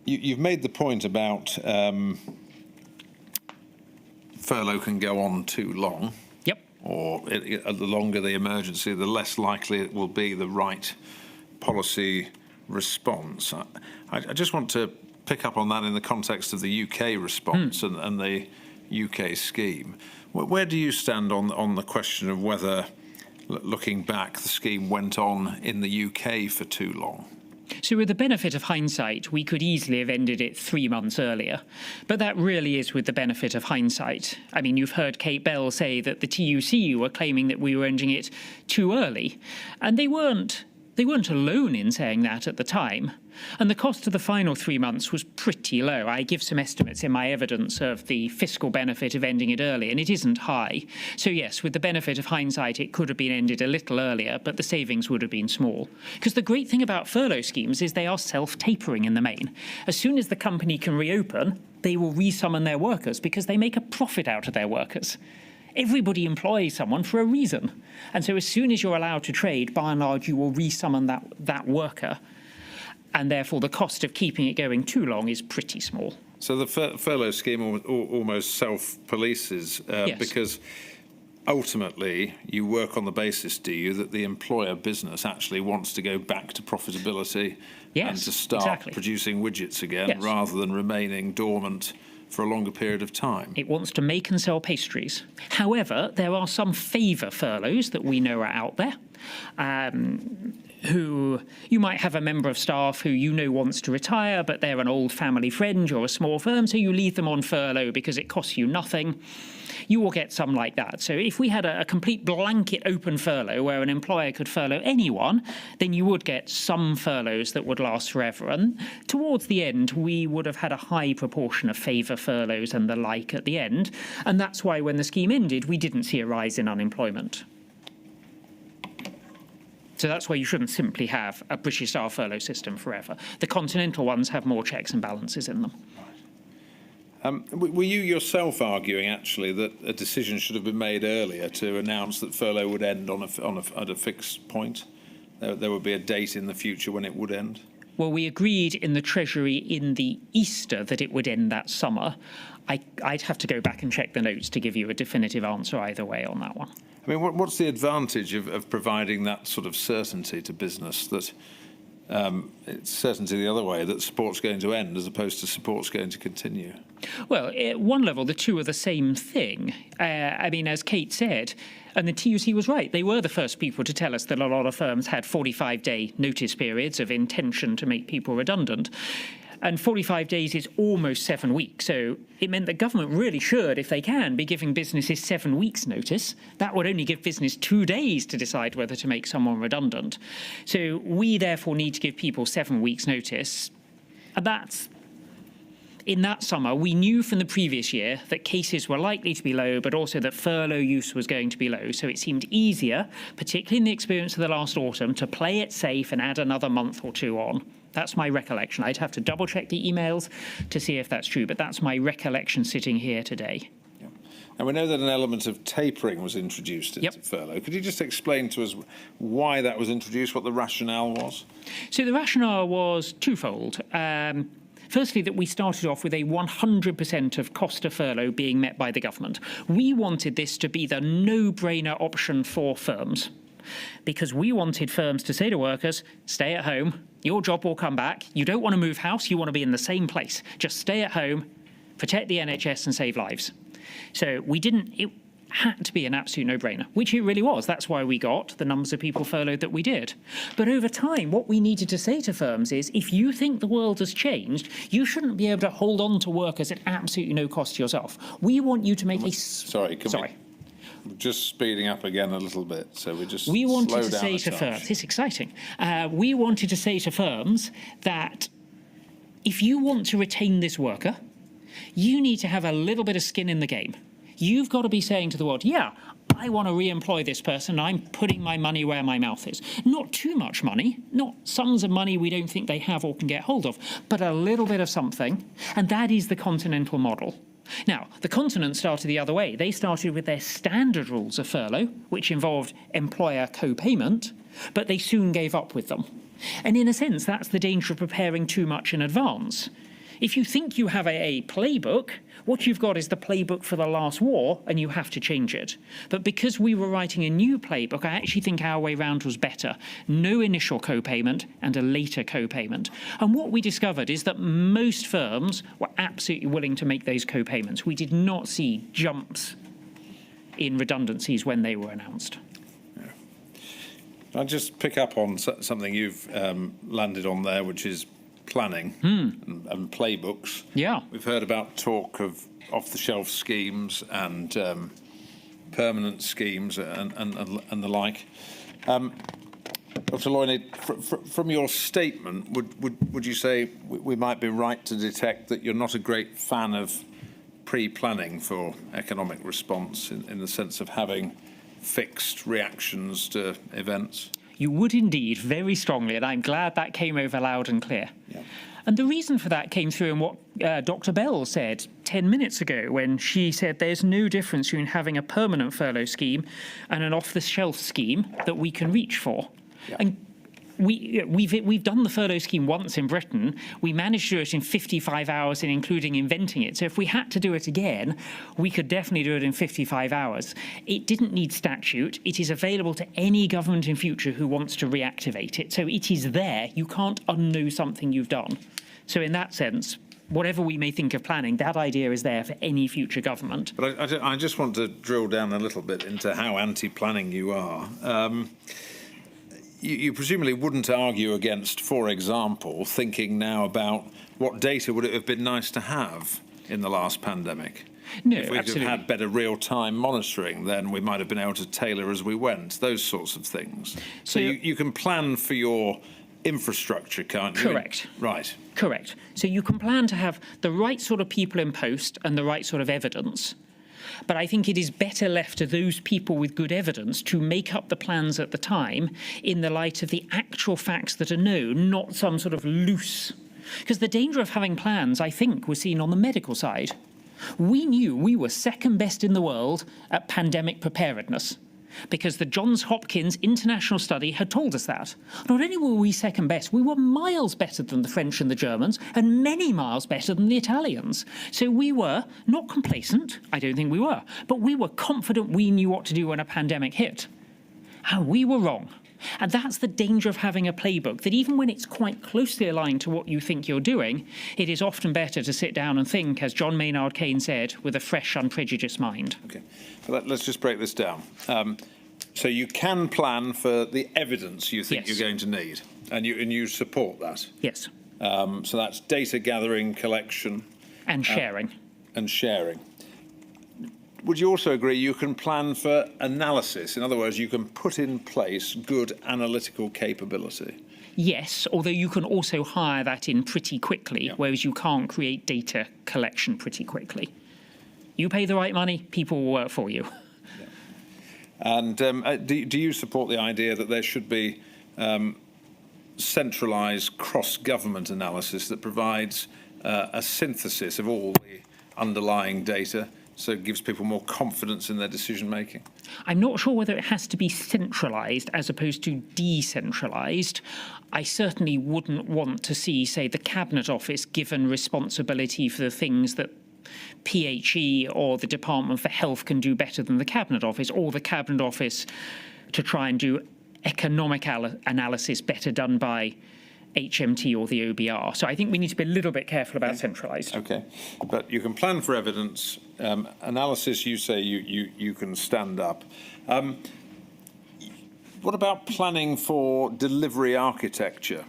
You've made the point about furlough can go on too long. Yep. Or the longer the emergency, the less likely it will be the right policy response. I just want to pick up on that in the context of the UK response and the UK scheme. Where do you stand on the question of whether, looking back, the scheme went on in the UK for too long? So with the benefit of hindsight, we could easily have ended it 3 months earlier. But that really is with the benefit of hindsight. I mean, you've heard Kate Bell say that the TUC were claiming that we were ending it too early. And they weren't alone in saying that at the time. And the cost of the final 3 months was pretty low. I give some estimates in my evidence of the fiscal benefit of ending it early, and it isn't high. So yes, with the benefit of hindsight, it could have been ended a little earlier, but the savings would have been small. Because the great thing about furlough schemes is they are self-tapering in the main. As soon as the company can reopen, they will resummon their workers because they make a profit out of their workers. Everybody employs someone for a reason. And so as soon as you're allowed to trade, by and large, you will resummon that worker. And therefore, the cost of keeping it going too long is pretty small. So the furlough scheme almost self-polices yes. Because ultimately you work on the basis, do you, that the employer business actually wants to go back to profitability and to start producing widgets again rather than remaining dormant for a longer period of time. It wants to make and sell pastries. However, there are some favour furloughs that we know are out there. Who you might have a member of staff who you know wants to retire, but they're an old family friend or a small firm, so you leave them on furlough because it costs you nothing. You will get some like that. So if we had a complete blanket open furlough where an employer could furlough anyone, then you would get some furloughs that would last forever. And towards the end, we would have had a high proportion of favour furloughs and the like at the end. And that's why when the scheme ended, we didn't see a rise in unemployment. So that's why you shouldn't simply have a British-style furlough system forever. The continental ones have more checks and balances in them. Were you yourself arguing, actually, that a decision should have been made earlier to announce that furlough would end at a fixed point? There would be a date in the future when it would end? Well, we agreed in the Treasury in the Easter that it would end that summer. I'd have to go back and check the notes to give you a definitive answer either way on that one. I mean, what's the advantage of providing that sort of certainty to business, that it's certainty the other way, that support's going to end as opposed to support's going to continue? Well, at one level, the two are the same thing. I mean, as Kate said, and the TUC was right, they were the first people to tell us that a lot of firms had 45-day notice periods of intention to make people redundant. And 45 days is almost 7 weeks. So it meant the government really should, if they can, be giving businesses 7 weeks notice. That would only give business 2 days to decide whether to make someone redundant. So we therefore need to give people 7 weeks notice. And that's, in that summer, we knew from the previous year that cases were likely to be low, but also that furlough use was going to be low. So it seemed easier, particularly in the experience of the last autumn, to play it safe and add another month or two on. That's my recollection. I'd have to double check the emails to see if that's true, but that's my recollection sitting here today. Yeah. And we know that an element of tapering was introduced into furlough. Could you just explain to us why that was introduced, what the rationale was? So the rationale was twofold. Firstly, that we started off with a 100% of cost of furlough being met by the government. We wanted this to be the no-brainer option for firms, because we wanted firms to say to workers, stay at home, your job will come back, you don't want to move house, you want to be in the same place. Just stay at home, protect the NHS and save lives. So it had to be an absolute no-brainer, which it really was. That's why we got the numbers of people furloughed that we did. But over time, what we needed to say to firms is, if you think the world has changed, you shouldn't be able to hold on to workers at absolutely no cost to yourself. We want you to make a... Sorry. Just speeding up again a little bit, so we wanted to say to firms, it's exciting. We wanted to say to firms that if you want to retain this worker, you need to have a little bit of skin in the game. You've got to be saying to the world, yeah, I want to re-employ this person. I'm putting my money where my mouth is. Not too much money, not sums of money we don't think they have or can get hold of, but a little bit of something. And that is the continental model. Now, the continent started the other way. They started with their standard rules of furlough, which involved employer co-payment, but they soon gave up with them. And in a sense, that's the danger of preparing too much in advance. If you think you have a playbook, what you've got is the playbook for the last war, and you have to change it. But because we were writing a new playbook, I actually think our way round was better. No initial co-payment and a later co-payment. And what we discovered is that most firms were absolutely willing to make those co-payments. We did not see jumps in redundancies when they were announced. Yeah. I'll just pick up on something you've landed on there, which is planning and playbooks. Yeah. We've heard about talk of off-the-shelf schemes and permanent schemes and the like. Dr. Loyney, from your statement, would you say we might be right to detect that you're not a great fan of pre-planning for economic response in the sense of having fixed reactions to events? You would indeed, very strongly, and I'm glad that came over loud and clear. Yeah. And the reason for that came through in what Dr. Bell said 10 minutes ago, when she said there's no difference between having a permanent furlough scheme and an off-the-shelf scheme that we can reach for. Yeah. And we've done the furlough scheme once in Britain. We managed to do it in 55 hours, including inventing it. So if we had to do it again, we could definitely do it in 55 hours. It didn't need statute. It is available to any government in future who wants to reactivate it. So it is there. You can't undo something you've done. So in that sense, whatever we may think of planning, that idea is there for any future government. But I just want to drill down a little bit into how anti-planning you are. You presumably wouldn't argue against, for example, thinking now about what data would it have been nice to have in the last pandemic? No, if we'd absolutely. have had better real-time monitoring, then we might have been able to tailor as we went, those sorts of things. So you can plan for your infrastructure, can't you? Correct. Right. Correct. So you can plan to have the right sort of people in post and the right sort of evidence. But I think it is better left to those people with good evidence to make up the plans at the time in the light of the actual facts that are known, not some sort of loose. Because the danger of having plans, I think, was seen on the medical side. We knew we were second best in the world at pandemic preparedness, because the Johns Hopkins international study had told us that. Not only were we second best, we were miles better than the French and the Germans, and many miles better than the Italians. So we were not complacent, I don't think we were, but we were confident we knew what to do when a pandemic hit. And we were wrong. And that's the danger of having a playbook, that even when it's quite closely aligned to what you think you're doing, it is often better to sit down and think, as John Maynard Keynes said, with a fresh, unprejudiced mind. Okay, well, let's just break this down. So you can plan for the evidence you think you're going to need, and you support that? Yes. So that's data gathering, collection. And sharing. And sharing. Would you also agree you can plan for analysis? In other words, you can put in place good analytical capability? Yes, although you can also hire that in pretty quickly, whereas you can't create data collection pretty quickly. You pay the right money, people will work for you. And do you support the idea that there should be centralised cross-government analysis that provides a synthesis of all the underlying data so it gives people more confidence in their decision making? I'm not sure whether it has to be centralised as opposed to decentralised. I certainly wouldn't want to see, say, the Cabinet Office given responsibility for the things that PHE or the Department for Health can do better than the Cabinet Office, or the Cabinet Office to try and do economic analysis better done by HMT or the OBR. So I think we need to be a little bit careful about centralised. Okay, but you can plan for evidence. Analysis, you say you can stand up. What about planning for delivery architecture?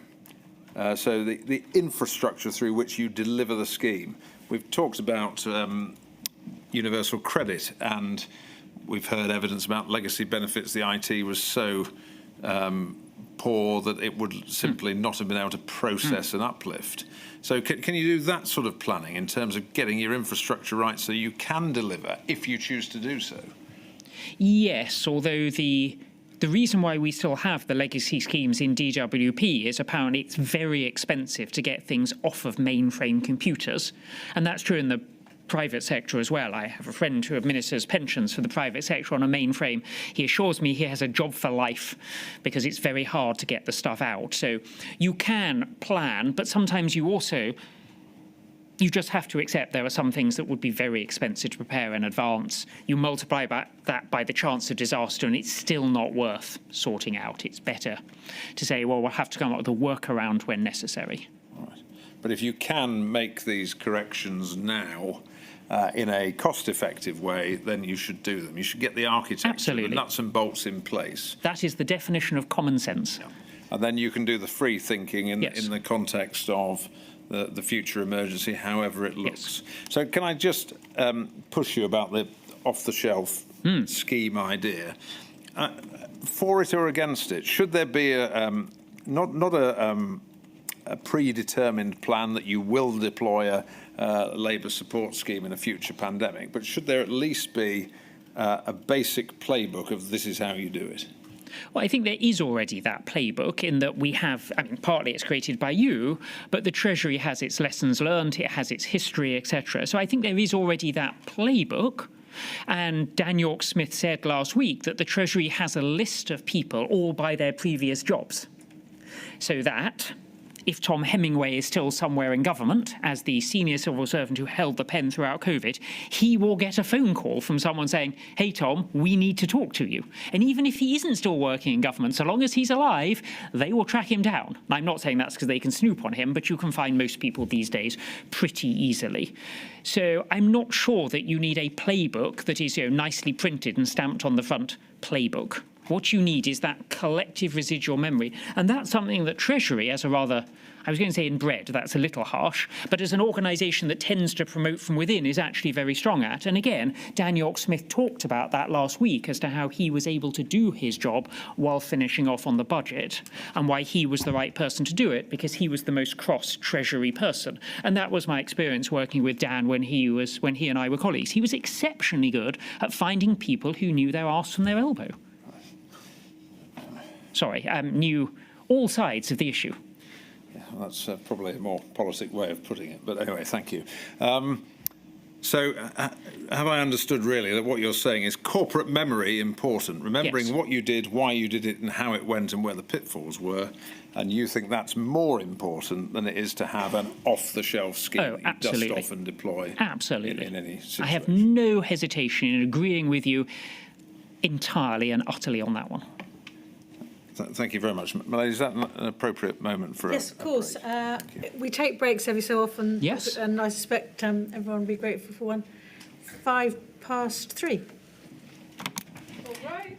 So the infrastructure through which you deliver the scheme. We've talked about universal credit, and we've heard evidence about legacy benefits. The IT was so poor that it would simply not have been able to process an uplift. So can you do that sort of planning in terms of getting your infrastructure right so you can deliver if you choose to do so? Yes, although the reason why we still have the legacy schemes in DWP is apparently it's very expensive to get things off of mainframe computers. And that's true in the private sector as well. I have a friend who administers pensions for the private sector on a mainframe. He assures me he has a job for life because it's very hard to get the stuff out. So you can plan, but sometimes you just have to accept there are some things that would be very expensive to prepare in advance. You multiply that by the chance of disaster and it's still not worth sorting out. It's better to say, well, we'll have to come up with a workaround when necessary. All right. But if you can make these corrections now in a cost-effective way, then you should do them. You should get the architecture, the nuts and bolts in place. That is the definition of common sense. Yeah. And then you can do the free thinking in the context of the future emergency, however it looks. Yes. So can I just push you about the off-the-shelf scheme idea? For it or against it? Should there be not a predetermined plan that you will deploy a labour support scheme in a future pandemic, but should there at least be a basic playbook of this is how you do it? Well, I think there is already that playbook in that we have, I mean, partly it's created by you, but the Treasury has its lessons learned, it has its history, etc. So I think there is already that playbook. And Dan York-Smith said last week that the Treasury has a list of people all by their previous jobs. So that if Tom Hemingway is still somewhere in government as the senior civil servant who held the pen throughout COVID, he will get a phone call from someone saying, hey, Tom, we need to talk to you. And even if he isn't still working in government, so long as he's alive, they will track him down. And I'm not saying that's because they can snoop on him, but you can find most people these days pretty easily. So I'm not sure that you need a playbook that is nicely printed and stamped on the front, playbook. What you need is that collective residual memory. And that's something that Treasury, as a rather, I was going to say inbred, that's a little harsh, but as an organisation that tends to promote from within is actually very strong at. And again, Dan York-Smith talked about that last week as to how he was able to do his job while finishing off on the budget and why he was the right person to do it, because he was the most cross-Treasury person. And that was my experience working with Dan when he and I were colleagues. He was exceptionally good at finding people who knew their arse from their elbow. Knew all sides of the issue. Yeah, well, that's probably a more politic way of putting it. But anyway, thank you. So have I understood really that what you're saying is corporate memory important, remembering what you did, why you did it and how it went and where the pitfalls were, and you think that's more important than it is to have an off-the-shelf scheme that you dust off and deploy in any situation? I have no hesitation in agreeing with you entirely and utterly on that one. Thank you very much. Milady, is that an appropriate moment for Yes, of course. We take breaks every so often. Yes. And I suspect everyone will be grateful for one. 3:05. All right.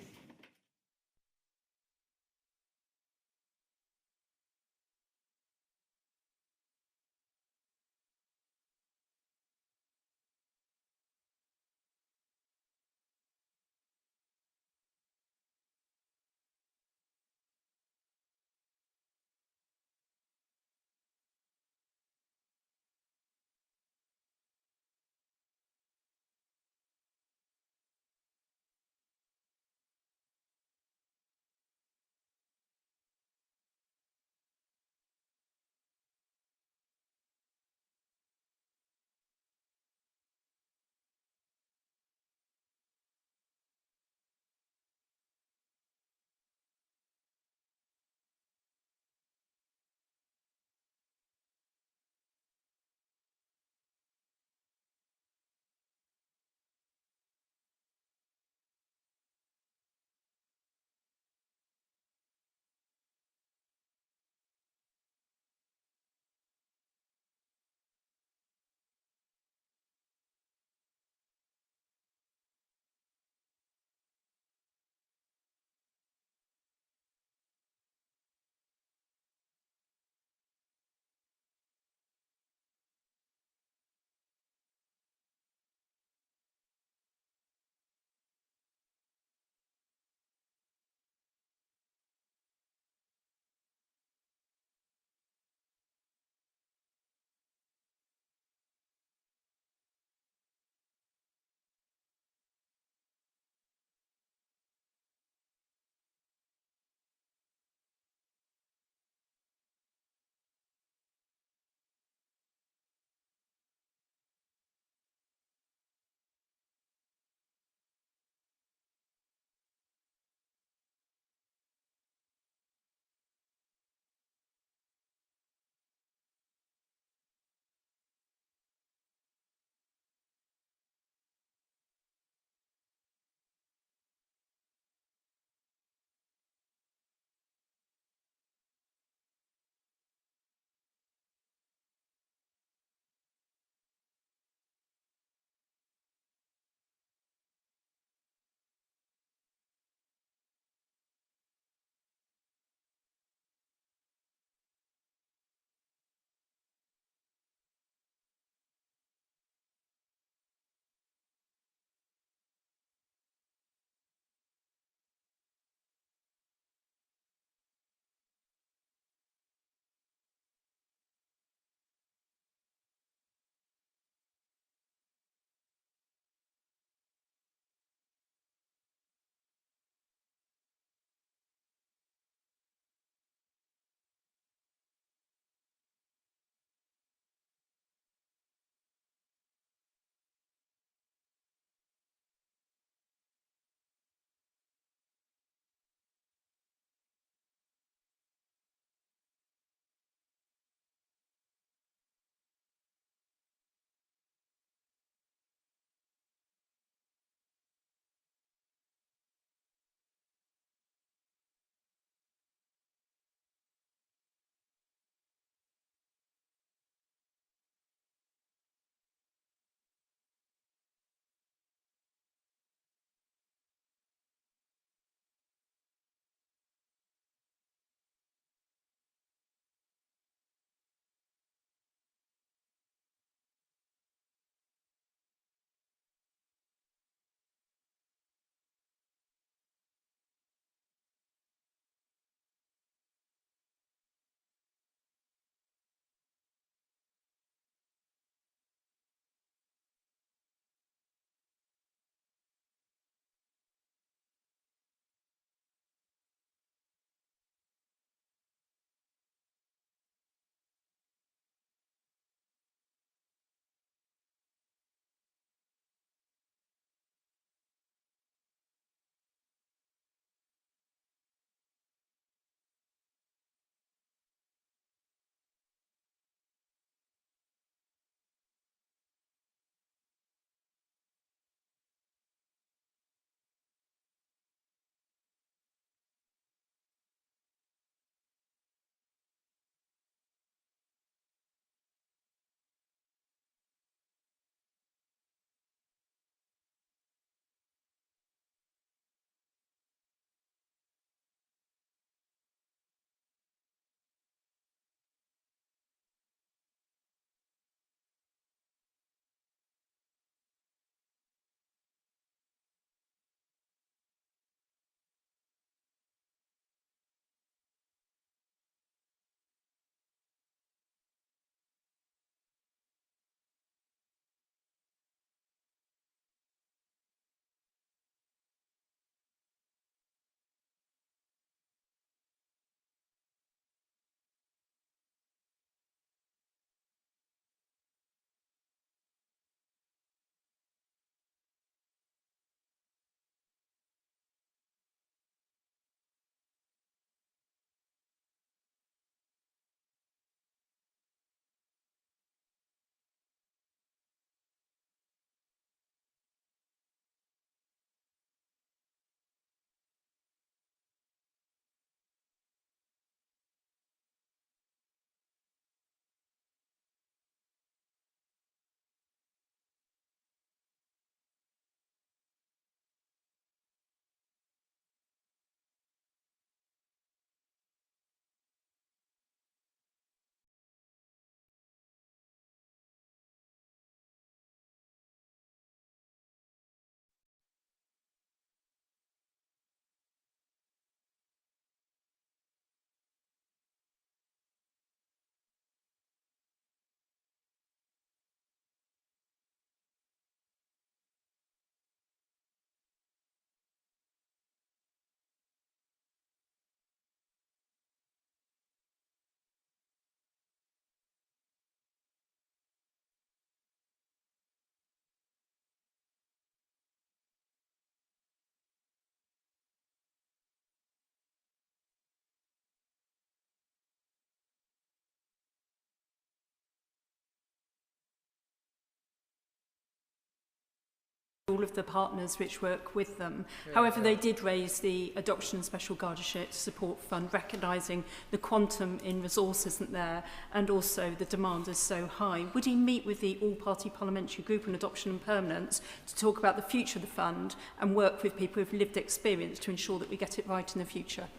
all of the partners which work with them. However, they did raise the Adoption Special Guardianship Support Fund, recognising the quantum in resource isn't there and also the demand is so high. Would he meet with the all-party parliamentary group on adoption and permanence to talk about the future of the fund and work with people who've lived experience to ensure that we get it right in the future?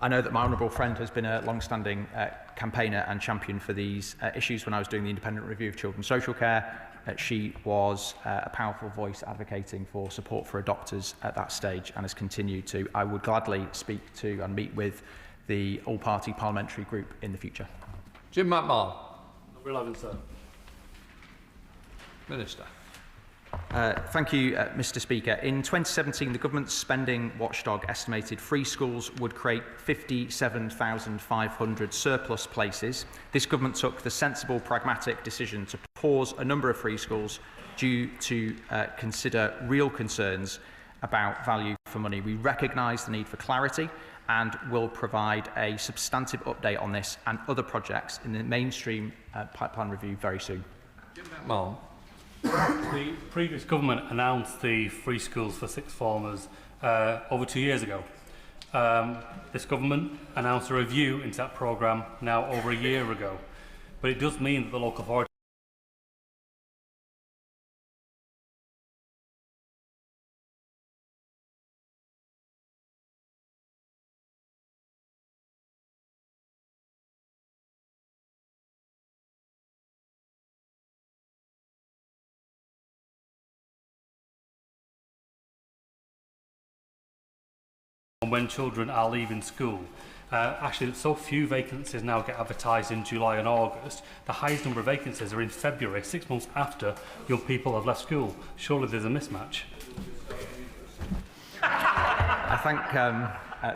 I know that my honourable friend has been a long-standing campaigner and champion for these issues when I was doing the independent review of children's social care. She was a powerful voice advocating for support for adopters at that stage and has continued to. I would gladly speak to and meet with the all-party parliamentary group in the future. Jim McMahon. Number 11, sir. Minister. Thank you, Mr. Speaker. In 2017, the government's spending watchdog estimated free schools would create 57,500 surplus places. This government took the sensible, pragmatic decision to pause a number of free schools due to consider real concerns about value for money. We recognise the need for clarity and will provide a substantive update on this and other projects in the mainstream pipeline review very soon. Ma'am. The previous government announced the free schools for sixth formers over 2 years ago. This government announced a review into that programme now over a year ago. But it does mean that the local authority when children are leaving school. Actually, so few vacancies now get advertised in July and August. The highest number of vacancies are in February, 6 months after young people have left school. Surely there's a mismatch.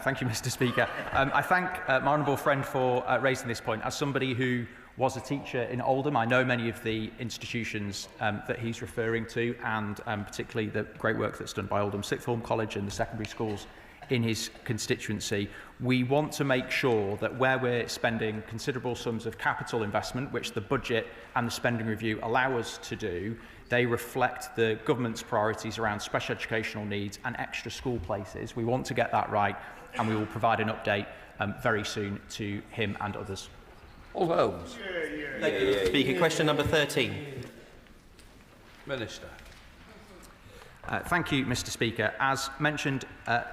Thank you, Mr. Speaker. I thank my honourable friend for raising this point. As somebody who was a teacher in Oldham, I know many of the institutions that he's referring to, and particularly the great work that's done by Oldham Sixth Form College and the secondary schools in his constituency. We want to make sure that where we're spending considerable sums of capital investment, which the budget and the spending review allow us to do, they reflect the government's priorities around special educational needs and extra school places. We want to get that right, and we will provide an update very soon to him and others. Paul Holmes. Thank you, Mr. Speaker. Question number 13. Minister. Thank you, Mr. Speaker. As mentioned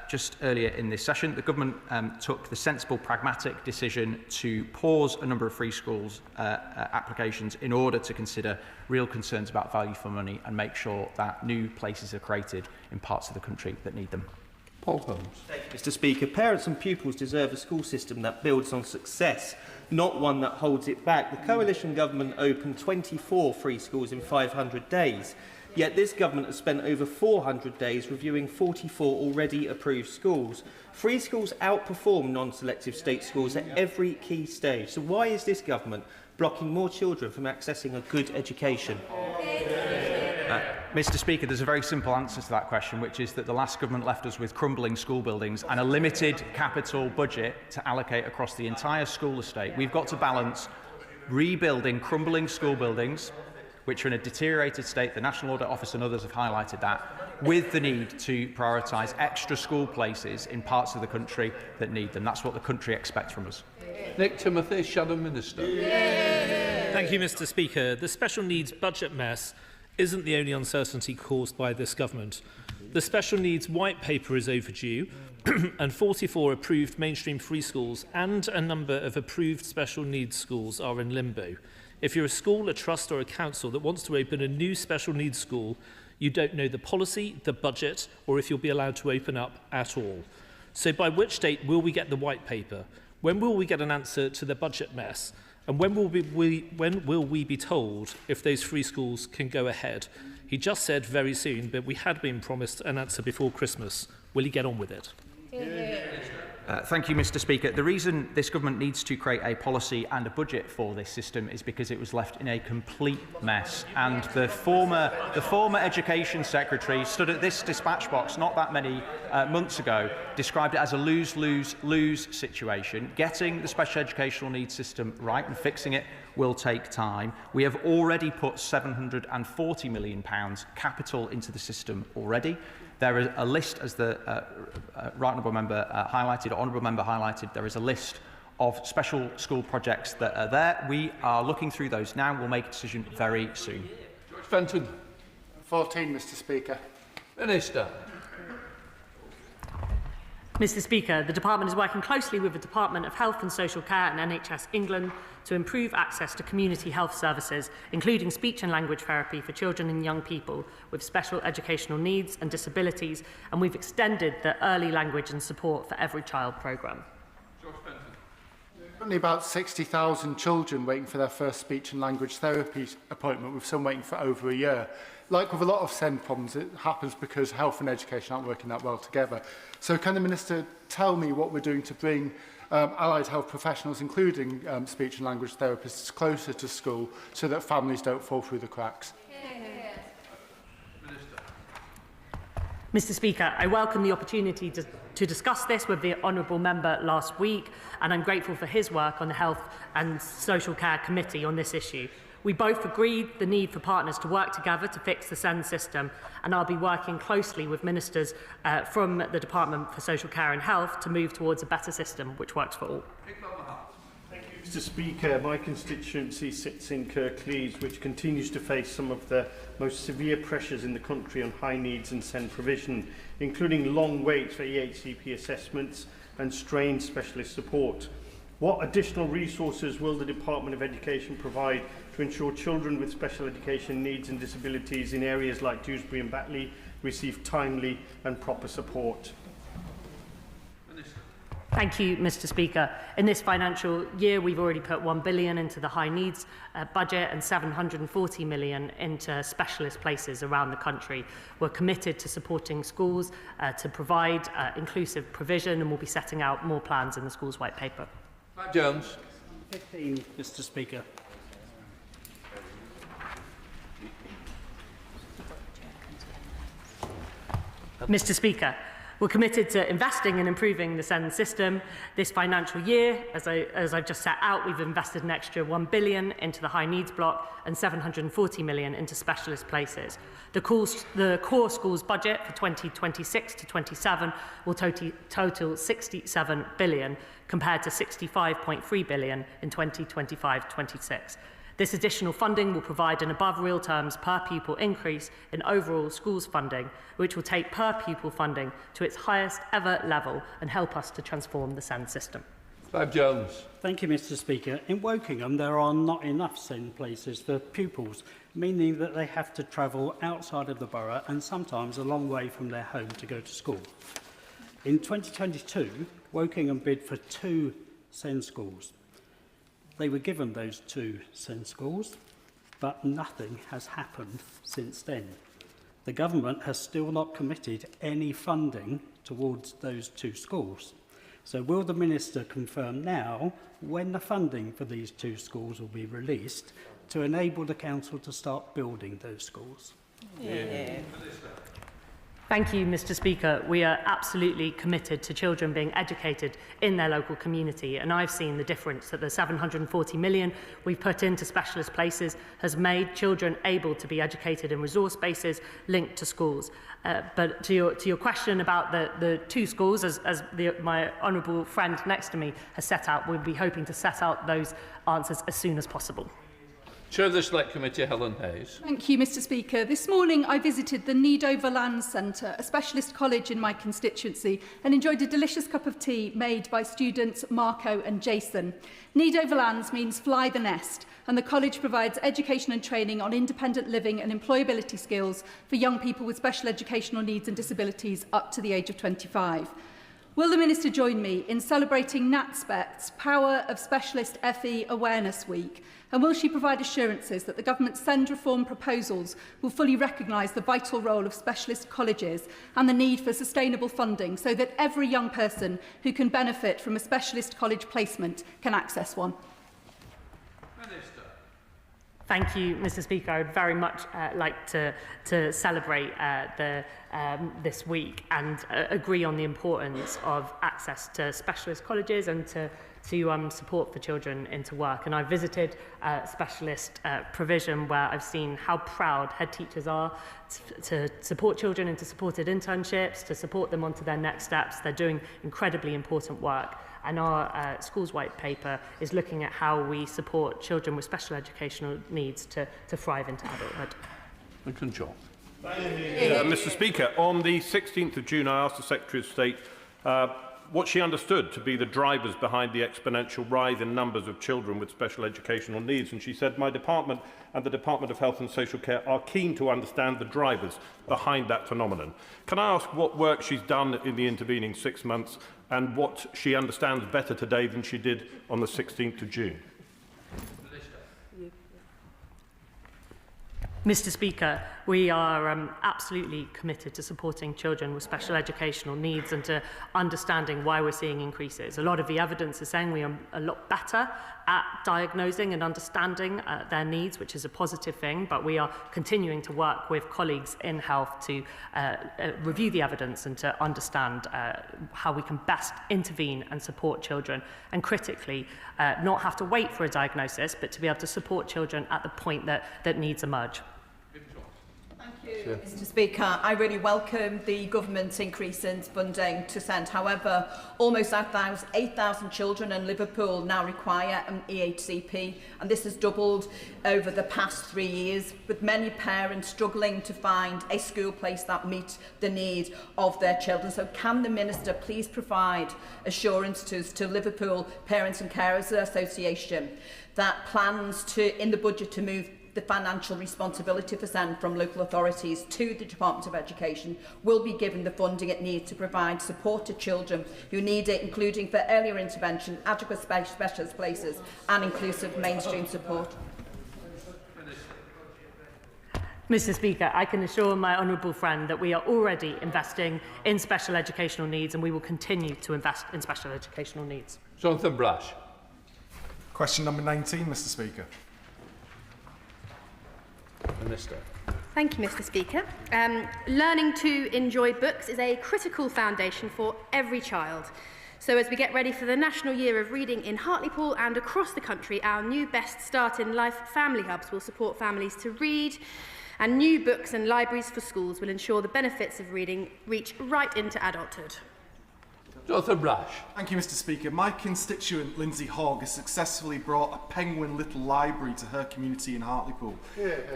just earlier in this session, the government took the sensible, pragmatic decision to pause a number of free schools applications in order to consider real concerns about value for money and make sure that new places are created in parts of the country that need them. Paul Holmes. Thank you, Mr. Speaker. Parents and pupils deserve a school system that builds on success, not one that holds it back. The coalition government opened 24 free schools in 500 days. Yet this government has spent over 400 days reviewing 44 already approved schools. Free schools outperform non-selective state schools at every key stage. So why is this government blocking more children from accessing a good education? Mr. Speaker, there's a very simple answer to that question, which is that the last government left us with crumbling school buildings and a limited capital budget to allocate across the entire school estate. We've got to balance rebuilding crumbling school buildings, which are in a deteriorated state, the National Audit Office and others have highlighted that, with the need to prioritise extra school places in parts of the country that need them. That's what the country expects from us. Nick Timothy, Shadow Minister. Thank you, Mr. Speaker. The special needs budget mess isn't the only uncertainty caused by this government. The special needs white paper is overdue, and 44 approved mainstream free schools and a number of approved special needs schools are in limbo. If you're a school, a trust or a council that wants to open a new special needs school, you don't know the policy, the budget, or if you'll be allowed to open up at all. So by which date will we get the white paper? When will we get an answer to the budget mess? And when will we be told if those free schools can go ahead? He just said very soon, but we had been promised an answer before Christmas. Will he get on with it? Thank you, Mr. Speaker. The reason this government needs to create a policy and a budget for this system is because it was left in a complete mess. And the former Education Secretary stood at this dispatch box not that many months ago, described it as a lose-lose-lose situation. Getting the special educational needs system right and fixing it will take time. We have already put £740 million capital into the system already. There is a list, as the Right Honourable Member highlighted, there is a list of special school projects that are there. We are looking through those now. We'll make a decision very soon. George Fenton. 14, Mr. Speaker. Minister. Mr. Speaker, the Department is working closely with the Department of Health and Social Care and NHS England to improve access to community health services, including speech and language therapy for children and young people with special educational needs and disabilities, and we've extended the Early Language and Support for Every Child programme. Currently about 60,000 children waiting for their first speech and language therapy appointment, with some waiting for over a year. Like with a lot of SEND problems, it happens because health and education aren't working that well together. So can the Minister tell me what we're doing to bring allied health professionals, including speech and language therapists, closer to school so that families don't fall through the cracks? Mr. Speaker, I welcome the opportunity to discuss this with the Honourable Member last week, and I'm grateful for his work on the Health and Social Care Committee on this issue. We both agreed the need for partners to work together to fix the SEND system, and I'll be working closely with ministers from the Department for Social Care and Health to move towards a better system which works for all. Thank you, Mr. Speaker. My constituency sits in Kirklees, which continues to face some of the most severe pressures in the country on high needs and SEND provision, including long waits for EHCP assessments and strained specialist support. What additional resources will the Department of Education provide to ensure children with special education needs and disabilities in areas like Dewsbury and Batley receive timely and proper support? Thank you, Mr. Speaker. In this financial year, we've already put £1 billion into the high needs budget and £740 million into specialist places around the country. We're committed to supporting schools to provide inclusive provision, and we'll be setting out more plans in the Schools White Paper. Jones. 15, Mr. Speaker. Mr. Speaker, we're committed to investing and improving the SEND system. This financial year, as I've just set out, we've invested an extra £1 billion into the high needs block and £740 million into specialist places. The core schools budget for 2026 to 27 will total £67 billion compared to £65.3 billion in 2025-26. This additional funding will provide an above real terms per pupil increase in overall schools funding, which will take per pupil funding to its highest ever level and help us to transform the SEND system. Clive Jones. Thank you, Mr. Speaker. In Wokingham, there are not enough SEND places for pupils, meaning that they have to travel outside of the borough and sometimes a long way from their home to go to school. In 2022, Wokingham bid for 2 SEND schools. They were given those 2 SEND schools, but nothing has happened since then. The government has still not committed any funding towards those 2 schools. So will the Minister confirm now when the funding for these 2 schools will be released to enable the Council to start building those schools? Yeah. Thank you, Mr. Speaker. We are absolutely committed to children being educated in their local community, and I've seen the difference that the £740 million we've put into specialist places has made children able to be educated in resource bases linked to schools. But to your question about the 2 schools, as my honourable friend next to me has set out, we'll be hoping to set out those answers as soon as possible. Chair of the Select Committee, Helen Hayes. Thank you, Mr. Speaker. This morning I visited the Nido Valance Centre, a specialist college in my constituency, and enjoyed a delicious cup of tea made by students Marco and Jason. Nido Valance means fly the nest, and the college provides education and training on independent living and employability skills for young people with special educational needs and disabilities up to the age of 25. Will the Minister join me in celebrating NatSpec's Power of Specialist FE Awareness Week? And will she provide assurances that the Government SEND reform proposals will fully recognise the vital role of specialist colleges and the need for sustainable funding so that every young person who can benefit from a specialist college placement can access one? Thank you, Mr. Speaker. I would very much like to celebrate this week and agree on the importance of access to specialist colleges and to support for children into work. And I visited specialist provision where I've seen how proud head teachers are to support children into supported internships, to support them onto their next steps. They're doing incredibly important work. And our schools white paper is looking at how we support children with special educational needs to thrive into adulthood. John. Mr. Speaker, on the 16th of June, I asked the Secretary of State what she understood to be the drivers behind the exponential rise in numbers of children with special educational needs. And she said, my department and the Department of Health and Social Care are keen to understand the drivers behind that phenomenon. Can I ask what work she's done in the intervening 6 months and what she understands better today than she did on the 16th of June? Mr. Speaker, we are absolutely committed to supporting children with special educational needs and to understanding why we're seeing increases. A lot of the evidence is saying we are a lot better at diagnosing and understanding their needs, which is a positive thing, but we are continuing to work with colleagues in health to review the evidence and to understand how we can best intervene and support children, and critically not have to wait for a diagnosis, but to be able to support children at the point that needs emerge. Mr. Speaker, I really welcome the government's increase in funding to SEND. However, almost 8,000 children in Liverpool now require an EHCP, and this has doubled over the past 3 years, with many parents struggling to find a school place that meets the need of their children. So can the Minister please provide assurances to Liverpool Parents and Carers Association that plans in the budget to move the financial responsibility for SEND from local authorities to the Department of Education will be given the funding it needs to provide support to children who need it, including for earlier intervention, adequate specialist places and inclusive mainstream support? Mr. Speaker, I can assure my honourable friend that we are already investing in special educational needs and we will continue to invest in special educational needs. Jonathan Brash. Question number 19, Mr. Speaker. Minister. Thank you, Mr. Speaker. Learning to enjoy books is a critical foundation for every child. So as we get ready for the National Year of Reading in Hartlepool and across the country, our new Best Start in Life family hubs will support families to read, and new books and libraries for schools will ensure the benefits of reading reach right into adulthood. Jonathan Brash. Thank you, Mr. Speaker. My constituent, Lindsay Hogg, has successfully brought a Penguin Little Library to her community in Hartlepool.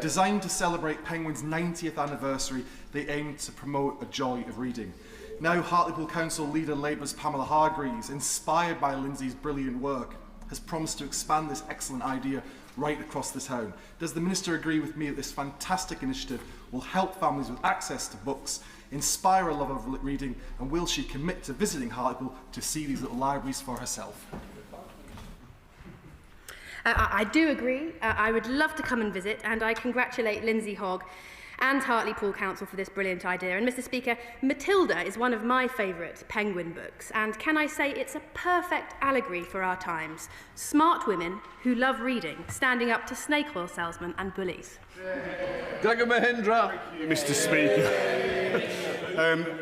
Designed to celebrate Penguin's 90th anniversary, they aim to promote a joy of reading. Now, Hartlepool Council leader Labour's Pamela Hargreaves, inspired by Lindsay's brilliant work, has promised to expand this excellent idea right across the town. Does the Minister agree with me that this fantastic initiative will help families with access to books, inspire a love of reading, and will she commit to visiting Hartlepool to see these little libraries for herself? I do agree. I would love to come and visit, and I congratulate Lindsay Hogg and Hartlepool Council for this brilliant idea. And Mr. Speaker, Matilda is one of my favourite Penguin books, and can I say it's a perfect allegory for our times. Smart women who love reading, standing up to snake oil salesmen and bullies. Gregor Mahindra. Mr. Speaker.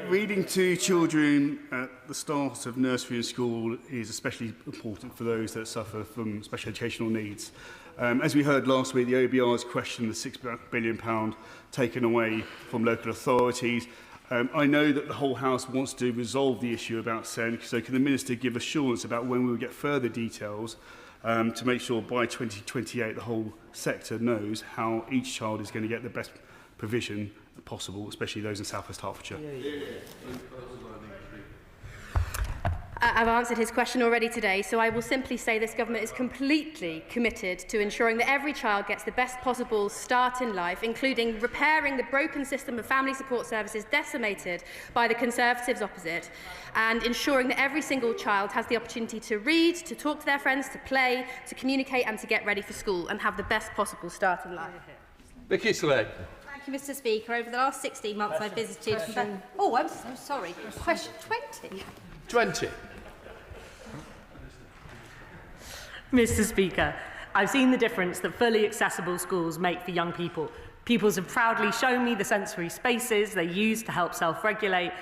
Reading to children at the start of nursery and school is especially important for those that suffer from special educational needs. As we heard last week, the OBR has questioned the £6 billion taken away from local authorities. I know that the whole House wants to resolve the issue about SEND, so can the Minister give assurance about when we will get further details to make sure by 2028 the whole sector knows how each child is going to get the best provision possible, especially those in South West Hertfordshire? I've answered his question already today, so I will simply say this government is completely committed to ensuring that every child gets the best possible start in life, including repairing the broken system of family support services decimated by the Conservatives opposite, and ensuring that every single child has the opportunity to read, to talk to their friends, to play, to communicate and to get ready for school and have the best possible start in life. Vicky Slade. Thank you, Mr. Speaker. Over the last 16 months, I've visited... Oh, I'm so sorry. Question 20. 20. Mr. Speaker, I've seen the difference that fully accessible schools make for young people. Pupils have proudly shown me the sensory spaces they use to help self-regulate,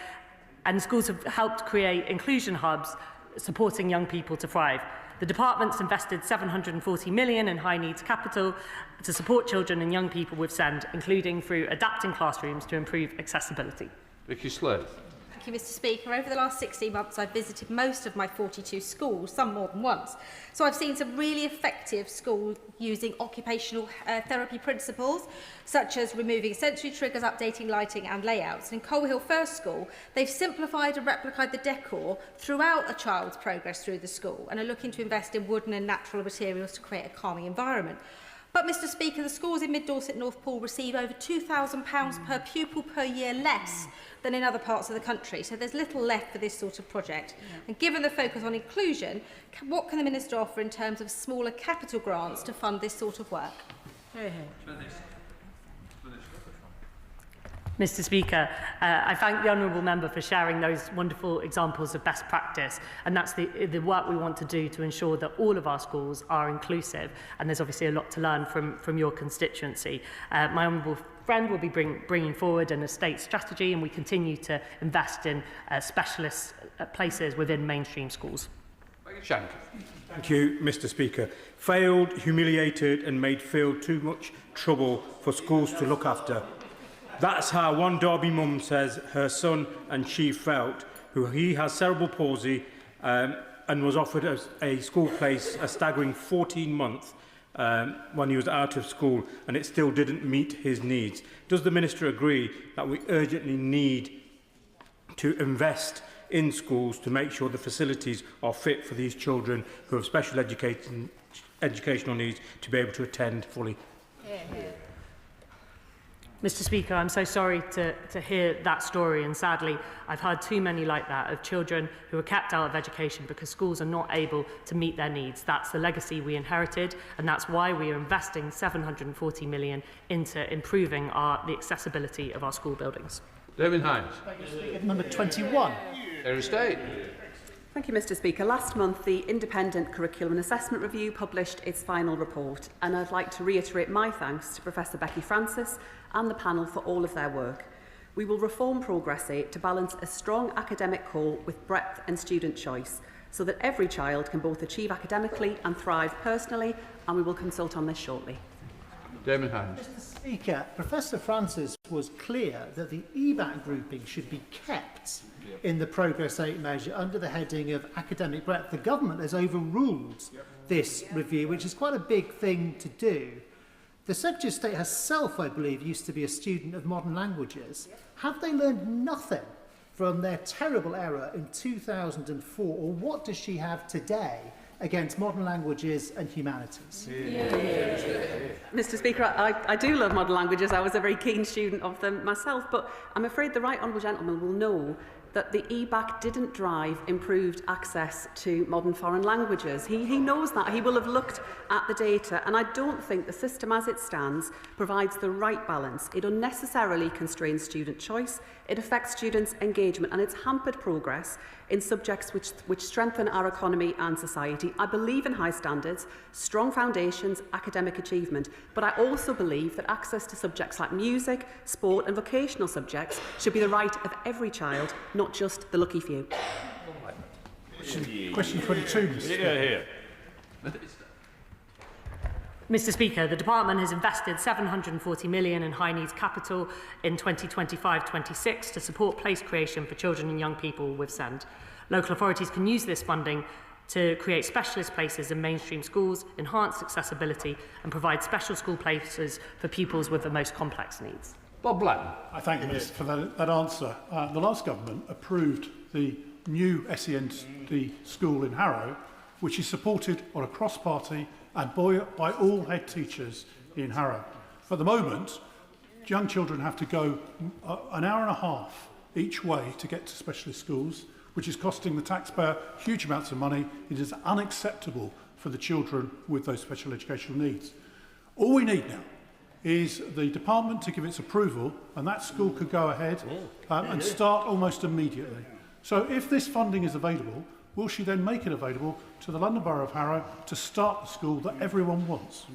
and schools have helped create inclusion hubs supporting young people to thrive. The department's invested £740 million in high needs capital to support children and young people with SEND, including through adapting classrooms to improve accessibility. Vicky Slade. Thank you, Mr. Speaker. Over the last 16 months, I've visited most of my 42 schools, some more than once. So I've seen some really effective schools using occupational therapy principles, such as removing sensory triggers, updating lighting and layouts. In Coal Hill First School, they've simplified and replicated the decor throughout a child's progress through the school and are looking to invest in wooden and natural materials to create a calming environment. But, Mr. Speaker, the schools in Mid Dorset and North Poole receive over £2,000 per pupil per year less than in other parts of the country. So there's little left for this sort of project. And given the focus on inclusion, what can the Minister offer in terms of smaller capital grants to fund this sort of work? Mr. Speaker, I thank the honourable member for sharing those wonderful examples of best practice, and that's the work we want to do to ensure that all of our schools are inclusive, and there's obviously a lot to learn from your constituency. My honourable friend will be bringing forward an estate strategy, and we continue to invest in specialist places within mainstream schools. Thank you, Mr. Speaker. Failed, humiliated and made feel too much trouble for schools to look after. That's how one Derby mum says her son and she felt, he has cerebral palsy and was offered a school place a staggering 14 months when he was out of school, and it still didn't meet his needs. Does the Minister agree that we urgently need to invest in schools to make sure the facilities are fit for these children who have special educational needs to be able to attend fully? Mr. Speaker, I'm so sorry to hear that story, and sadly I've heard too many like that of children who are kept out of education because schools are not able to meet their needs. That's the legacy we inherited, and that's why we are investing £740 million into improving the accessibility of our school buildings. David Hines. Number 21. Harry State. Thank you, Mr. Speaker. Last month, the Independent Curriculum and Assessment Review published its final report, and I'd like to reiterate my thanks to Professor Becky Francis and the panel for all of their work. We will reform Progress 8 to balance a strong academic core with breadth and student choice, so that every child can both achieve academically and thrive personally, and we will consult on this shortly. Damon Hines. Mr. Speaker, Professor Francis was clear that the EBAC grouping should be kept in the Progress 8 measure under the heading of academic breadth. The government has overruled this review, which is quite a big thing to do. The Secretary of State herself, I believe, used to be a student of modern languages. Have they learned nothing from their terrible error in 2004, or what does she have today against modern languages and humanities? Mr. Speaker, I do love modern languages. I was a very keen student of them myself, but I'm afraid the right honourable gentleman will know that the EBAC didn't drive improved access to modern foreign languages. He knows that. He will have looked at the data, and I don't think the system as it stands provides the right balance. It unnecessarily constrains student choice, it affects students' engagement, and it's hampered progress in subjects which strengthen our economy and society. I believe in high standards, strong foundations, academic achievement, but I also believe that access to subjects like music, sport and vocational subjects should be the right of every child, not just the lucky few. Question 22, Mr. Speaker. Mr. Speaker, the Department has invested £740 million in high needs capital in 2025-26 to support place creation for children and young people with SEND. Local authorities can use this funding to create specialist places in mainstream schools, enhance accessibility and provide special school places for pupils with the most complex needs. Bob Blatton. I thank the Minister for that answer. The last government approved the new SEND school in Harrow, which is supported on a cross-party and by all head teachers in Harrow. At the moment, young children have to go an hour and a half each way to get to specialist schools, which is costing the taxpayer huge amounts of money. It is unacceptable for the children with those special educational needs. All we need now is the department to give its approval, and that school could go ahead and start almost immediately. So if this funding is available, will she then make it available to the London Borough of Harrow to start the school that everyone wants?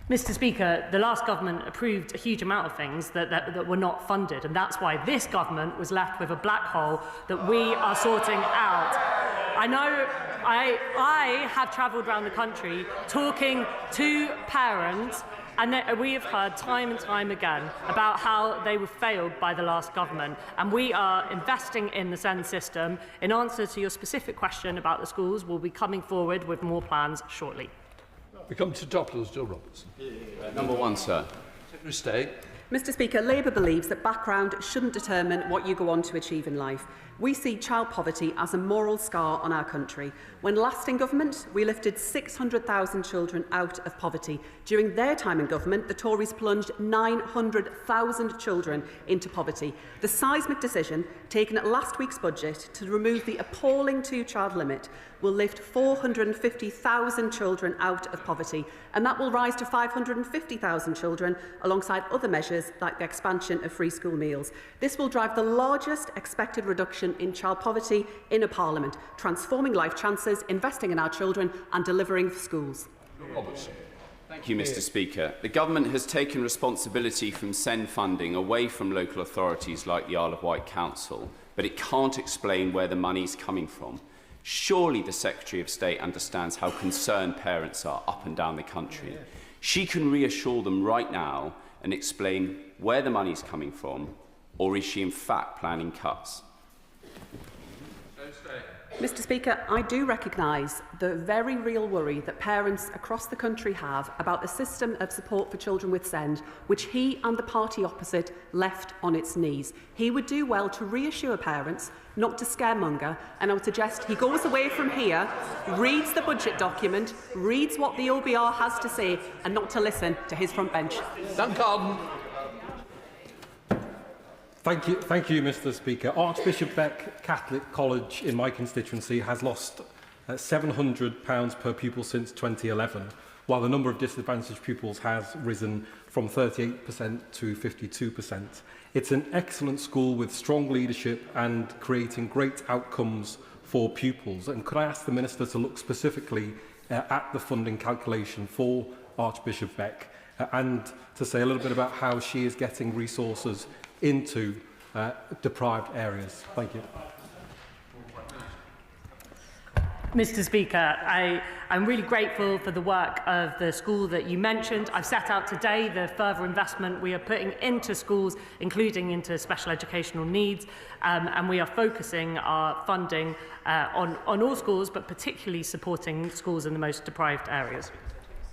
Mr. Speaker, the last government approved a huge amount of things that were not funded, and that's why this government was left with a black hole that we are sorting out. I know I have travelled around the country talking to parents, and we have heard time and time again about how they were failed by the last government, and we are investing in the SEND system. In answer to your specific question about the schools, we'll be coming forward with more plans shortly. We come to Doppler's, Jill Robertson. Number one, sir. Secretary of State. Mr. Speaker, Labour believes that background shouldn't determine what you go on to achieve in life. We see child poverty as a moral scar on our country. When last in government, we lifted 600,000 children out of poverty. During their time in government, the Tories plunged 900,000 children into poverty. The seismic decision taken at last week's budget to remove the appalling two-child limit will lift 450,000 children out of poverty, and that will rise to 550,000 children alongside other measures like the expansion of free school meals. This will drive the largest expected reduction in child poverty in a parliament, transforming life chances, investing in our children and delivering for schools. Robertson. Thank you, Mr. Speaker. The government has taken responsibility from SEND funding away from local authorities like the Isle of Wight Council, but it can't explain where the money is coming from. Surely the Secretary of State understands how concerned parents are up and down the country. She can reassure them right now and explain where the money is coming from, or is she in fact planning cuts? Mr. Speaker, I do recognise the very real worry that parents across the country have about the system of support for children with SEND, which he and the party opposite left on its knees. He would do well to reassure parents, not to scaremonger, and I would suggest he goes away from here, reads the budget document, reads what the OBR has to say, and not to listen to his front bench. Dan Carden. Thank you, Mr. Speaker. Archbishop Beck Catholic College in my constituency has lost £700 per pupil since 2011, while the number of disadvantaged pupils has risen from 38% to 52%. It's an excellent school with strong leadership and creating great outcomes for pupils. And could I ask the Minister to look specifically at the funding calculation for Archbishop Beck and to say a little bit about how she is getting resources into deprived areas. Thank you. Mr. Speaker, I'm really grateful for the work of the school that you mentioned. I've set out today the further investment we are putting into schools, including into special educational needs, and we are focusing our funding on all schools, but particularly supporting schools in the most deprived areas.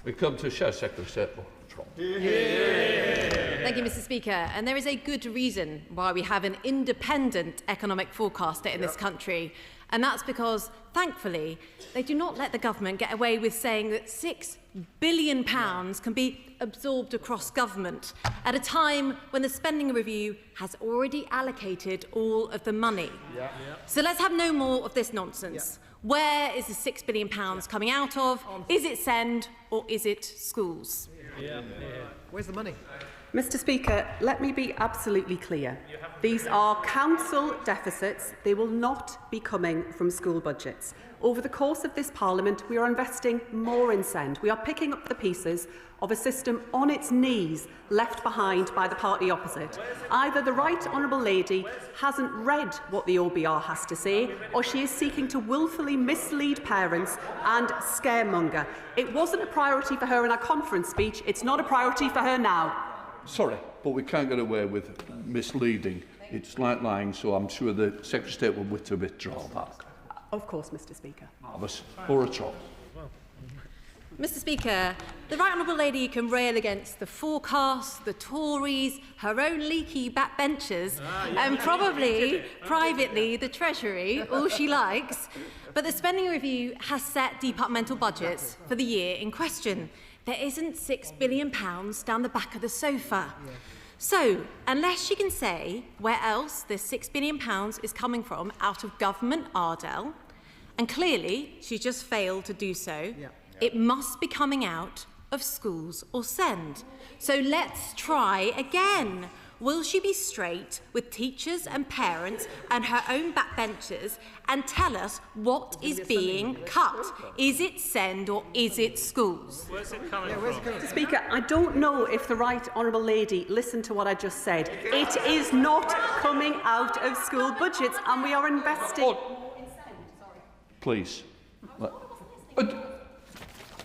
We come to Secretary of State. Thank you, Mr. Speaker. And there is a good reason why we have an independent economic forecaster in this country. And that's because, thankfully, they do not let the government get away with saying that £6 billion can be absorbed across government at a time when the spending review has already allocated all of the money. So let's have no more of this nonsense. Where is the £6 billion coming out of? Is it SEND or is it schools? Where's the money? Mr. Speaker, let me be absolutely clear. These are council deficits. They will not be coming from school budgets. Over the course of this Parliament, we are investing more in SEND. We are picking up the pieces of a system on its knees left behind by the party opposite. Either the Right Honourable Lady hasn't read what the OBR has to say, or she is seeking to willfully mislead parents and scaremonger. It wasn't a priority for her in our conference speech. It's not a priority for her now. Sorry, but we can't get away with misleading. It's like lying, so I'm sure the Secretary of State will withdraw that. Of course, Mr. Speaker. Marvellous. Or a troll. Mr Speaker, the Right Honourable Lady can rail against the forecast, the Tories, her own leaky backbenchers, and probably, privately, the Treasury, all she likes. But the spending review has set departmental budgets for the year in question. There isn't £6 billion down the back of the sofa. So, unless she can say where else this £6 billion is coming from out of government Ardell, and clearly she's just failed to do so, it must be coming out of schools or send. So let's try again. Will she be straight with teachers and parents and her own backbenchers and tell us what is being cut? Is it send or is it schools? Where's it coming from? Mr Speaker, I don't know if the Right Honourable Lady listened to what I just said. It is not coming out of school budgets, and we are investing... Please.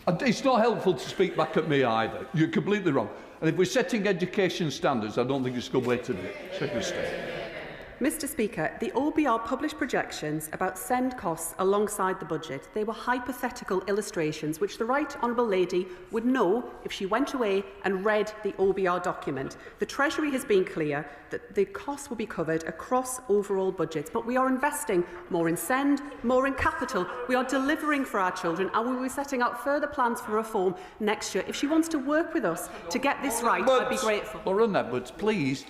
It's not helpful to speak back at me either. You're completely wrong. And if we're setting education standards, I don't think it's a good way to do it. Secretary of State. Mr Speaker, the OBR published projections about send costs alongside the budget. They were hypothetical illustrations which the Right Honourable Lady would know if she went away and read the OBR document. The Treasury has been clear that the costs will be covered across overall budgets, but we are investing more in send, more in capital. We are delivering for our children, and we will be setting out further plans for reform next year. If she wants to work with us to get this right, I'd be grateful. Lauren Edwards, please,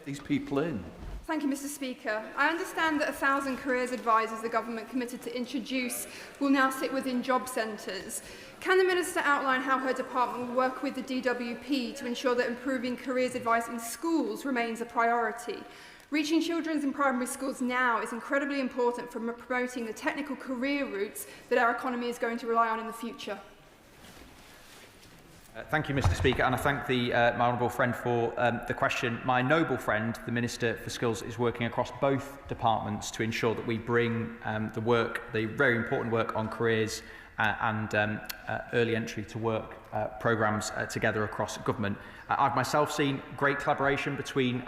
these people in. Thank you, Mr Speaker. I understand that 1,000 careers advisors the government committed to introduce will now sit within job centres. Can the Minister outline how her department will work with the DWP to ensure that improving careers advice in schools remains a priority? Reaching children in primary schools now is incredibly important for promoting the technical career routes that our economy is going to rely on in the future. Thank you, Mr Speaker, and I thank my honourable friend for the question. My noble friend, the Minister for Skills, is working across both departments to ensure that we bring the very important work on careers and early entry to work programmes together across government. I've myself seen great collaboration between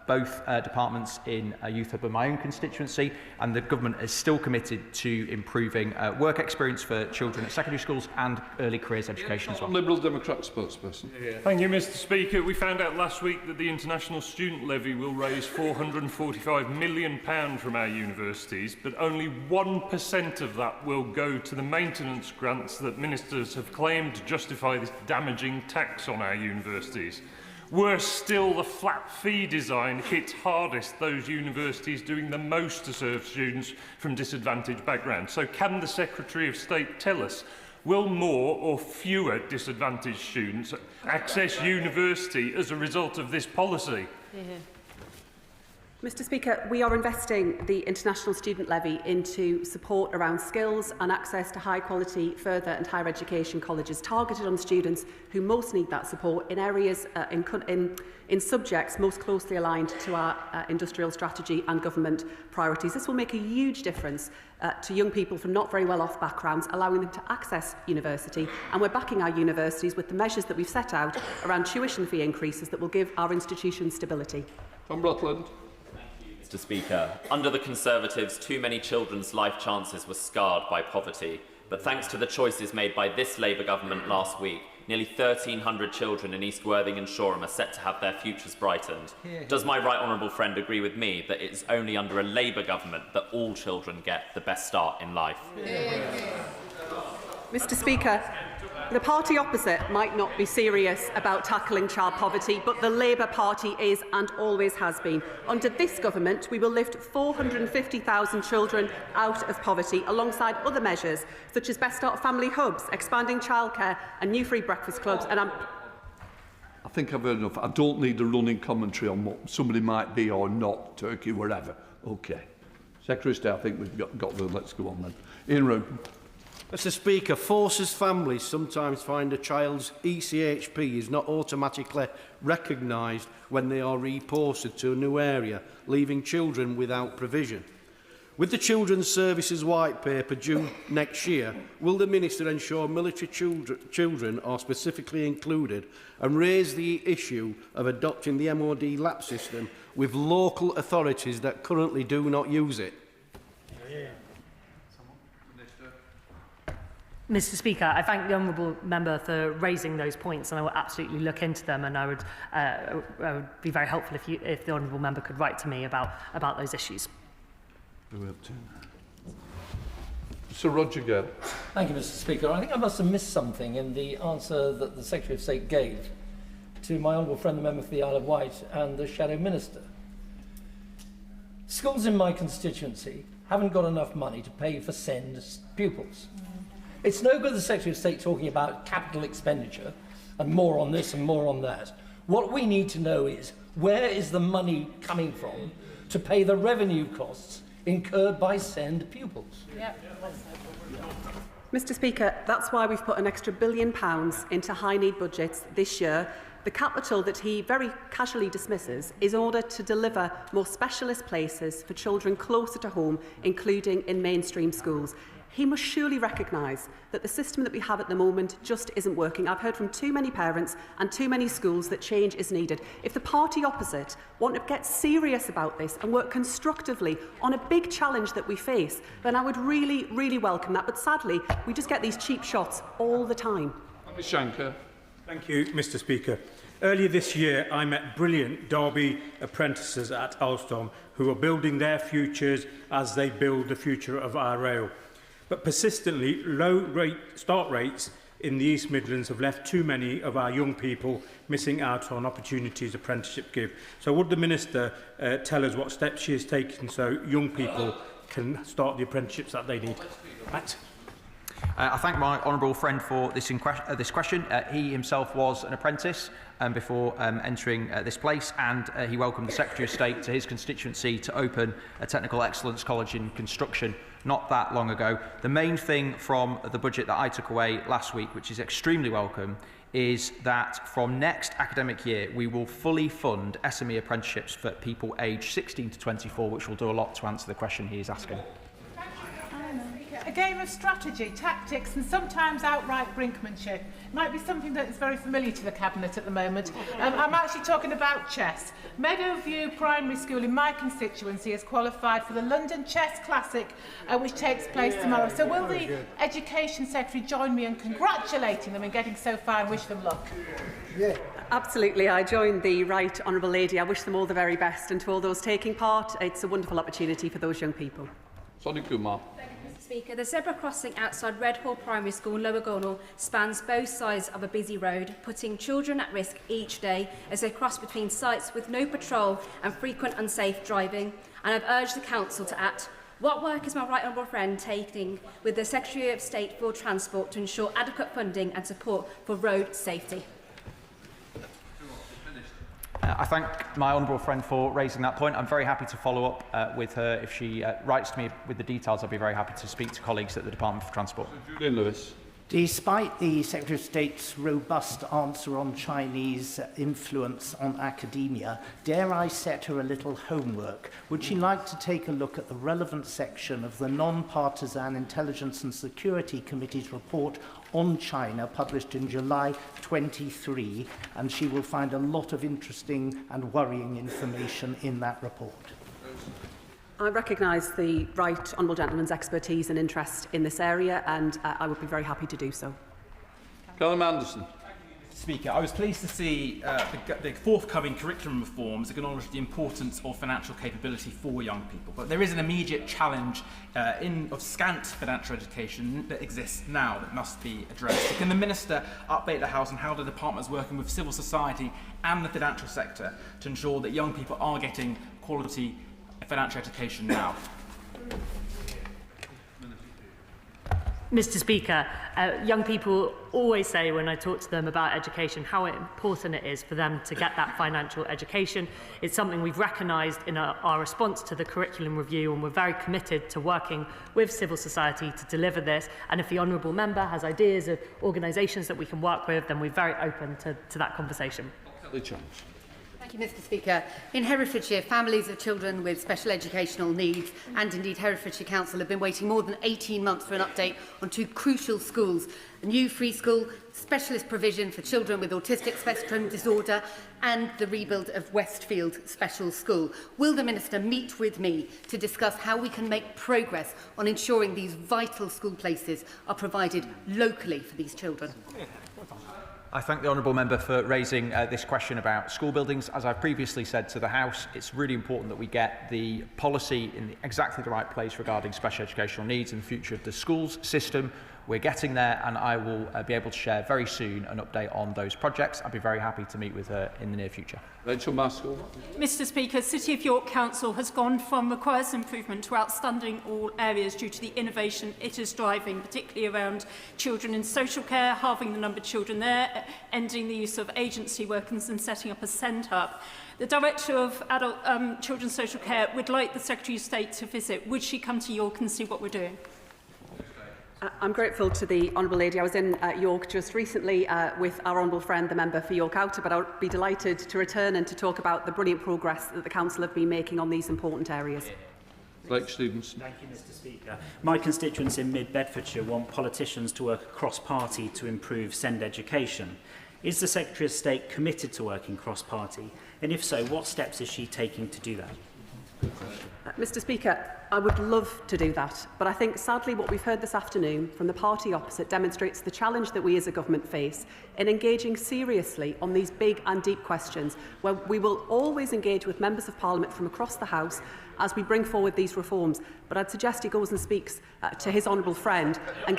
both departments in Youth Hub in my own constituency, and the government is still committed to improving work experience for children at secondary schools and early careers education as well. Liberal Democrat spokesperson. Thank you, Mr Speaker. We found out last week that the International Student Levy will raise £445 million from our universities, but only 1% of that will go to the maintenance grants that ministers have claimed to justify this damaging tax on our universities. Worse still, the flat fee design hits hardest those universities doing the most to serve students from disadvantaged backgrounds. So can the Secretary of State tell us, will more or fewer disadvantaged students access university as a result of this policy? Mr Speaker, we are investing the International Student Levy into support around skills and access to high-quality further and higher education colleges targeted on students who most need that support in areas, in subjects most closely aligned to our industrial strategy and government priorities. This will make a huge difference to young people from not very well-off backgrounds, allowing them to access university. And we're backing our universities with the measures that we've set out around tuition fee increases that will give our institutions stability. Tom Rutland. Mr Speaker, under the Conservatives, too many children's life chances were scarred by poverty. But thanks to the choices made by this Labour government last week, nearly 1,300 children in East Worthing and Shoreham are set to have their futures brightened. Does my right honourable friend agree with me that it's only under a Labour government that all children get the best start in life? Mr Speaker, the party opposite might not be serious about tackling child poverty, but the Labour Party is and always has been. Under this government, we will lift 450,000 children out of poverty alongside other measures such as Best Start family hubs, expanding childcare and new free breakfast clubs. And I think I've heard enough. I don't need a running commentary on what somebody might be or not, Turkey, wherever. OK. Secretary of State, I think we've got the... Let's go on then. Ian Roden. Mr Speaker, forces families sometimes find a child's ECHP is not automatically recognised when they are reported to a new area, leaving children without provision. With the Children's Services White Paper due next year, will the Minister ensure military children are specifically included and raise the issue of adopting the MOD LAP system with local authorities that currently do not use it? Mr. Speaker, I thank the honourable member for raising those points, and I will absolutely look into them. And I would be very helpful if the honourable member could write to me about those issues. Sir Roger Gale. Thank you, Mr. Speaker. I think I must have missed something in the answer that the Secretary of State gave to my honourable friend, the member for the Isle of Wight, and the Shadow Minister. Schools in my constituency haven't got enough money to pay for SEND pupils. It's no good the Secretary of State talking about capital expenditure and more on this and more on that. What we need to know is, where is the money coming from to pay the revenue costs incurred by SEND pupils? Mr. Speaker, that's why we've put an extra £1 billion into high-need budgets this year. The capital that he very casually dismisses is in order to deliver more specialist places for children closer to home, including in mainstream schools. He must surely recognise that the system that we have at the moment just isn't working. I've heard from too many parents and too many schools that change is needed. If the party opposite want to get serious about this and work constructively on a big challenge that we face, then I would really, really welcome that. But sadly, we just get these cheap shots all the time. Shankar. Thank you, Mr. Speaker. Earlier this year, I met brilliant Derby apprentices at Alstom who are building their futures as they build the future of our rail. But persistently, low start rates in the East Midlands have left too many of our young people missing out on opportunities apprenticeship give. So would the Minister tell us what steps she has taken so young people can start the apprenticeships that they need? Thanks. I thank my honourable friend for this question. He himself was an apprentice before entering this place, and he welcomed the Secretary of State to his constituency to open a Technical Excellence College in construction not that long ago. The main thing from the budget that I took away last week, which is extremely welcome, is that from next academic year we will fully fund SME apprenticeships for people aged 16 to 24, which will do a lot to answer the question he is asking. A game of strategy, tactics and sometimes outright brinkmanship might be something that is very familiar to the Cabinet at the moment. I'm actually talking about chess. Meadowview Primary School in my constituency has qualified for the London Chess Classic, which takes place tomorrow. So will the Education Secretary join me in congratulating them in getting so far and wish them luck? Absolutely, I join the right honourable lady. I wish them all the very best, and to all those taking part, it's a wonderful opportunity for those young people. Sonny Kumar. Speaker, the zebra crossing outside Redhall Primary School in Lower Gornal spans both sides of a busy road, putting children at risk each day as they cross between sites with no patrol and frequent unsafe driving. And I've urged the Council to act. What work is my right honourable friend taking with the Secretary of State for Transport to ensure adequate funding and support for road safety? I thank my honourable friend for raising that point. I'm very happy to follow up with her. If she writes to me with the details, I'll be very happy to speak to colleagues at the Department for Transport. Julian Lewis. Despite the Secretary of State's robust answer on Chinese influence on academia, dare I set her a little homework? Would she like to take a look at the relevant section of the Non-Partisan Intelligence and Security Committee's report on China, published in July 23, and she will find a lot of interesting and worrying information in that report. I recognise the right honourable gentleman's expertise and interest in this area, and I would be very happy to do so. Callum Anderson. Speaker, I was pleased to see the forthcoming curriculum reforms acknowledge the importance of financial capability for young people. But there is an immediate challenge of scant financial education that exists now that must be addressed. So can the Minister update the House on how the Department is working with civil society and the financial sector to ensure that young people are getting quality financial education now? Mr. Speaker, young people always say when I talk to them about education how important it is for them to get that financial education. It's something we've recognised in our response to the curriculum review, and we're very committed to working with civil society to deliver this. And if the honourable member has ideas of organisations that we can work with, then we're very open to that conversation. Thank you, Mr Speaker. In Herefordshire, families of children with special educational needs and indeed Herefordshire Council have been waiting more than 18 months for an update on two crucial schools, a new free school, specialist provision for children with autistic spectrum disorder and the rebuild of Westfield Special School. Will the Minister meet with me to discuss how we can make progress on ensuring these vital school places are provided locally for these children? I thank the honourable member for raising this question about school buildings. As I've previously said to the House, it's really important that we get the policy in exactly the right place regarding special educational needs and the future of the schools system. We're getting there, and I will be able to share very soon an update on those projects. I'd be very happy to meet with her in the near future. Rachel Maskell. Mr Speaker, City of York Council has gone from requires improvement to outstanding all areas due to the innovation it is driving, particularly around children in social care, halving the number of children there, ending the use of agency workers and setting up a SEND hub. The Director of Adult Children's Social Care would like the Secretary of State to visit. Would she come to York and see what we're doing? I'm grateful to the Honourable Lady. I was in York just recently with our Honourable friend, the member for York Outer, but I'll be delighted to return and to talk about the brilliant progress that the Council have been making on these important areas. Blake Stevenson. Thank you, Mr Speaker. My constituents in mid-Bedfordshire want politicians to work cross-party to improve SEND education. Is the Secretary of State committed to working cross-party? And if so, what steps is she taking to do that? Mr Speaker, I would love to do that, but I think sadly what we've heard this afternoon from the party opposite demonstrates the challenge that we as a government face in engaging seriously on these big and deep questions, where we will always engage with members of Parliament from across the House as we bring forward these reforms. But I'd suggest he goes and speaks to his honourable friend and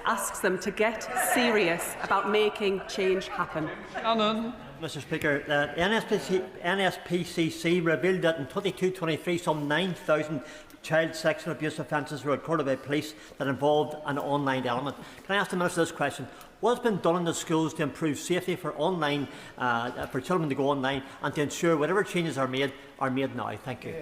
asks them to get serious about making change happen. Annan. Mr Speaker, NSPCC revealed that in 22-23 some 9,000 child sexual abuse offences were recorded by police that involved an online element. Can I ask the Minister this question? What has been done in the schools to improve safety for online, for children to go online, and to ensure whatever changes are made now? Thank you.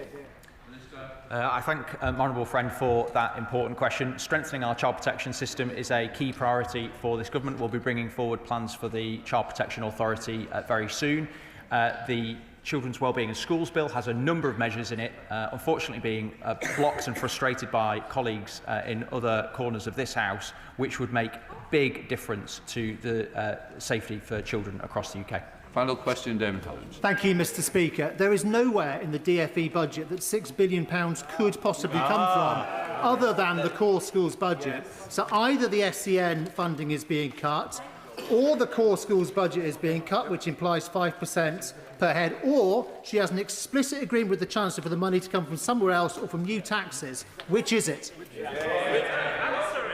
I thank my honourable friend for that important question. Strengthening our child protection system is a key priority for this government. We'll be bringing forward plans for the Child Protection Authority very soon. The Children's Wellbeing in Schools Bill has a number of measures in it, unfortunately being blocked and frustrated by colleagues in other corners of this House, which would make a big difference to the safety for children across the UK. Final question, David Collins. Thank you, Mr Speaker. There is nowhere in the DFE budget that £6 billion could possibly come from other than the core schools budget. So either the SCN funding is being cut, or the core schools budget is being cut, which implies 5% per head, or she has an explicit agreement with the Chancellor for the money to come from somewhere else or from new taxes. Which is it?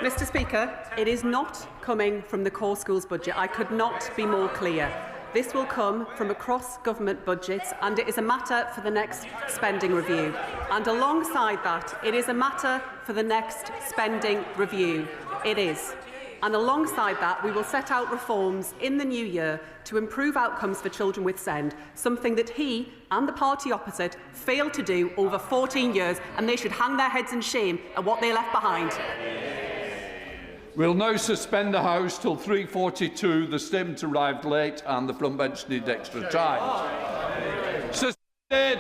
Mr Speaker, it is not coming from the core schools budget. I could not be more clear. This will come from across government budgets, and it is a matter for the next spending review. And alongside that, it is a matter for the next spending review. It is. And alongside that, we will set out reforms in the new year to improve outcomes for children with SEND, something that he and the party opposite failed to do over 14 years, and they should hang their heads in shame at what they left behind. We'll now suspend the House till 3:42. The statement arrived late and the front bench needed extra time. Suspended.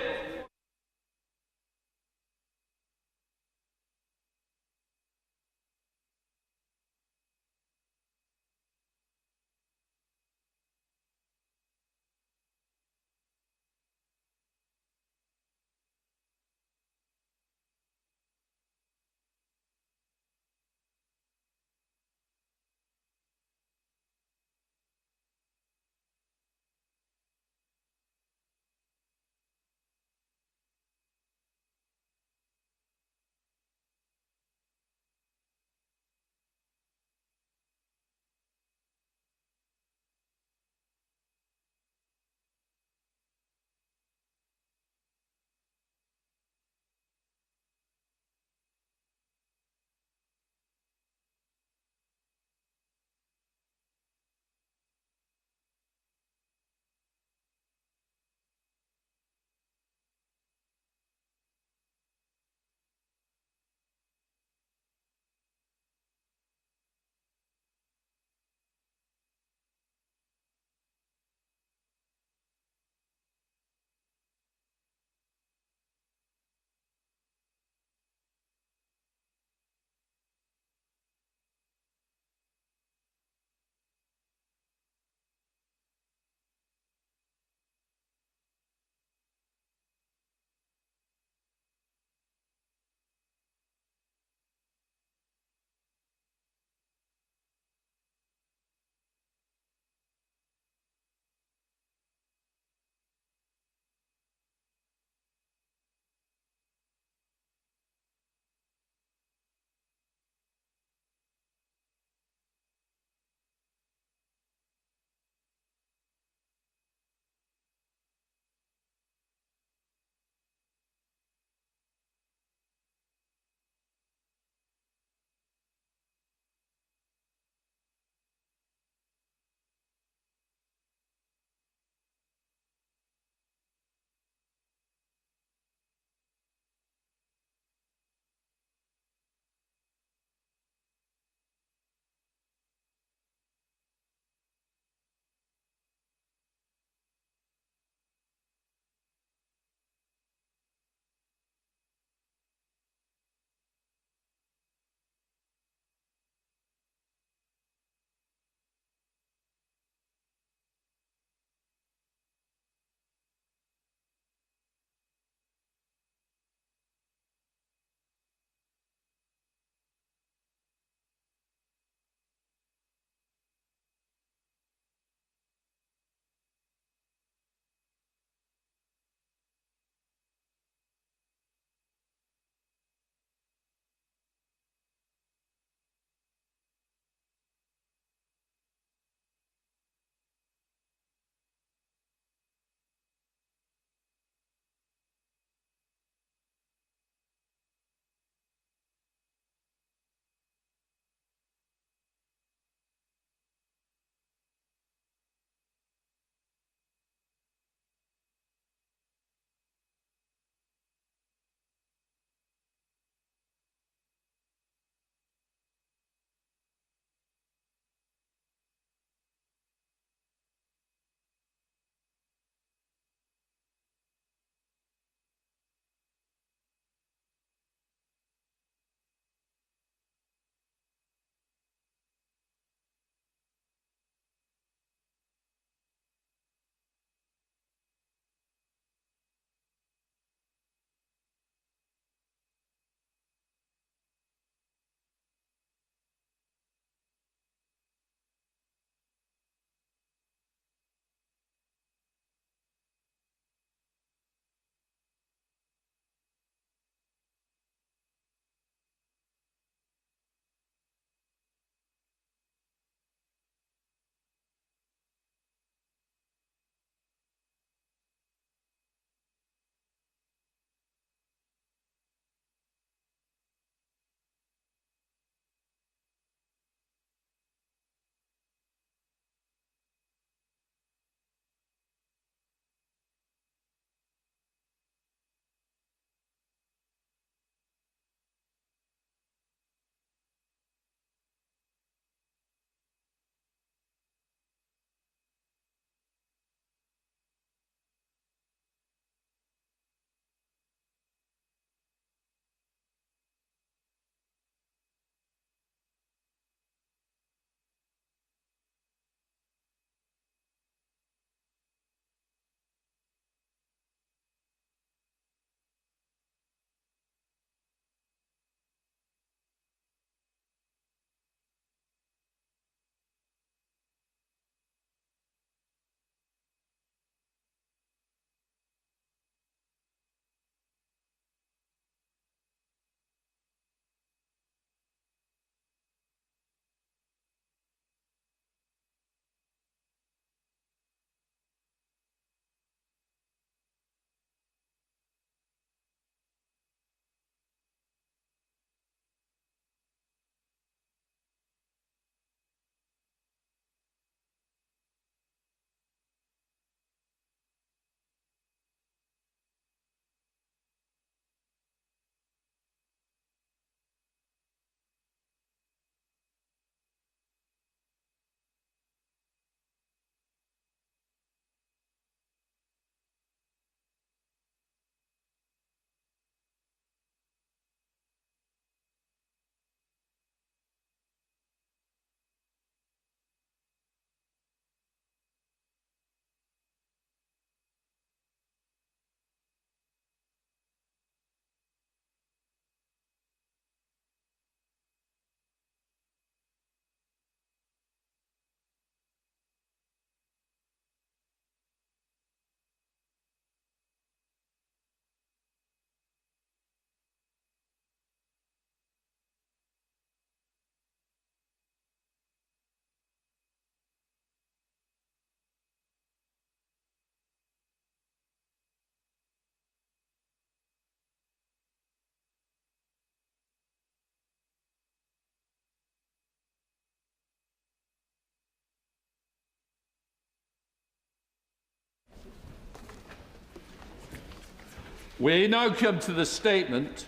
We now come to the statement.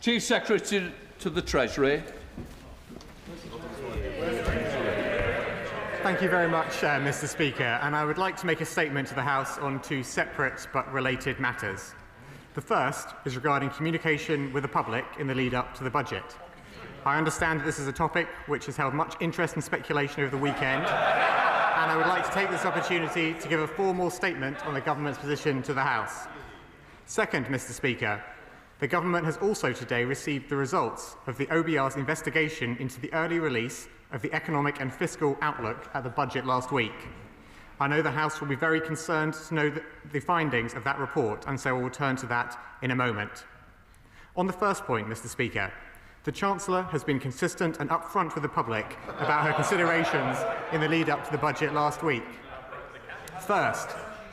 Chief Secretary to the Treasury. Thank you very much, Mr. Speaker, and I would like to make a statement to the House on two separate but related matters. The first is regarding communication with the public in the lead-up to the budget. I understand that this is a topic which has held much interest and speculation over the weekend, and I would like to take this opportunity to give a formal statement on the Government's position to the House. Second, Mr. Speaker, the Government has also today received the results of the OBR's investigation into the early release of the economic and fiscal outlook at the budget last week. I know the House will be very concerned to know the findings of that report, and so I will turn to that in a moment. On the first point, Mr. Speaker, the Chancellor has been consistent and upfront with the public about her considerations in the lead-up to the budget last week. First,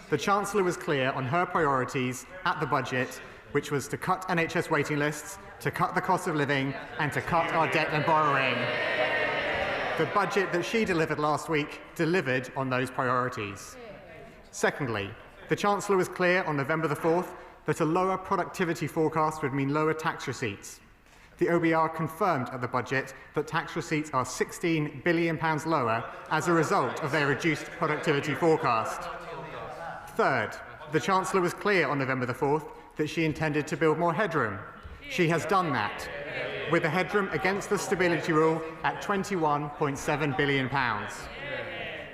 the Chancellor was clear on her priorities at the budget, which was to cut NHS waiting lists, to cut the cost of living, and to cut our debt and borrowing. The budget that she delivered last week delivered on those priorities. Secondly, the Chancellor was clear on November the 4th that a lower productivity forecast would mean lower tax receipts. The OBR confirmed at the budget that tax receipts are £16 billion lower as a result of their reduced productivity forecast. Third, the Chancellor was clear on November the 4th that she intended to build more headroom. She has done that, with the headroom against the stability rule at £21.7 billion.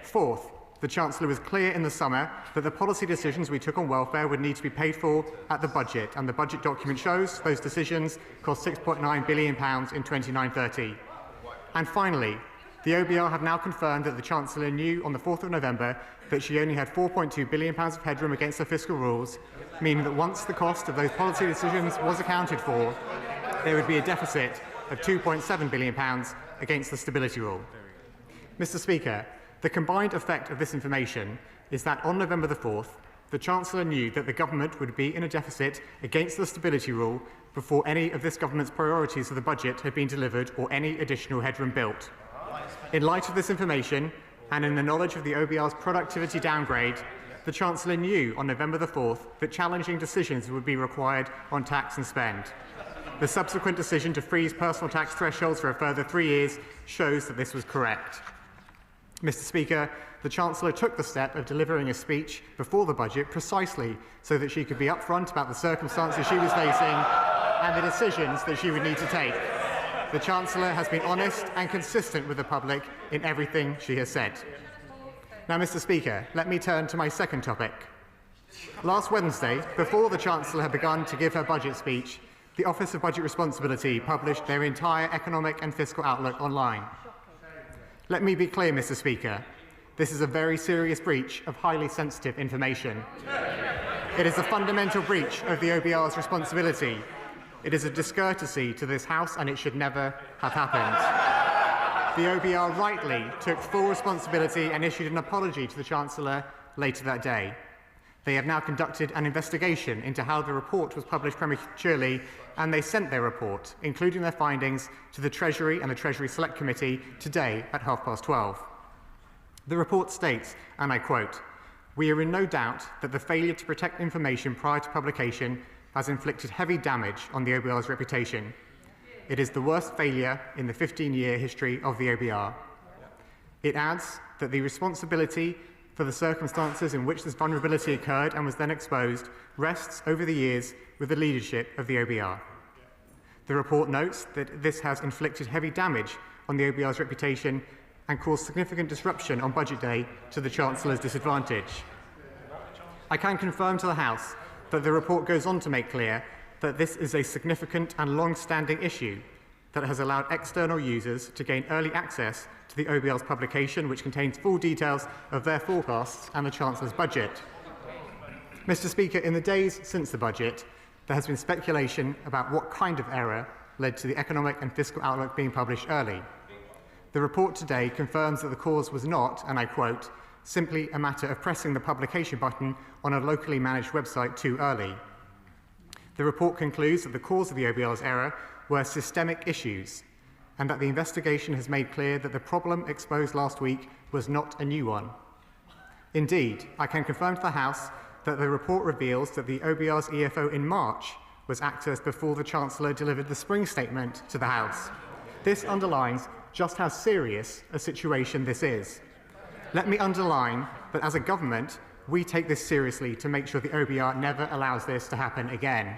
Fourth, the Chancellor was clear in the summer that the policy decisions we took on welfare would need to be paid for at the budget, and the budget document shows those decisions cost £6.9 billion in 29-30. And finally, the OBR have now confirmed that the Chancellor knew on the 4th of November that she only had £4.2 billion of headroom against the fiscal rules, meaning that once the cost of those policy decisions was accounted for, there would be a deficit of £2.7 billion against the stability rule. Mr. Speaker, the combined effect of this information is that on November the 4th, the Chancellor knew that the Government would be in a deficit against the stability rule before any of this Government's priorities for the budget had been delivered or any additional headroom built. In light of this information, and in the knowledge of the OBR's productivity downgrade, the Chancellor knew on November the 4th that challenging decisions would be required on tax and spend. The subsequent decision to freeze personal tax thresholds for a further 3 years shows that this was correct. Mr. Speaker, the Chancellor took the step of delivering a speech before the budget precisely so that she could be upfront about the circumstances she was facing and the decisions that she would need to take. The Chancellor has been honest and consistent with the public in everything she has said. Now, Mr. Speaker, let me turn to my second topic. Last Wednesday, before the Chancellor had begun to give her budget speech, the Office of Budget Responsibility published their entire economic and fiscal outlook online. Let me be clear, Mr. Speaker. This is a very serious breach of highly sensitive information. It is a fundamental breach of the OBR's responsibility. It is a discourtesy to this House, and it should never have happened. The OBR rightly took full responsibility and issued an apology to the Chancellor later that day. They have now conducted an investigation into how the report was published prematurely, and they sent their report, including their findings, to the Treasury and the Treasury Select Committee today at 12:30. The report states, and I quote, "We are in no doubt that the failure to protect information prior to publication has inflicted heavy damage on the OBR's reputation. It is the worst failure in the 15-year history of the OBR." It adds that the responsibility for the circumstances in which this vulnerability occurred and was then exposed rests over the years with the leadership of the OBR. The report notes that this has inflicted heavy damage on the OBR's reputation and caused significant disruption on budget day to the Chancellor's disadvantage. I can confirm to the House that the report goes on to make clear that this is a significant and long-standing issue that has allowed external users to gain early access to the OBR's publication, which contains full details of their forecasts and the Chancellor's budget. Mr. Speaker, in the days since the budget, there has been speculation about what kind of error led to the economic and fiscal outlook being published early. The report today confirms that the cause was not, and I quote, simply a matter of pressing the publication button on a locally managed website too early. The report concludes that the cause of the OBR's error were systemic issues, and that the investigation has made clear that the problem exposed last week was not a new one. Indeed, I can confirm to the House that the report reveals that the OBR's EFO in March was accessed before the Chancellor delivered the spring statement to the House. This underlines just how serious a situation this is. Let me underline that as a government, we take this seriously to make sure the OBR never allows this to happen again.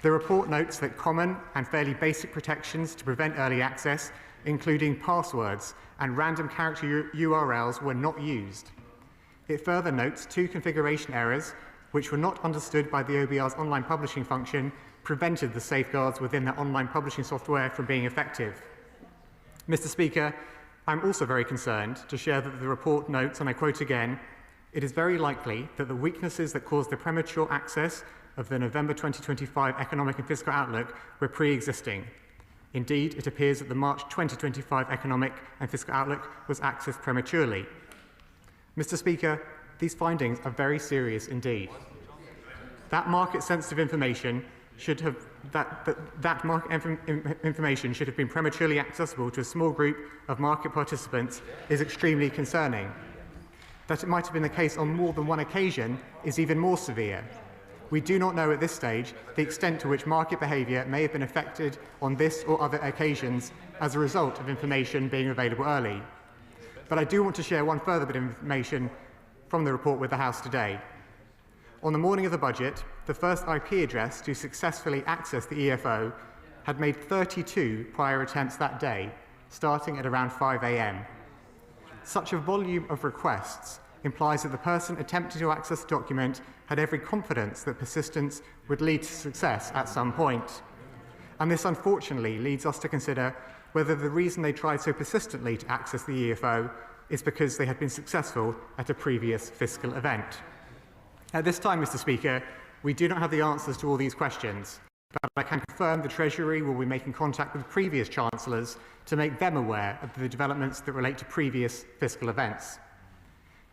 The report notes that common and fairly basic protections to prevent early access, including passwords and random character URLs, were not used. It further notes 2 configuration errors, which were not understood by the OBR's online publishing function, prevented the safeguards within their online publishing software from being effective. Mr. Speaker, I'm also very concerned to share that the report notes, and I quote again, "It is very likely that the weaknesses that caused the premature access of the November 2025 Economic and Fiscal Outlook were pre-existing. Indeed, it appears that the March 2025 Economic and Fiscal Outlook was accessed prematurely." Mr. Speaker, these findings are very serious indeed. That market-sensitive information should have information should have been prematurely accessible to a small group of market participants is extremely concerning. That it might have been the case on more than one occasion is even more severe. We do not know at this stage the extent to which market behaviour may have been affected on this or other occasions as a result of information being available early. But I do want to share one further bit of information from the report with the House today. On the morning of the budget, the first IP address to successfully access the EFO had made 32 prior attempts that day, starting at around 5 a.m. Such a volume of requests implies that the person attempting to access the document had every confidence that persistence would lead to success at some point. And this unfortunately leads us to consider whether the reason they tried so persistently to access the EFO is because they had been successful at a previous fiscal event. At this time, Mr. Speaker, we do not have the answers to all these questions, but I can confirm the Treasury will be making contact with previous Chancellors to make them aware of the developments that relate to previous fiscal events.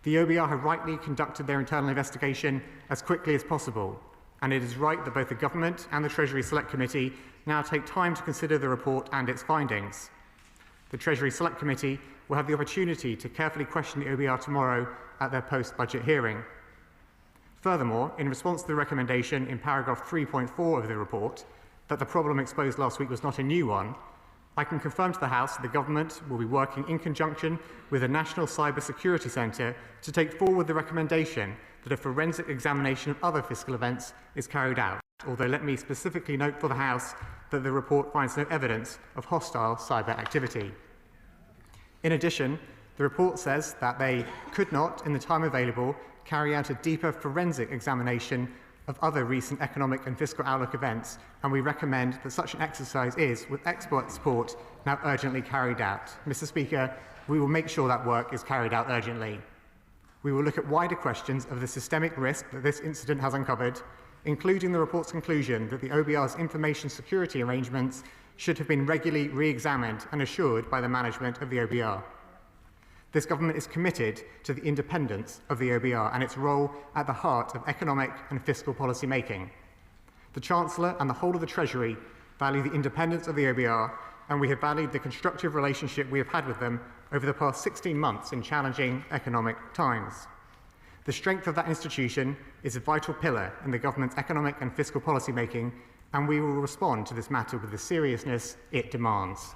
The OBR have rightly conducted their internal investigation as quickly as possible, and it is right that both the Government and the Treasury Select Committee now take time to consider the report and its findings. The Treasury Select Committee will have the opportunity to carefully question the OBR tomorrow at their post-budget hearing. Furthermore, in response to the recommendation in paragraph 3.4 of the report that the problem exposed last week was not a new one, I can confirm to the House that the Government will be working in conjunction with the National Cyber Security Centre to take forward the recommendation that a forensic examination of other fiscal events is carried out, although let me specifically note for the House that the report finds no evidence of hostile cyber activity. In addition, the report says that they could not, in the time available, carry out a deeper forensic examination of other recent economic and fiscal outlook events, and we recommend that such an exercise is, with expert support, now urgently carried out. Mr. Speaker, we will make sure that work is carried out urgently. We will look at wider questions of the systemic risk that this incident has uncovered, including the report's conclusion that the OBR's information security arrangements should have been regularly re-examined and assured by the management of the OBR. This government is committed to the independence of the OBR and its role at the heart of economic and fiscal policy making. The Chancellor and the whole of the Treasury value the independence of the OBR, and we have valued the constructive relationship we have had with them over the past 16 months in challenging economic times. The strength of that institution is a vital pillar in the government's economic and fiscal policy making, and we will respond to this matter with the seriousness it demands.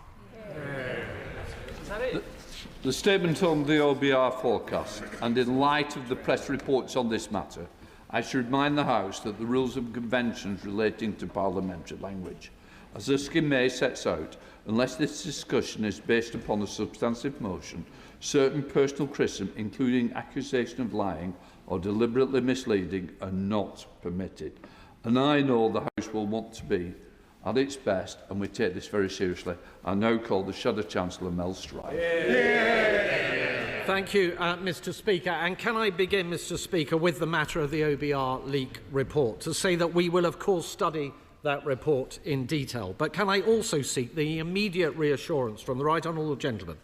The statement on the OBR forecast, and in light of the press reports on this matter, I should remind the House that the rules and conventions relating to parliamentary language, as the scheme sets out, unless this discussion is based upon a substantive motion, certain personal criticism, including accusation of lying or deliberately misleading, are not permitted. And I know the House will want to be at its best, and we take this very seriously. I now call the Shadow Chancellor Mel Stride. Thank you, Mr. Speaker. And can I begin, Mr. Speaker, with the matter of the OBR leak report, to say that we will, of course, study that report in detail. But can I also seek the immediate reassurance from the Right Honourable Gentleman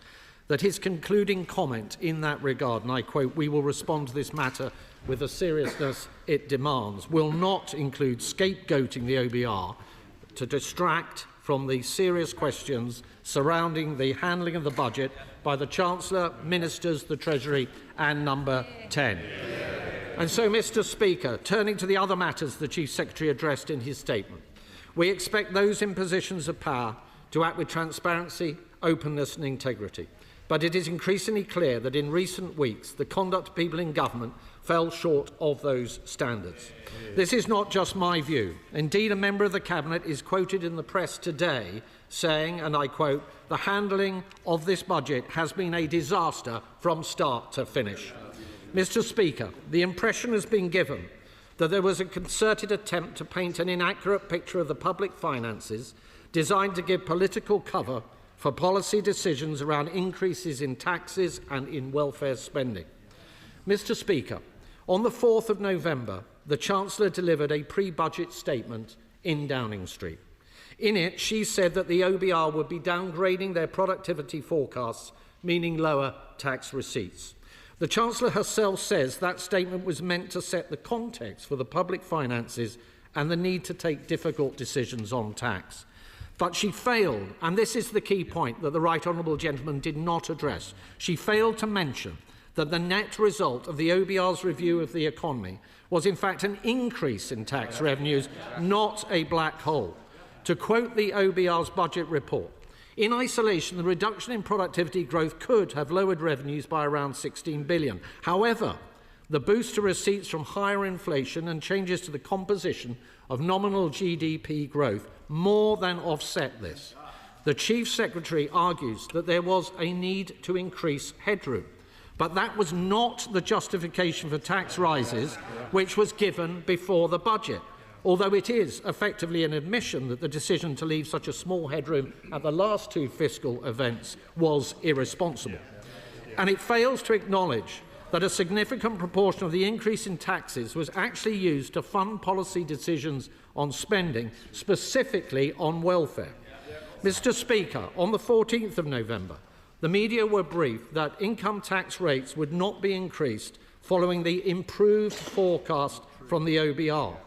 that his concluding comment in that regard, and I quote, "We will respond to this matter with the seriousness it demands," will not include scapegoating the OBR to distract from the serious questions surrounding the handling of the budget by the Chancellor, Ministers, the Treasury and Number 10. And so, Mr. Speaker, turning to the other matters the Chief Secretary addressed in his statement, we expect those in positions of power to act with transparency, openness and integrity. But it is increasingly clear that in recent weeks the conduct of people in government fell short of those standards. This is not just my view. Indeed, a member of the Cabinet is quoted in the press today saying, and I quote, "The handling of this budget has been a disaster from start to finish." Mr. Speaker, the impression has been given that there was a concerted attempt to paint an inaccurate picture of the public finances designed to give political cover for policy decisions around increases in taxes and in welfare spending. Mr. Speaker, on the 4th of November, the Chancellor delivered a pre-budget statement in Downing Street. In it, she said that the OBR would be downgrading their productivity forecasts, meaning lower tax receipts. The Chancellor herself says that statement was meant to set the context for the public finances and the need to take difficult decisions on tax. But she failed, and this is the key point that the Right Honourable Gentleman did not address, she failed to mention that the net result of the OBR's review of the economy was in fact an increase in tax revenues, not a black hole. To quote the OBR's budget report, in isolation, the reduction in productivity growth could have lowered revenues by around 16 billion. However, the boost to receipts from higher inflation and changes to the composition of nominal GDP growth more than offset this. The Chief Secretary argues that there was a need to increase headroom, but that was not the justification for tax rises which was given before the budget, although it is effectively an admission that the decision to leave such a small headroom at the last two fiscal events was irresponsible. And it fails to acknowledge that a significant proportion of the increase in taxes was actually used to fund policy decisions on spending, specifically on welfare. Mr. Speaker, on the 14th of November, the media were briefed that income tax rates would not be increased following the improved forecast from the OBR.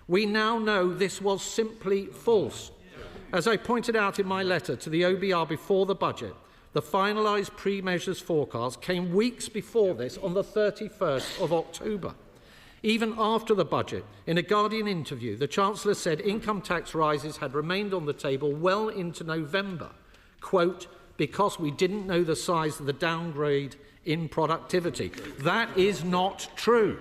We now know this was simply false. As I pointed out in my letter to the OBR before the budget, the finalised pre-measures forecast came weeks before this on the 31st of October. Even after the budget, in a Guardian interview, the Chancellor said income tax rises had remained on the table well into November, quote, because we didn't know the size of the downgrade in productivity. That is not true.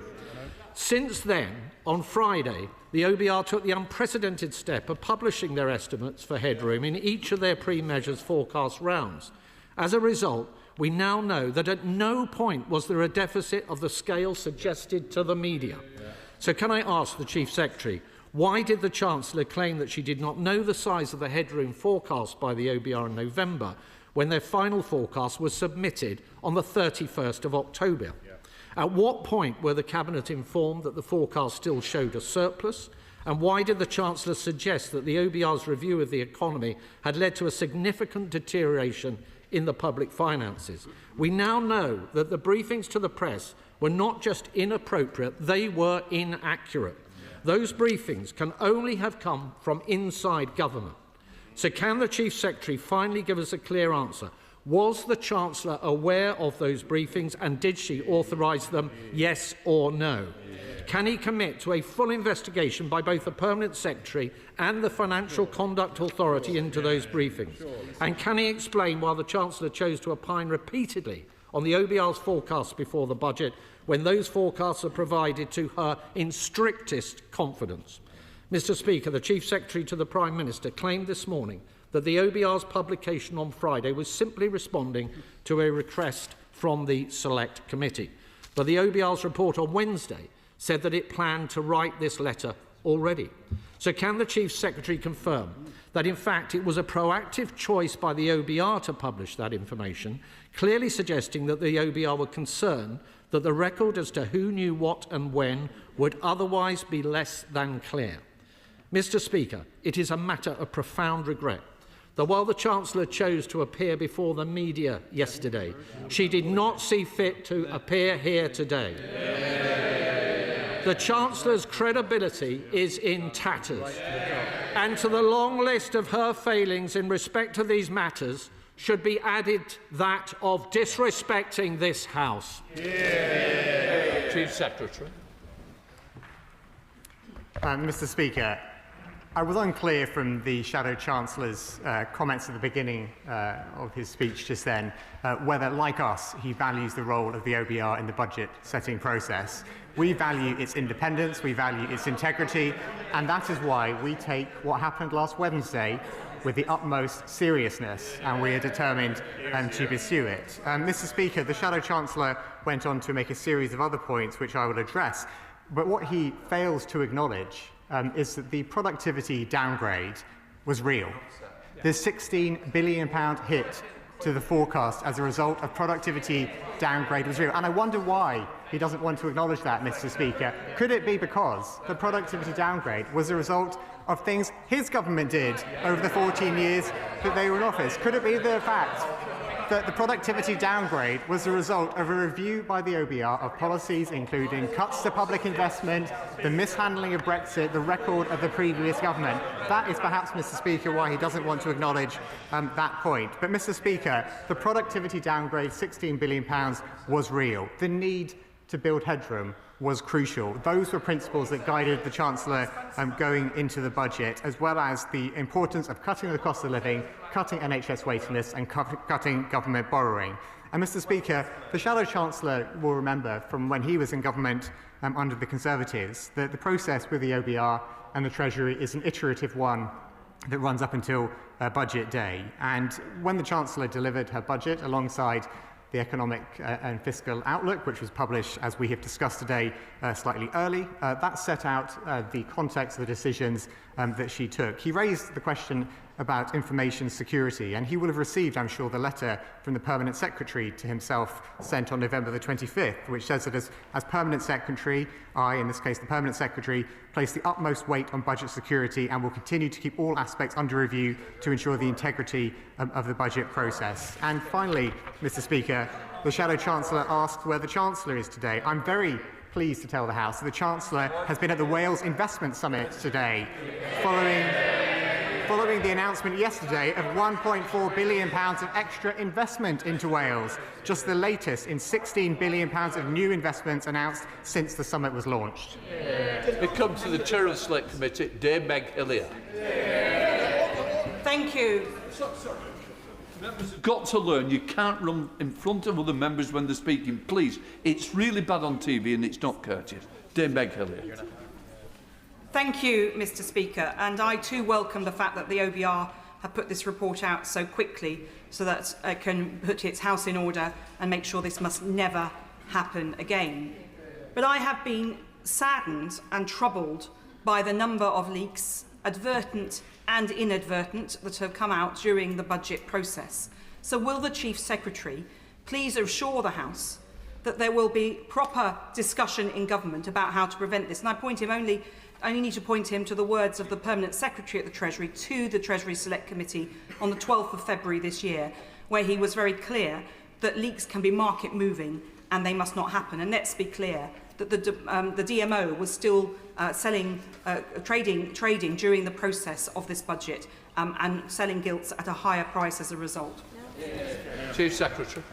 Since then, on Friday, the OBR took the unprecedented step of publishing their estimates for headroom in each of their pre-measures forecast rounds. As a result, we now know that at no point was there a deficit of the scale suggested to the media. So can I ask the Chief Secretary, why did the Chancellor claim that she did not know the size of the headroom forecast by the OBR in November when their final forecast was submitted on the 31st of October? At what point were the Cabinet informed that the forecast still showed a surplus? And why did the Chancellor suggest that the OBR's review of the economy had led to a significant deterioration in the public finances? We now know that the briefings to the press were not just inappropriate, they were inaccurate. Those briefings can only have come from inside government. So can the Chief Secretary finally give us a clear answer? Was the Chancellor aware of those briefings and did she authorise them, yes or no? Can he commit to a full investigation by both the Permanent Secretary and the Financial Conduct Authority into those briefings? And can he explain why the Chancellor chose to opine repeatedly on the OBR's forecasts before the budget when those forecasts are provided to her in strictest confidence? Mr. Speaker, the Chief Secretary to the Prime Minister claimed this morning that the OBR's publication on Friday was simply responding to a request from the Select Committee. But the OBR's report on Wednesday said that it planned to write this letter already. So can the Chief Secretary confirm that in fact it was a proactive choice by the OBR to publish that information, clearly suggesting that the OBR were concerned that the record as to who knew what and when would otherwise be less than clear? Mr. Speaker, it is a matter of profound regret that while the Chancellor chose to appear before the media yesterday, she did not see fit to appear here today. The Chancellor's credibility is in tatters, and to the long list of her failings in respect to these matters should be added that of disrespecting this House. Chief Secretary. Mr. Speaker, I was unclear from the Shadow Chancellor's comments at the beginning of his speech just then whether, like us, he values the role of the OBR in the budget-setting process. We value its independence, we value its integrity, and that is why we take what happened last Wednesday with the utmost seriousness, and we are determined to pursue it. Mr. Speaker, the Shadow Chancellor went on to make a series of other points which I will address, but what he fails to acknowledge is that the productivity downgrade was real. The £16 billion hit to the forecast as a result of productivity downgrade was real. And I wonder why he doesn't want to acknowledge that, Mr. Speaker. Could it be because the productivity downgrade was a result of things his government did over the 14 years that they were in office? Could it be the fact that the productivity downgrade was the result of a review by the OBR of policies including cuts to public investment, the mishandling of Brexit, the record of the previous government? That is perhaps, Mr. Speaker, why he doesn't want to acknowledge that point. But, Mr. Speaker, the productivity downgrade, £16 billion, was real. The need to build headroom was crucial. Those were principles that guided the Chancellor going into the budget, as well as the importance of cutting the cost of living, cutting NHS waiting lists and cutting government borrowing. And, Mr. Speaker, the Shadow Chancellor will remember from when he was in government under the Conservatives that the process with the OBR and the Treasury is an iterative one that runs up until budget day. And when the Chancellor delivered her budget alongside the Economic and Fiscal Outlook, which was published, as we have discussed today, slightly early, that set out the context of the decisions that she took. He raised the question about information security, and he will have received, I'm sure, the letter from the Permanent Secretary to himself sent on November the 25th, which says that as Permanent Secretary, I, in this case the Permanent Secretary, place the utmost weight on budget security and will continue to keep all aspects under review to ensure the integrity of the budget process. And finally, Mr. Speaker, the Shadow Chancellor asked where the Chancellor is today. I'm very pleased to tell the House that the Chancellor has been at the Wales Investment Summit today, following the announcement yesterday of £1.4 billion of extra investment into Wales, just the latest in £16 billion of new investments announced since the summit was launched. We come to the Chair of the Select Committee, Dame Meg Hillier. Thank you. Members have got to learn you can't run in front of other members when they're speaking. Please, it's really bad on TV and it's not courteous. Dame Meg Hillier. Thank you, Mr. Speaker, and I too welcome the fact that the OBR have put this report out so quickly so that it can put its house in order and make sure this must never happen again. But I have been saddened and troubled by the number of leaks, advertent and inadvertent, that have come out during the budget process. So will the Chief Secretary please assure the House that there will be proper discussion in government about how to prevent this? And I only need to point him to the words of the Permanent Secretary at the Treasury to the Treasury Select Committee on the 12th of February this year, where he was very clear that leaks can be market moving and they must not happen. And let's be clear that the DMO was still trading during the process of this budget and selling gilts at a higher price as a result. Chief Secretary.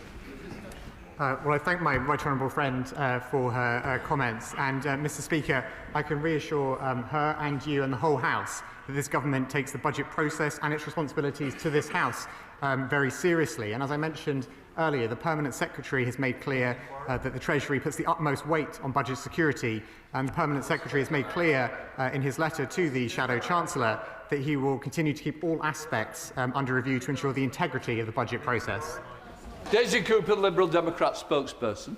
Well, I thank my right honourable friend for her comments, and Mr. Speaker, I can reassure her and you and the whole House that this government takes the budget process and its responsibilities to this House very seriously. And as I mentioned earlier, the Permanent Secretary has made clear that the Treasury puts the utmost weight on budget security, and the Permanent Secretary has made clear in his letter to the Shadow Chancellor that he will continue to keep all aspects under review to ensure the integrity of the budget process. Daisy Cooper, Liberal Democrat spokesperson.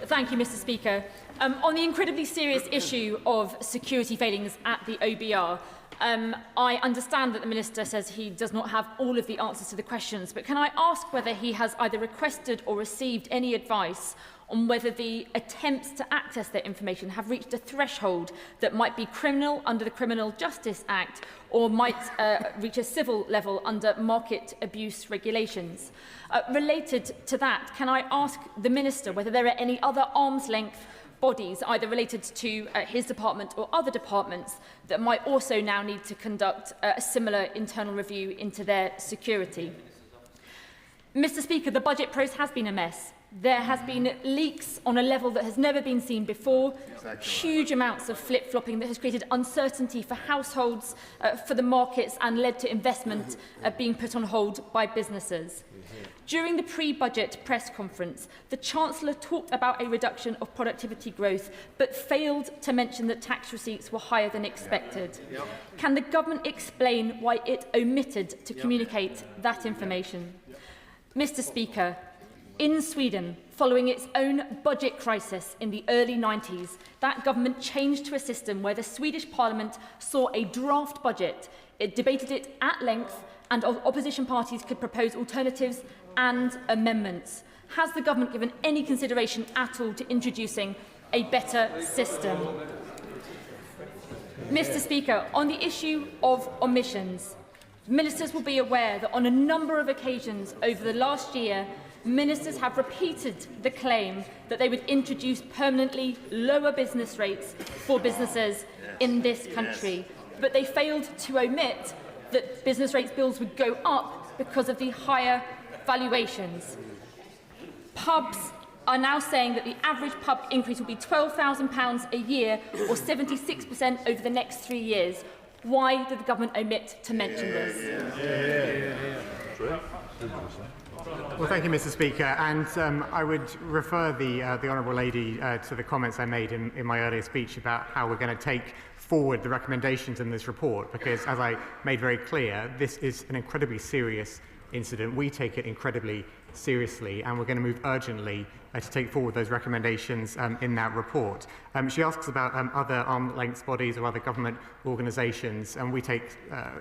Thank you, Mr. Speaker. On the incredibly serious issue of security failings at the OBR, I understand that the Minister says he does not have all of the answers to the questions, but can I ask whether he has either requested or received any advice on whether the attempts to access that information have reached a threshold that might be criminal under the Criminal Justice Act or might reach a civil level under market abuse regulations? Related to that, can I ask the Minister whether there are any other arm's-length bodies, either related to his department or other departments, that might also now need to conduct a similar internal review into their security? Mr. Speaker, the budget process has been a mess. There has been leaks on a level that has never been seen before, huge amounts of flip-flopping that has created uncertainty for households, for the markets, and led to investment being put on hold by businesses. During the pre-budget press conference, the Chancellor talked about a reduction of productivity growth, but failed to mention that tax receipts were higher than expected. Can the government explain why it omitted to communicate that information? Mr. Speaker, in Sweden, following its own budget crisis in the early 90s, that government changed to a system where the Swedish Parliament saw a draft budget, it debated it at length, and opposition parties could propose alternatives and amendments. Has the government given any consideration at all to introducing a better system? Mr. Speaker, on the issue of omissions, ministers will be aware that on a number of occasions over the last year, ministers have repeated the claim that they would introduce permanently lower business rates for businesses in this country, but they failed to omit that business rates bills would go up because of the higher valuations. Pubs are now saying that the average pub increase will be £12,000 a year, or 76% over the next 3 years. Why did the government omit to mention this? Well, thank you, Mr. Speaker, and I would refer the Honourable Lady to the comments I made in my earlier speech about how we're going to take forward the recommendations in this report, because, as I made very clear, this is an incredibly serious incident. We take it incredibly seriously, and we're going to move urgently to take forward those recommendations in that report. She asks about other arm's-length bodies or other government organisations, and we take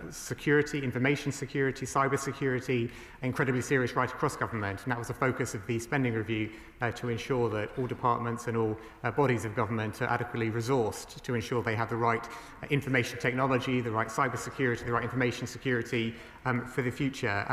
security, information security, cyber security, incredibly serious right across government, and that was the focus of the spending review to ensure that all departments and all bodies of government are adequately resourced to ensure they have the right information technology, the right cyber security, the right information security for the future.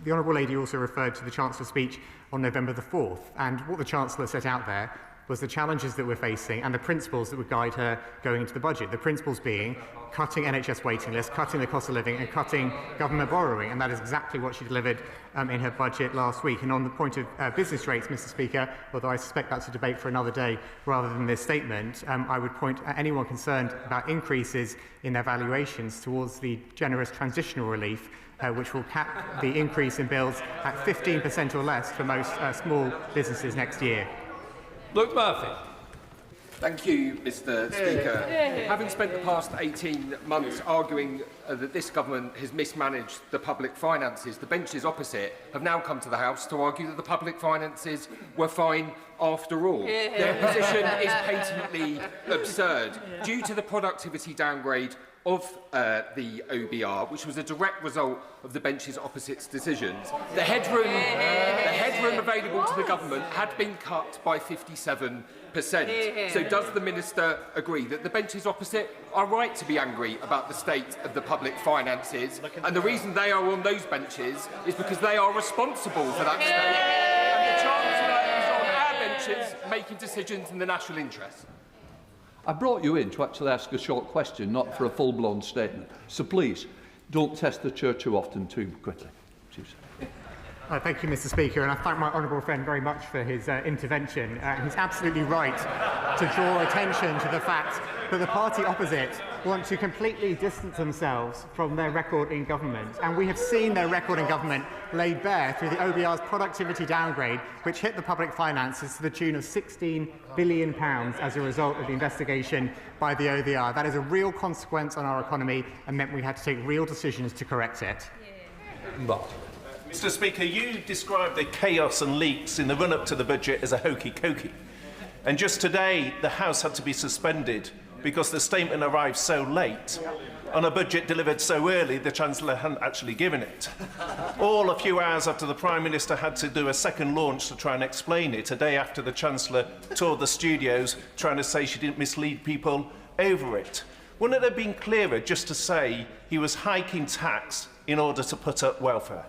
The Honourable Lady also referred to the Chancellor's speech on November the 4th, and what the Chancellor set out there was the challenges that we're facing and the principles that would guide her going into the budget. The principles being cutting NHS waiting lists, cutting the cost of living and cutting government borrowing, and that is exactly what she delivered in her budget last week. And on the point of business rates, Mr. Speaker, although I suspect that's a debate for another day rather than this statement, I would point at anyone concerned about increases in their valuations towards the generous transitional relief which will cap the increase in bills at 15% or less for most small businesses next year. Luke Murphy. Thank you, Mr. Speaker. Having spent the past 18 months arguing that this government has mismanaged the public finances, the benches opposite have now come to the House to argue that the public finances were fine after all. Their position is patently absurd. Due to the productivity downgrade of the OBR, which was a direct result of the benches opposite's decisions, the headroom available to the government had been cut by 57%. So does the Minister agree that the benches opposite are right to be angry about the state of the public finances, and the reason they are on those benches is because they are responsible for that state, and the Chancellor is on our benches making decisions in the national interest? I brought you in to actually ask a short question, not for a full-blown statement. So please, don't test the church too often too quickly. Thank you, Mr. Speaker, and I thank my honourable friend very much for his intervention. He's absolutely right to draw attention to the fact that the party opposite want to completely distance themselves from their record in government, and we have seen their record in government laid bare through the OBR's productivity downgrade, which hit the public finances to the tune of £16 billion as a result of the investigation by the OBR. That is a real consequence on our economy and meant we had to take real decisions to correct it. Mr. Speaker, you described the chaos and leaks in the run-up to the budget as a hokey-cokey. And just today, the House had to be suspended because the statement arrived so late on a budget delivered so early the Chancellor hadn't actually given it. All a few hours after the Prime Minister had to do a second launch to try and explain it, a day after the Chancellor toured the studios trying to say she didn't mislead people over it. Wouldn't it have been clearer just to say he was hiking tax in order to put up welfare?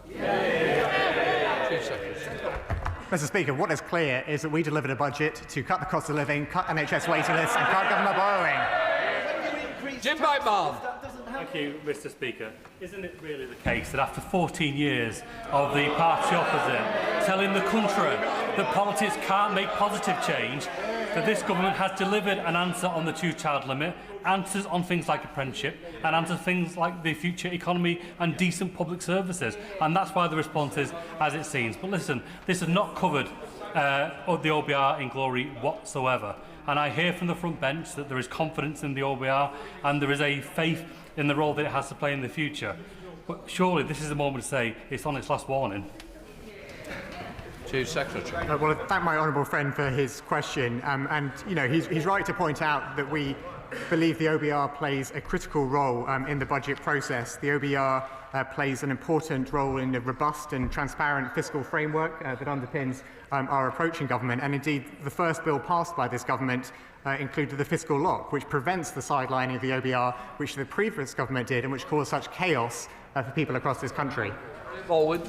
Mr. Speaker, what is clear is that we delivered a budget to cut the cost of living, cut NHS waiting lists and cut government borrowing. Jim Blackman. Thank you, Mr. Speaker. Isn't it really the case that after 14 years of the party opposite telling the country that politics can't make positive change, that this government has delivered an answer on the two-child limit, answers on things like apprenticeship, and answers things like the future economy and decent public services. And that's why the response is as it seems. But listen, this has not covered the OBR in glory whatsoever. And I hear from the front bench that there is confidence in the OBR and there is a faith in the role that it has to play in the future. But surely this is the moment to say it's on its last warning. Chief Secretary. Well, I thank my honourable friend for his question. And, you know, he's right to point out that we believe the OBR plays a critical role in the budget process. The OBR plays an important role in the robust and transparent fiscal framework that underpins our approach in government. And indeed, the first bill passed by this government included the fiscal lock, which prevents the sidelining of the OBR, which the previous government did and which caused such chaos for people across this country. Forward.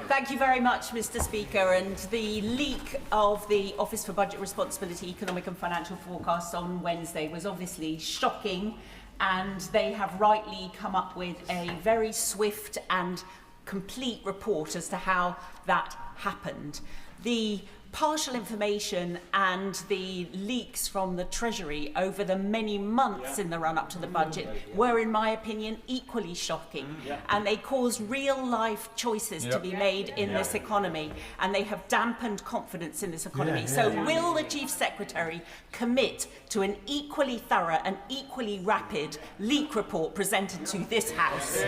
Thank you very much, Mr. Speaker. And the leak of the Office for Budget Responsibility, Economic and Financial Forecasts on Wednesday was obviously shocking, and they have rightly come up with a very swift and complete report as to how that happened. The partial information and the leaks from the Treasury over the many months in the run-up to the budget were, in my opinion, equally shocking. And they caused real-life choices to be made in this economy, and they have dampened confidence in this economy. So will the Chief Secretary commit to an equally thorough and equally rapid leak report presented to this House?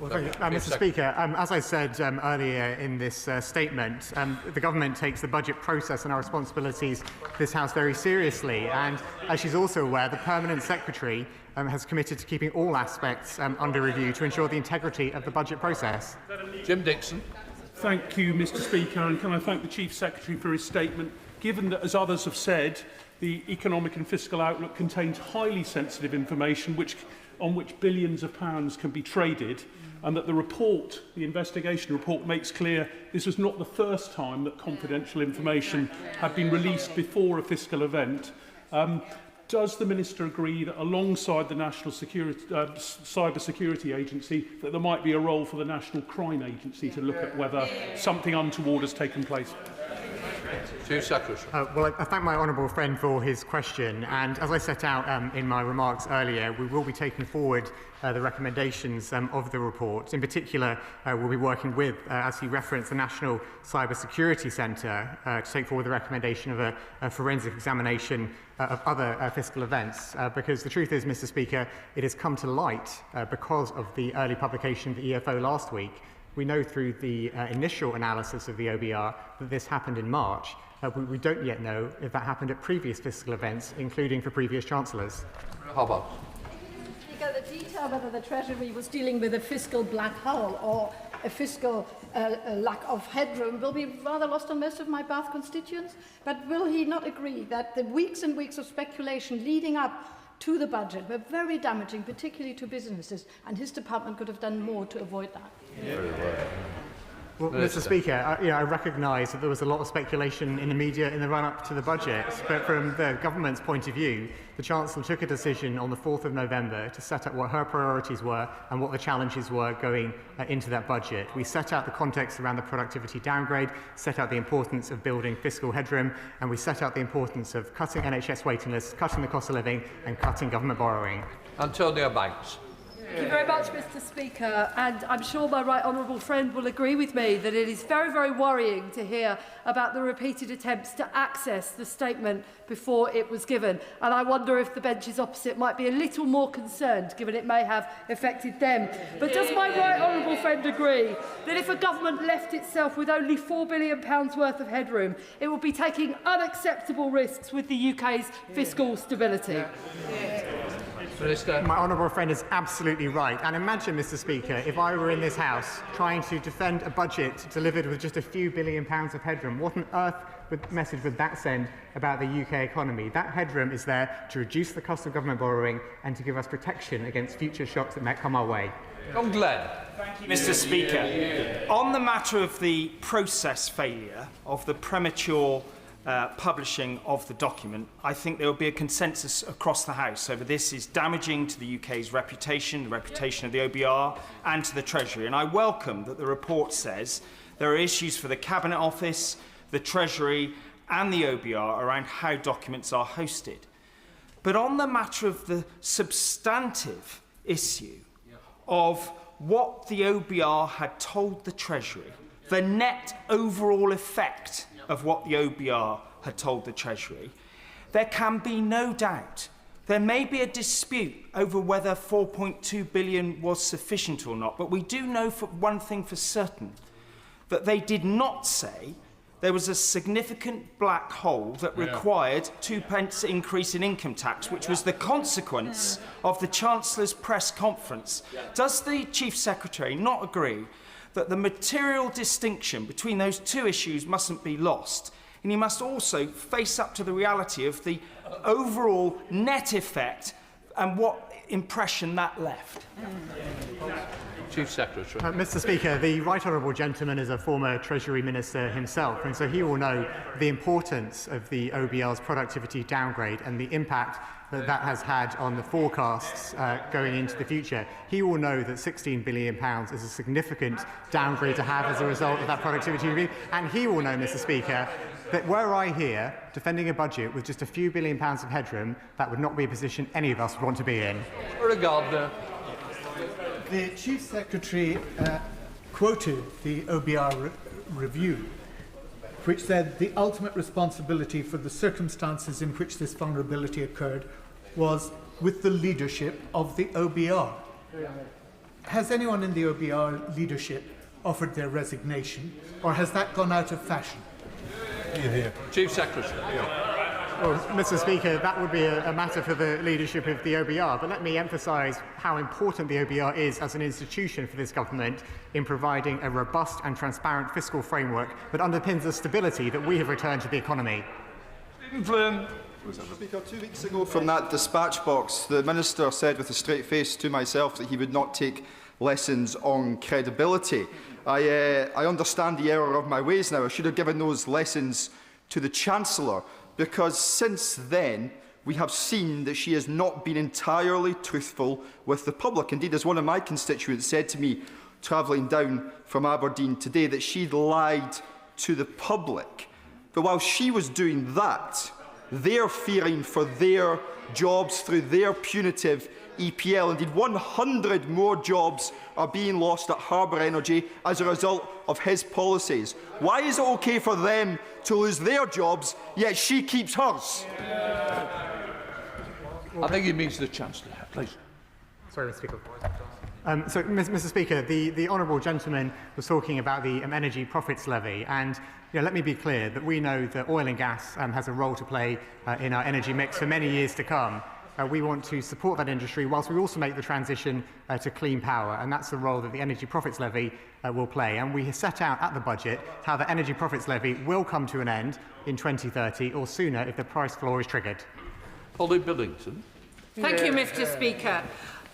Well, thank you, Mr. Speaker. As I said earlier in this statement, the government takes the budget process and our responsibilities to this House very seriously. And as she's also aware, the Permanent Secretary has committed to keeping all aspects under review to ensure the integrity of the budget process. Jim Dixon. Thank you, Mr. Speaker, and can I thank the Chief Secretary for his statement. Given that, as others have said, the economic and fiscal outlook contains highly sensitive information on which billions of pounds can be traded, and that the report, the investigation report, makes clear this was not the first time that confidential information had been released before a fiscal event. Does the Minister agree that alongside the National Cyber Security Agency that there might be a role for the National Crime Agency to look at whether something untoward has taken place? Chief Secretary. Well, I thank my honourable friend for his question, and as I set out in my remarks earlier, we will be taking forward the recommendations of the report. In particular, we'll be working with, as he referenced, the National Cyber Security Centre to take forward the recommendation of a forensic examination of other fiscal events, because the truth is, Mr. Speaker, it has come to light because of the early publication of the EFO last week. We know through the initial analysis of the OBR that this happened in March. We don't yet know if that happened at previous fiscal events, including for previous chancellors. How about? Speaker, the detail whether the Treasury was dealing with a fiscal black hole or a fiscal lack of headroom will be rather lost on most of my Bath constituents. But will he not agree that the weeks and weeks of speculation leading up to the budget were very damaging, particularly to businesses, and his department could have done more to avoid that? Well, Mr. Speaker, I recognise that there was a lot of speculation in the media in the run-up to the budget, but from the government's point of view, the Chancellor took a decision on the 4th of November to set out what her priorities were and what the challenges were going into that budget. We set out the context around the productivity downgrade, set out the importance of building fiscal headroom, and we set out the importance of cutting NHS waiting lists, cutting the cost of living, and cutting government borrowing. Antonia Banks. Thank you very much, Mr. Speaker, and I'm sure my right honourable friend will agree with me that it is very, very worrying to hear about the repeated attempts to access the statement before it was given. And I wonder if the benches opposite might be a little more concerned, given it may have affected them. But does my right honourable friend agree that if a government left itself with only £4 billion worth of headroom, it would be taking unacceptable risks with the UK's fiscal stability? My honourable friend is absolutely right. And imagine, Mr. Speaker, if I were in this House trying to defend a budget delivered with just a few £1 billion of headroom. What on earth message would that send about the UK economy? That headroom is there to reduce the cost of government borrowing and to give us protection against future shocks that might come our way. John Glenn. Thank you, Mr. Speaker. On the matter of the process failure of the premature publishing of the document, I think there will be a consensus across the House over this is damaging to the UK's reputation, the reputation of the OBR and to the Treasury. And I welcome that the report says There are issues for the Cabinet Office, the Treasury and the OBR around how documents are hosted. But on the matter of the substantive issue of what the OBR had told the Treasury, the net overall effect of what the OBR had told the Treasury, there can be no doubt. There may be a dispute over whether 4.2 billion was sufficient or not, but we do know for one thing for certain, that they did not say there was a significant black hole that required 2p increase in income tax, which was the consequence of the Chancellor's press conference. Does the Chief Secretary not agree that the material distinction between those two issues mustn't be lost? And he must also face up to the reality of the overall net effect and what impression that left. Chief Secretary. Mr. Speaker, the Right Honourable Gentleman is a former Treasury Minister himself, and so he will know the importance of the OBR's productivity downgrade and the impact that that has had on the forecasts going into the future. He will know that £16 billion is a significant downgrade to have as a result of that productivity review, and he will know, Mr. Speaker, that were I here defending a budget with just a few £1 billion of headroom, that would not be a position any of us would want to be in. The Chief Secretary quoted the OBR review, which said the ultimate responsibility for the circumstances in which this vulnerability occurred was with the leadership of the OBR. Has anyone in the OBR leadership offered their resignation, or has that gone out of fashion? Chief Secretary. Well, Mr. Speaker, that would be a matter for the leadership of the OBR, but let me emphasise how important the OBR is as an institution for this government in providing a robust and transparent fiscal framework that underpins the stability that we have returned to the economy. Mr. Speaker, 2 weeks ago from that dispatch box, the Minister said with a straight face to myself that he would not take lessons on credibility. I understand the error of my ways now. I should have given those lessons to the Chancellor, because since then we have seen that she has not been entirely truthful with the public. Indeed, as one of my constituents said to me travelling down from Aberdeen today, that she'd lied to the public. But while she was doing that, they're fearing for their jobs through their punitive EPL. Indeed, 100 more jobs are being lost at Harbour Energy as a result of his policies. Why is it okay for them to lose their jobs, yet she keeps hers? I think he means the Chancellor. Please. Sorry, Mr. Speaker. Mr. Speaker, the honourable gentleman was talking about the energy profits levy, and let me be clear that we know that oil and gas has a role to play in our energy mix for many years to come. We want to support that industry whilst we also make the transition to clean power, and that's the role that the energy profits levy will play. And we have set out at the budget how the energy profits levy will come to an end in 2030 or sooner if the price floor is triggered. Holly Billington. Thank you, Mr. Speaker.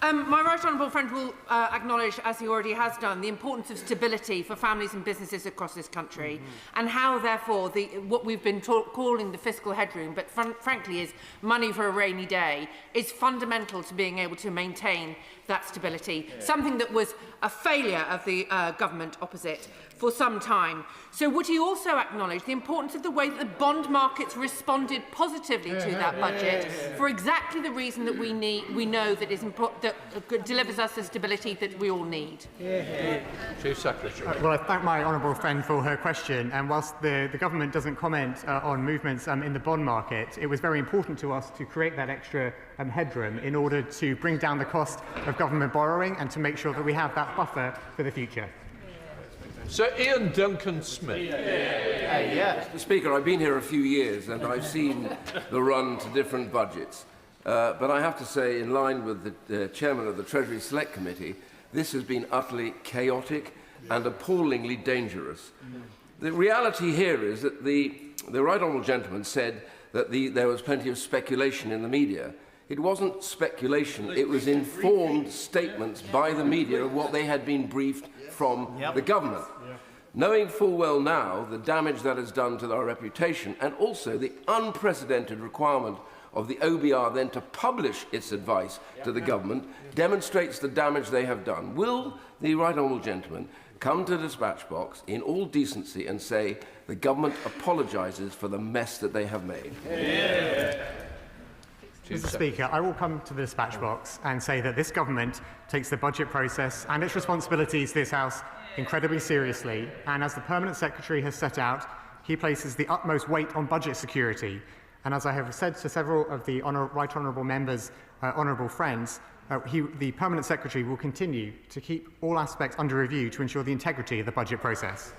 My right honourable friend will acknowledge, as he already has done, the importance of stability for families and businesses across this country, and how, therefore, what we've been calling the fiscal headroom, but frankly is money for a rainy day, is fundamental to being able to maintain that stability, something that was a failure of the government opposite for some time. So would he also acknowledge the importance of the way that the bond markets responded positively to that budget for exactly the reason that we know that delivers us the stability that we all need? Chief Secretary. Well, I thank my honourable friend for her question, and whilst the government doesn't comment on movements in the bond market, it was very important to us to create that extra headroom in order to bring down the cost of government borrowing and to make sure that we have that buffer for the future. Sir Ian Duncan-Smith. Mr. Speaker, I've been here a few years and I've seen the run to different budgets. But I have to say, in line with the chairman of the Treasury Select Committee, this has been utterly chaotic and appallingly dangerous. The reality here is that the right honourable gentleman said that there was plenty of speculation in the media. It wasn't speculation, it was informed statements by the media of what they had been briefed from the government. Knowing full well now the damage that has done to our reputation, and also the unprecedented requirement of the OBR then to publish its advice to the government, demonstrates the damage they have done. Will the right honourable gentleman come to the dispatch box in all decency and say the government apologises for the mess that they have made. Mr. Speaker, I will come to the dispatch box and say that this government takes the budget process and its responsibilities to this House incredibly seriously, and as the Permanent Secretary has set out, he places the utmost weight on budget security. And as I have said to several of the right honourable members, honourable friends, the Permanent Secretary will continue to keep all aspects under review to ensure the integrity of the budget process.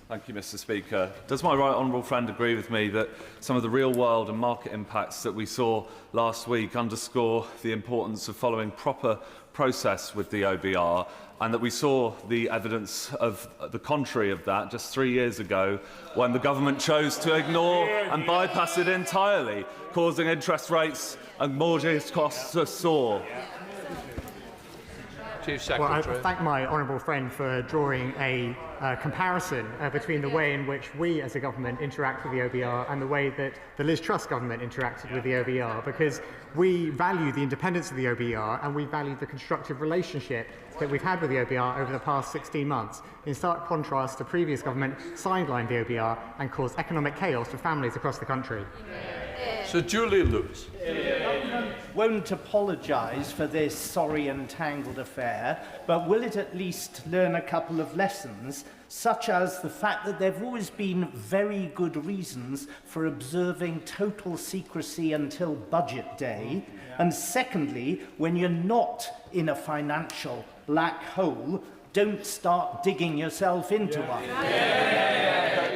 Thank you, Mr. Speaker. Does my right honourable friend agree with me that some of the real-world and market impacts that we saw last week underscore the importance of following proper process with the OBR, and that we saw the evidence of the contrary of that just 3 years ago when the government chose to ignore and bypass it entirely, causing interest rates and mortgage costs to soar? Well, I thank my honourable friend for drawing a comparison between the way in which we as a government interact with the OBR and the way that the Liz Truss government interacted with the OBR, because we value the independence of the OBR and we value the constructive relationship that we've had with the OBR over the past 16 months. In stark contrast, the previous government sidelined the OBR and caused economic chaos for families across the country. Sir Julie Lewis. The government won't apologise for this sorry and tangled affair, but will it at least learn a couple of lessons, such as the fact that there have always been very good reasons for observing total secrecy until budget day, and secondly, when you're not in a financial black hole, don't start digging yourself into one.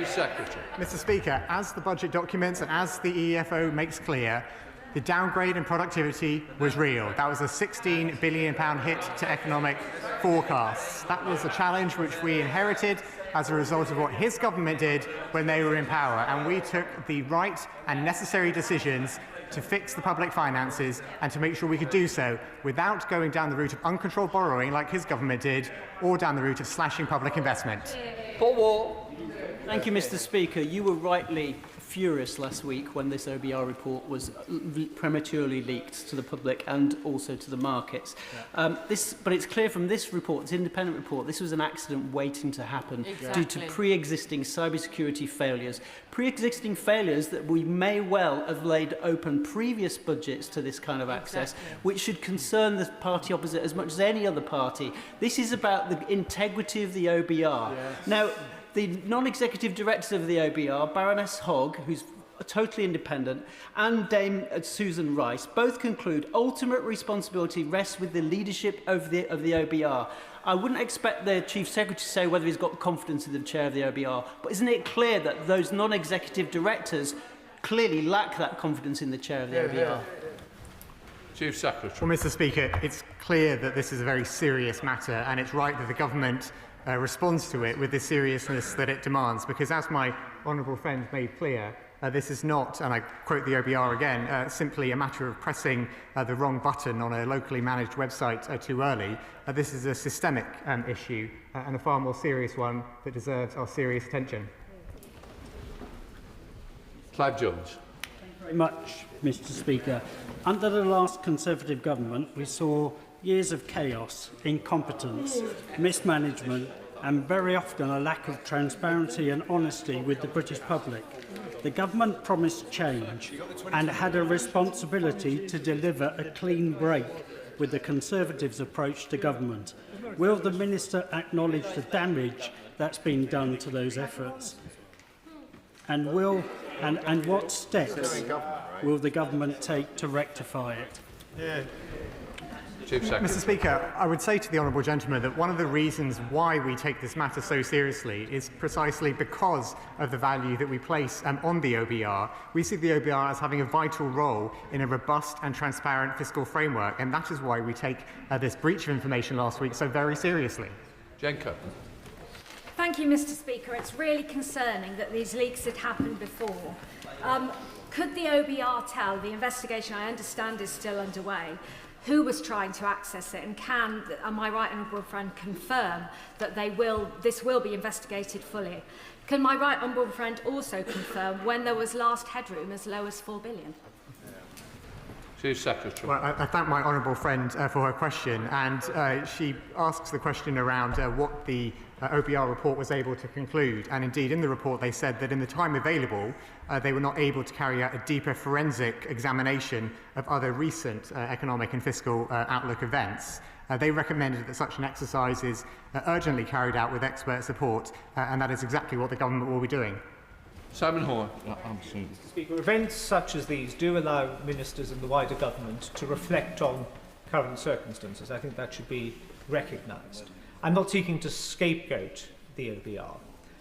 Secretary. Mr. Speaker, as the budget documents and as the EFO makes clear, the downgrade in productivity was real. That was a £16 billion hit to economic forecasts. That was a challenge which we inherited as a result of what his government did when they were in power, and we took the right and necessary decisions to fix the public finances and to make sure we could do so without going down the route of uncontrolled borrowing like his government did, or down the route of slashing public investment. Paul Wall. Thank you, Mr. Speaker. You were rightly furious last week when this OBR report was prematurely leaked to the public and also to the markets. But it's clear from this report, this independent report, this was an accident waiting to happen due to pre-existing cybersecurity failures. Pre-existing failures that we may well have laid open previous budgets to this kind of access, which should concern the party opposite as much as any other party. This is about the integrity of the OBR. Now, the non-executive directors of the OBR, Baroness Hogg, who's totally independent, and Dame Susan Rice, both conclude ultimate responsibility rests with the leadership of the OBR. I wouldn't expect the Chief Secretary to say whether he's got confidence in the chair of the OBR, but isn't it clear that those non-executive directors clearly lack that confidence in the chair of the OBR? Chief Secretary. Well, Mr. Speaker, it's clear that this is a very serious matter, and it's right that the government responds to it with the seriousness that it demands, because as my honourable friend made clear, this is not, and I quote the OBR again, simply a matter of pressing the wrong button on a locally managed website too early. This is a systemic issue and a far more serious one that deserves our serious attention. Clive Jones. Thank you very much, Mr. Speaker. Under the last Conservative government, we saw years of chaos, incompetence, mismanagement, and very often a lack of transparency and honesty with the British public. The government promised change and had a responsibility to deliver a clean break with the Conservatives' approach to government. Will the Minister acknowledge the damage that's been done to those efforts? And what steps will the government take to rectify it? Mr. Speaker, I would say to the honourable gentleman that one of the reasons why we take this matter so seriously is precisely because of the value that we place on the OBR. We see the OBR as having a vital role in a robust and transparent fiscal framework, and that is why we take this breach of information last week so very seriously. Jenko. Thank you, Mr. Speaker. It's really concerning that these leaks had happened before. Could the OBR tell, the investigation I understand is still underway, who was trying to access it, and can my right honourable friend confirm that this will be investigated fully? Can my right honourable friend also confirm when there was last headroom as low as £4 billion? Chief Secretary. Well, I thank my honourable friend for her question, and she asks the question around what the OBR report was able to conclude. And indeed, in the report, they said that in the time available, they were not able to carry out a deeper forensic examination of other recent economic and fiscal outlook events. They recommended that such an exercise is urgently carried out with expert support, and that is exactly what the government will be doing. Simon Hoare. Absolutely. Speaker, events such as these do allow ministers and the wider government to reflect on current circumstances. I think that should be recognised. I'm not seeking to scapegoat the OBR,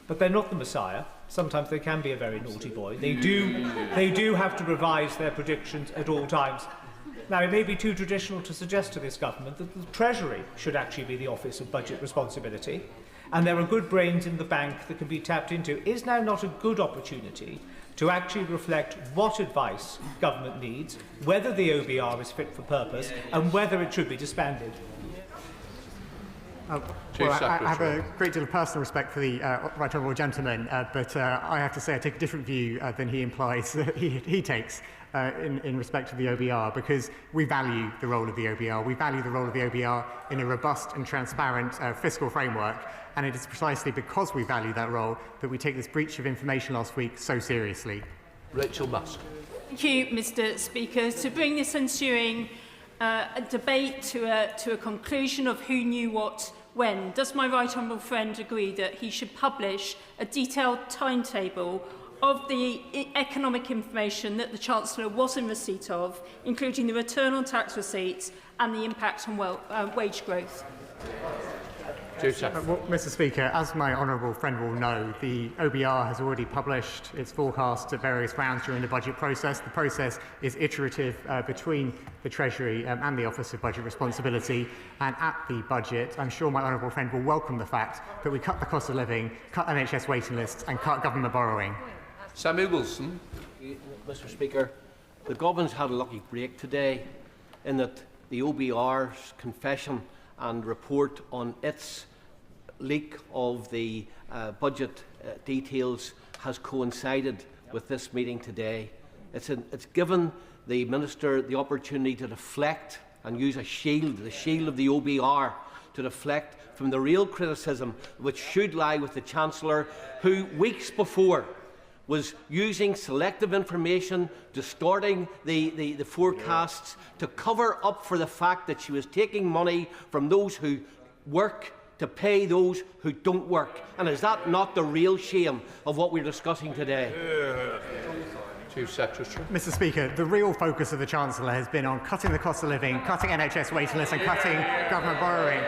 but they're not the Messiah. Sometimes they can be a very naughty boy. They do have to revise their predictions at all times. Now, it may be too traditional to suggest to this government that the Treasury should actually be the Office of Budget Responsibility, and there are good brains in the bank that can be tapped into. Is now not a good opportunity to actually reflect what advice government needs, whether the OBR is fit for purpose, and whether it should be disbanded? Well, I have a great deal of personal respect for the right honourable gentleman, but I have to say I take a different view than he implies that he takes in respect of the OBR, because we value the role of the OBR. We value the role of the OBR in a robust and transparent fiscal framework, and it is precisely because we value that role that we take this breach of information last week so seriously. Rachel Musk. Thank you, Mr. Speaker. To bring this ensuing debate to a conclusion of who knew what when, does my right honourable friend agree that he should publish a detailed timetable of the economic information that the Chancellor was in receipt of, including the return on tax receipts and the impact on wage growth? Well, Mr. Speaker, as my honourable friend will know, the OBR has already published its forecast at various rounds during the budget process. The process is iterative between the Treasury and the Office of Budget Responsibility, and at the budget, I'm sure my honourable friend will welcome the fact that we cut the cost of living, cut NHS waiting lists and cut government borrowing. Samuel Wilson. Mr. Speaker, the government's had a lucky break today in that the OBR's confession and report on its leak of the budget details has coincided with this meeting today. It's given the Minister the opportunity to deflect and use a shield, the shield of the OBR, to deflect from the real criticism which should lie with the Chancellor, who weeks before was using selective information, distorting the forecasts to cover up for the fact that she was taking money from those who work to pay those who don't work. And is that not the real shame of what we're discussing today? Chief Secretary. Mr. Speaker, the real focus of the Chancellor has been on cutting the cost of living, cutting NHS waiting lists and cutting government borrowing.